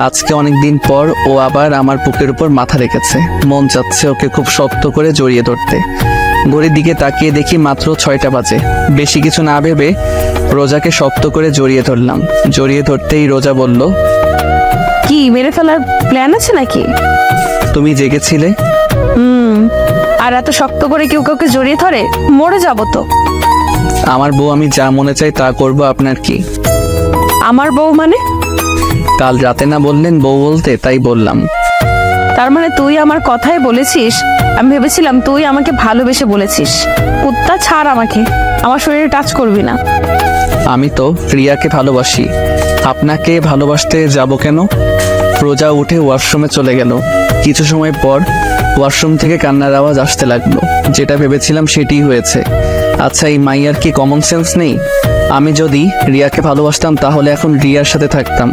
আজকে অনেকদিন পর ও আবার আমার বুকের উপর মাথা রেখেছে। মন চাচ্ছে ওকে খুব শক্ত করে জড়িয়ে ধরতে। ঘড়ির দিকে তাকিয়ে দেখি মাত্র 6টা বাজে। বেশি কিছু না ভেবে রোজাকে শক্ত করে জড়িয়ে ধরলাম। জড়িয়ে ধরতেই রোজা বলল, কি মেরে ফেলার প্ল্যান আছে নাকি? তুমি জেগেছিলে? আর এত শক্ত করে কেউ কাউকে জড়িয়ে ধরে? মরে যাব তো। আমার বউ, আমি যা মনে চাই তা করব, আপনার কি? আমার বউ মানে? কাল রাতে না বললেন বউ বলতে, তাই বললাম। তার মানে তুই আমার কথাই বলেছিস? আমি ভেবেছিলাম তুই আমাকে ভালোবেসে বলেছিস। কুত্তা, ছাড় আমাকে, আমার শরীরে টাচ করবি না। আমি তো রিয়াকে ভালোবাসি, আপনাকে ভালোবাসতে যাব কেন? রোজা উঠে ওয়াশরুমে চলে গেল। কিছু সময় পর ওয়াশরুম থেকে কান্নার আওয়াজ আসতে লাগলো। যেটা ভেবেছিলাম সেটিই হয়েছে। আচ্ছা, এই মাইয়ার কি কমন সেন্স নেই? আমি যদি রিয়াকে ভালোবাসতাম তাহলে এখন রিয়ার সাথে থাকতাম।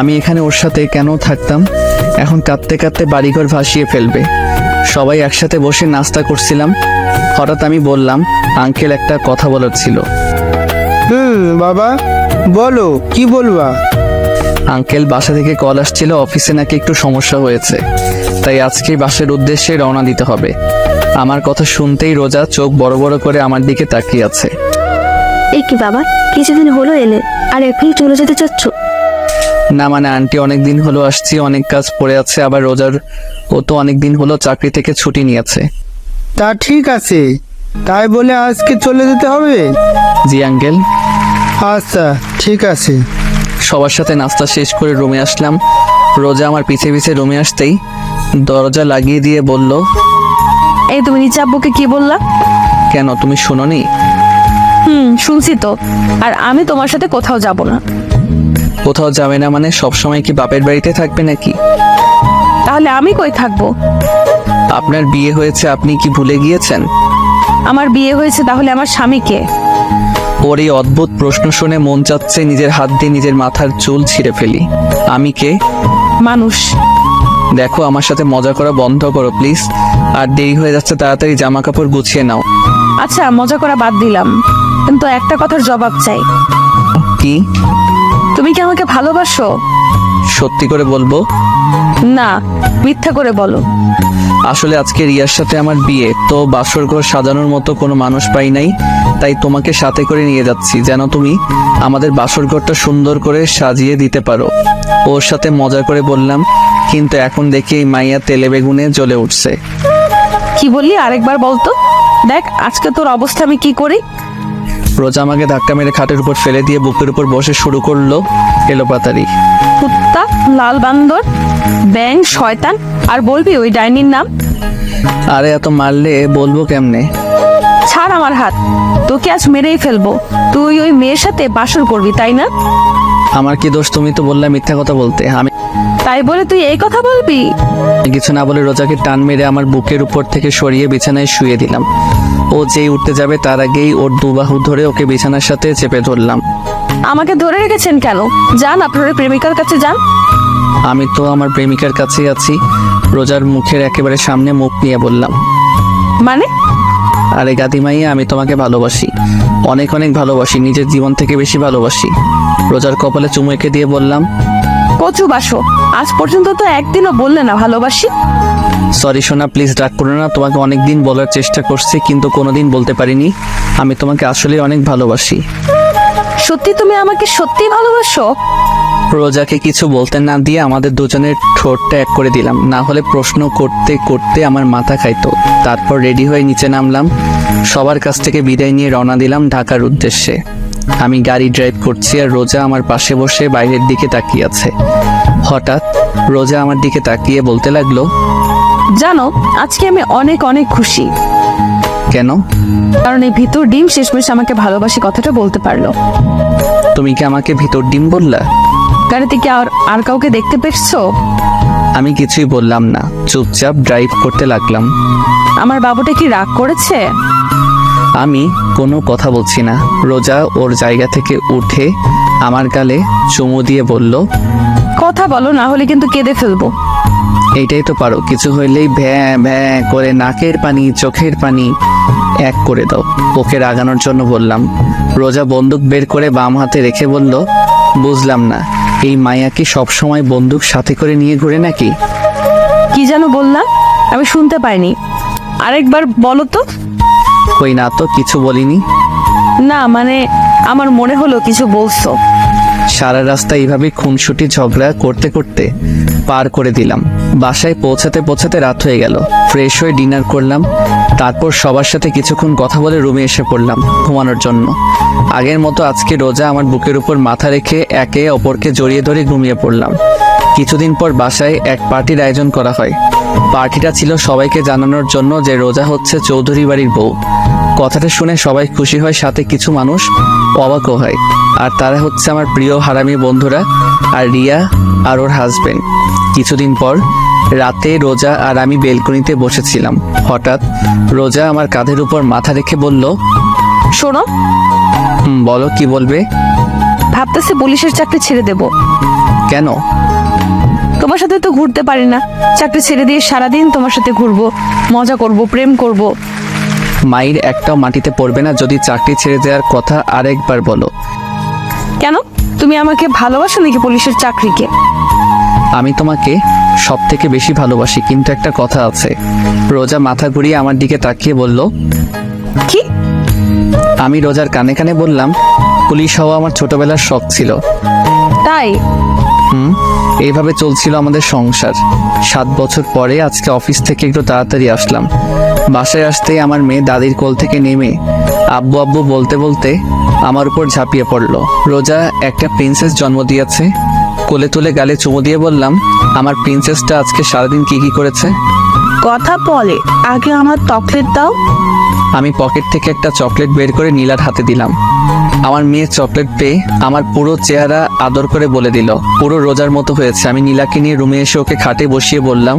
আমি এখানে ওর সাথে কেন থাকতাম? এখন কাঁদতে কাঁদতে বাড়িঘর ভাসিয়ে ফেলবে। সবাই একসাথে বসে নাস্তা করছিলাম। হঠাৎ আমি বললাম, আঙ্কেল একটা কথা বলার ছিল। বাবা বলো, কি বলবা? আঙ্কেল, বাসা থেকে কল আসছিল, অফিসে নাকি একটু সমস্যা হয়েছে, তাই আজকে বাসার উদ্দেশ্যে রওনা দিতে হবে। আমার কথা শুনতেই রোজা চোখ বড় বড় করে আমার দিকে তাকিয়ে আছে। এই কি বাবা, কিছুদিন হলো এলে আর এখনই চলে যেতে চাচ্ছ? না মানে আন্টি, অনেকদিন হলো আসছি, অনেক কাজ পড়ে আছে। আবার রোজার ও তো অনেকদিন হলো চাকরি থেকে ছুটি নিয়েছে। তা ঠিক আছে, তাই বলে আজকে চলে যেতে হবে? জি আঙ্কেল। আচ্ছা ঠিক আছে। সবার সাথে নাস্তা শেষ করে রুমে আসলাম। রোজা আমার পিছে পিছে রুমে আসতেই দরজা লাগিয়ে দিয়ে বলল, এই তুমি নিচে আব্বুকে কি বললা? কেন, তুমি শুনোনি? শুনছি তো। আর আমি তোমার সাথে কোথাও যাব না। কোথাও যাবে না মানে? সবসময় কি বাপের বাড়িতে থাকবে নাকি? তাহলে আমি কই থাকবো? আপনার বিয়ে হয়েছে, আপনি কি ভুলে গিয়েছেন? আমার বিয়ে হয়েছে, তাহলে আমার স্বামীকে? ওর এই অদ্ভুত প্রশ্ন শুনে মন চাচ্ছে নিজের হাত দিয়ে নিজের মাথার চুল ছিঁড়ে ফেলি। আমি কে? মানুষ। দেখো, আমার সাথে মজা করা বন্ধ করো প্লিজ। আর দেরি হয়ে যাচ্ছে, তাড়াতাড়ি জামা কাপড় গুছিয়ে নাও। আচ্ছা, মজা করা বাদ দিলাম, কিন্তু একটা কথার জবাব চাই। কি? তুমি কি আমাকে ভালোবাসো? সত্যি করে বলবো? না, মিথ্যা করে বলো। আসলে আজকে রিয়ার সাথে আমার বিয়ে, তো বাসর ঘর সাজানোর মতো কোনো মানুষ পাই নাই, তাই তোমাকে সাথে করে নিয়ে যাচ্ছি যেন তুমি আমাদের বাসর ঘরটা সুন্দর করে সাজিয়ে দিতে পারো। ওর সাথে মজা করে বললাম, কিন্তু এখন দেখি এই মাইয়া তেলে বেগুনে জ্বলে উঠছে। কি বললি আরেকবার বলতো? দেখ আজকে তোর অবস্থা আমি কি করি। রোজা আমাকে ধাক্কা মেরে খাটের উপর ফেলে দিয়ে বুকের উপর বসে শুরু করলো এলোপাতারি। কুত্তা, লাল বান্দর, ব্যাং, শয়তান, আর বলবি ওই ডাইনির নাম? আরে এত মারলে বলবো কেমনে? ছাড় আমার হাত, তোকে আজ মেরেই ফেলবো। তুই ওই মেয়ের সাথে বাসর করবি তাই না? আমার কি দোষ? তুমি তো বললে মিথ্যা কথা বলতে। আমি তাই বলে তুই এই কথা বলবি? কিছু না বলে রোজাকে টান মেরে আমার বুকের উপর থেকে সরিয়ে বিছানায় শুয়ে দিলাম। ও যেই উঠতে যাবে তার আগেই ওর দুবাহু ধরে ওকে বিছানার সাথে চেপে ধরলাম। আমাকে ধরে রেখেছেন কেন? যান আপনার ওই প্রেমিকার কাছে যান। আমি তো আমার প্রেমিকার কাছেই আছি। রোজার মুখের একেবারে সামনে মুখ নিয়ে বললাম। মানে? আরে গাদিমাইয়া, আমি তোমাকে ভালোবাসি, অনেক অনেক ভালোবাসি, নিজের জীবন থেকে বেশি ভালোবাসি। রোজার কপালে চুমু এঁকে দিয়ে বললাম, কচু বাসো, আজ পর্যন্ত তো একদিনও বললে না ভালোবাসি। সরি সোনা, প্লিজ রাগ করো না। তোমাকে অনেকদিন বলার চেষ্টা করছি কিন্তু কোনোদিন বলতে পারিনি। আমি তোমাকে আসলে অনেক ভালোবাসি। সত্যি তুমি আমাকে সত্যি ভালোবাসো? রোজাকে কিছু বলতে না দিয়ে আমাদের দুজনের ঠোঁটটা এক করে দিলাম, না হলে প্রশ্ন করতে করতে আমার মাথা খাইতো। তারপর রেডি হয়ে নিচে নামলাম, সবার কাছ থেকে বিদায় নিয়ে রওনা দিলাম ঢাকার উদ্দেশ্যে। আমি গাড়ি ড্রাইভ করছি আর রোজা আমার পাশে বসে বাইরের দিকে তাকিয়ে আছে। হঠাৎ রোজা আমার দিকে তাকিয়ে বলতে লাগলো, জানো আজকে আমি অনেক অনেক খুশি। কেন? কারণ এই ভিতর ডিম শেষমেশ আমাকে ভালোবাসি কথাটা বলতে পারলো। তুমি কি আমাকে ভিতর ডিম বললা? গাড়িতে কি আর কাউকে দেখতে পেয়েছো? আমি কিছুই বললাম না, চুপচাপ ড্রাইভ করতে লাগলাম। আমার বাবুটা কি রাগ করেছে? আমি কোনো কথা বলছি না। রোজা ওর জায়গা থেকে উঠে আমার গালে চুমু দিয়ে বলল, কথা বলো, না হলে কিন্তু কেঁদে ফেলবো। এইটাই তো পারো, কিছু হইলেই ভ্যাঁ ভ্যাঁ করে নাকের পানি চোখের পানি এক করে দাও। ওকে রাগানোর জন্য বললাম। রোজা বন্দুক বের করে বাম হাতে রেখে বলল, বুঝলাম না, এই মায়া কি সবসময় বন্দুক সাথে করে নিয়ে ঘুরে নাকি? কি যেন বললাম, আমি শুনতে পাইনি, আরেকবার বলো তো। কই না তো, কিছু বলিনি। না মানে আমার মনে হলো কিছু বলছো। সারা রাস্তা এইভাবে খুনসুটি ঝগড়া করতে করতে পার করে দিলাম। বাসায় পৌঁছাতে পৌঁছাতে রাত হয়ে গেল। ফ্রেশ হয়ে ডিনার করলাম, তারপর সবার সাথে কিছুক্ষণ কথা বলে রুমে এসে পড়লাম ঘুমানোর জন্য। আগের মতো আজকে রোজা আমার বুকের উপর মাথা রেখে একে অপরকে জড়িয়ে ধরে ঘুমিয়ে পড়লাম। কিছুদিন পর বাসায় এক পার্টির আয়োজন করা হয়। পার্টিটা ছিল সবাইকে জানানোর জন্য যে রোজা হচ্ছে চৌধুরী বাড়ির বউ। কথাটা শুনে সবাই খুশি হয়, সাথে কিছু মানুষ অবাকও হয়। আর তারা হচ্ছে আমার প্রিয় হারামি বন্ধুরা আর রিয়া আর ওর হাজবেন্ড। কিছুদিন পর রাতে রোজা আর আমি বেলকনিতে বসেছিলাম। হঠাৎ রোজা আমার কাঁধের উপর মাথা রেখে বলল, শোনো। বলো, কি বলবে? ভাবতেছি পুলিশের চাকরি ছেড়ে দেব। কেন? তোমার সাথে তো ঘুরতে পারি না, চাকরি ছেড়ে দিয়ে সারাদিন তোমার সাথে ঘুরবো, মজা করব, প্রেম করব। মায়ের একটাও মাটিতে পড়বে না যদি চাকরি ছেড়ে দেওয়ার কথা আরেকবার বলো। কেন? তুমি আমাকে ভালোবাসো নাকি পুলিশের চাকরিকে? আমি তোমাকে সব থেকে বেশি ভালোবাসি, কিন্তু একটা কথা আছে। রোজা মাথা ঘুরিয়ে আমার দিকে তাকিয়ে বলল, কি? আমি রোজার কানে কানে বললাম, পুলিশ হওয়া আমার ছোটবেলার শখ ছিল। তাই? এইভাবে চলছিল আমাদের সংসার। 7 বছর পরে আজকে অফিস থেকে একটু তাড়াতাড়ি আসলাম। বাসায় আসতেই আমার মেয়ে দাদির কোল থেকে নেমে আব্বু আব্বু বলতে বলতে আমার উপর ঝাঁপিয়ে পড়লো। রোজা একটা প্রিন্সেস জন্ম দিয়েছে। কোলে তুলে গালে চুমু দিয়ে বললাম, আমার প্রিন্সেসটা আজকে সারাদিন কি কি করেছে। কথা বলে, আগে আমার চকলেট দাও। আমি পকেট থেকে একটা চকলেট বের করে নীলার হাতে দিলাম। আমার মেয়ে চকলেট পেয়ে আমার পুরো চেহারা আদর করে বলে দিল, পুরো রোজার মতো হয়েছে। আমি নীলাকে নিয়ে রুমে এসে ওকে খাটে বসিয়ে বললাম,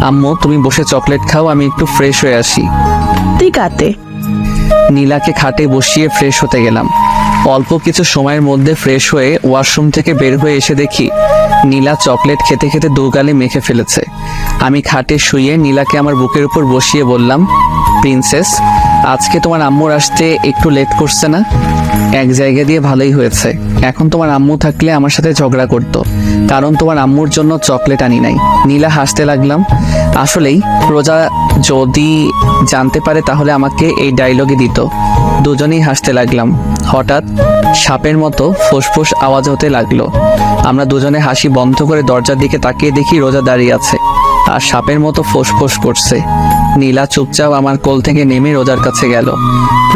আম্মু তুমি বসে চকলেট খাও, আমি একটু ফ্রেশ হয়ে আসি। ঠিক আছে। নীলাকে খাটে বসিয়ে ফ্রেশ হতে গেলাম। অল্প কিছু সময়ের মধ্যে ফ্রেশ হয়ে ওয়াশরুম থেকে বের হয়ে এসে দেখি নীলা চকলেট খেতে খেতে দুগালে মেখে ফেলেছে। আমি খাটে শুয়ে নীলাকে আমার বুকের উপর বসিয়ে বললাম, প্রিন্সেস আজকে তোমার আম্মুর আসতে একটু লেট করছে না? এক জায়গা দিয়ে ভালোই হয়েছে। এখন তোমার আম্মু থাকলে আমার সাথে ঝগড়া করতো, কারণ তোমার আম্মুর জন্য চকলেট আনি নাই। নীলা হাসতে লাগলাম। আসলেই রোজা যদি জানতে পারে তাহলে আমাকে এই ডায়লগে দিত। দুজনেই হাসতে লাগলাম। হঠাৎ সাপের মতো ফোঁস আওয়াজ হতে লাগলো। আমরা দুজনে হাসি বন্ধ করে দরজার দিকে তাকিয়ে দেখি রোজা দাঁড়িয়ে আছে আর সাপের মতো ফোঁস করছে। নীলা চুপচাপ আমার কোল থেকে নেমে রোজার কাছে গেল।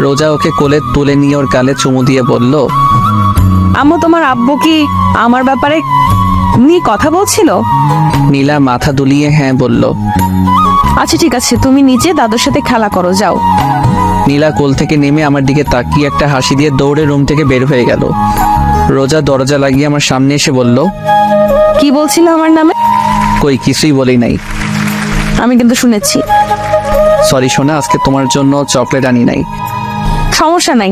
রোজা ওকে কোলে তুলে নিয়ে ওর গালে চুমু দিয়ে বলল, আম্মু, তোমার আব্বু কি আমার ব্যাপারে নিয়ে কথা বলছিল? নীলা মাথা দুলিয়ে হ্যাঁ বলল। আচ্ছা ঠিক আছে, তুমি নিচে দাদুর সাথে খেলা করো, যাও। নীলা কোল থেকে নেমে আমার দিকে তাকিয়ে একটা হাসি দিয়ে দৌড়ে রুম থেকে বের হয়ে গেল। রোজা দরজা লাগিয়ে আমার সামনে এসে বলল, কি বলছিল আমার নামে? কই কিছুই বলি নাই। আমি কিন্তু শুনেছি। সরি সোনা, আজকে তোমার জন্য চকলেট আনি নাই। সমস্যা নাই,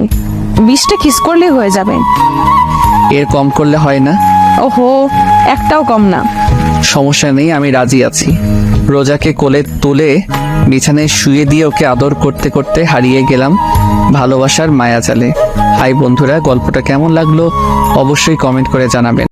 20টা কিস করলেই হয়ে যাবে। এর কম করলে হয় না? ওহো, একটাও কম না। সমস্যা নেই, আমি রাজি আছি। রোজাকে কোলে তুলে বিছানায় শুয়ে দিয়ে ওকে আদর করতে করতে হারিয়ে গেলাম ভালোবাসার মায়াজালে। হাই বন্ধুরা, গল্পটা কেমন লাগলো অবশ্যই কমেন্ট করে জানাবেন।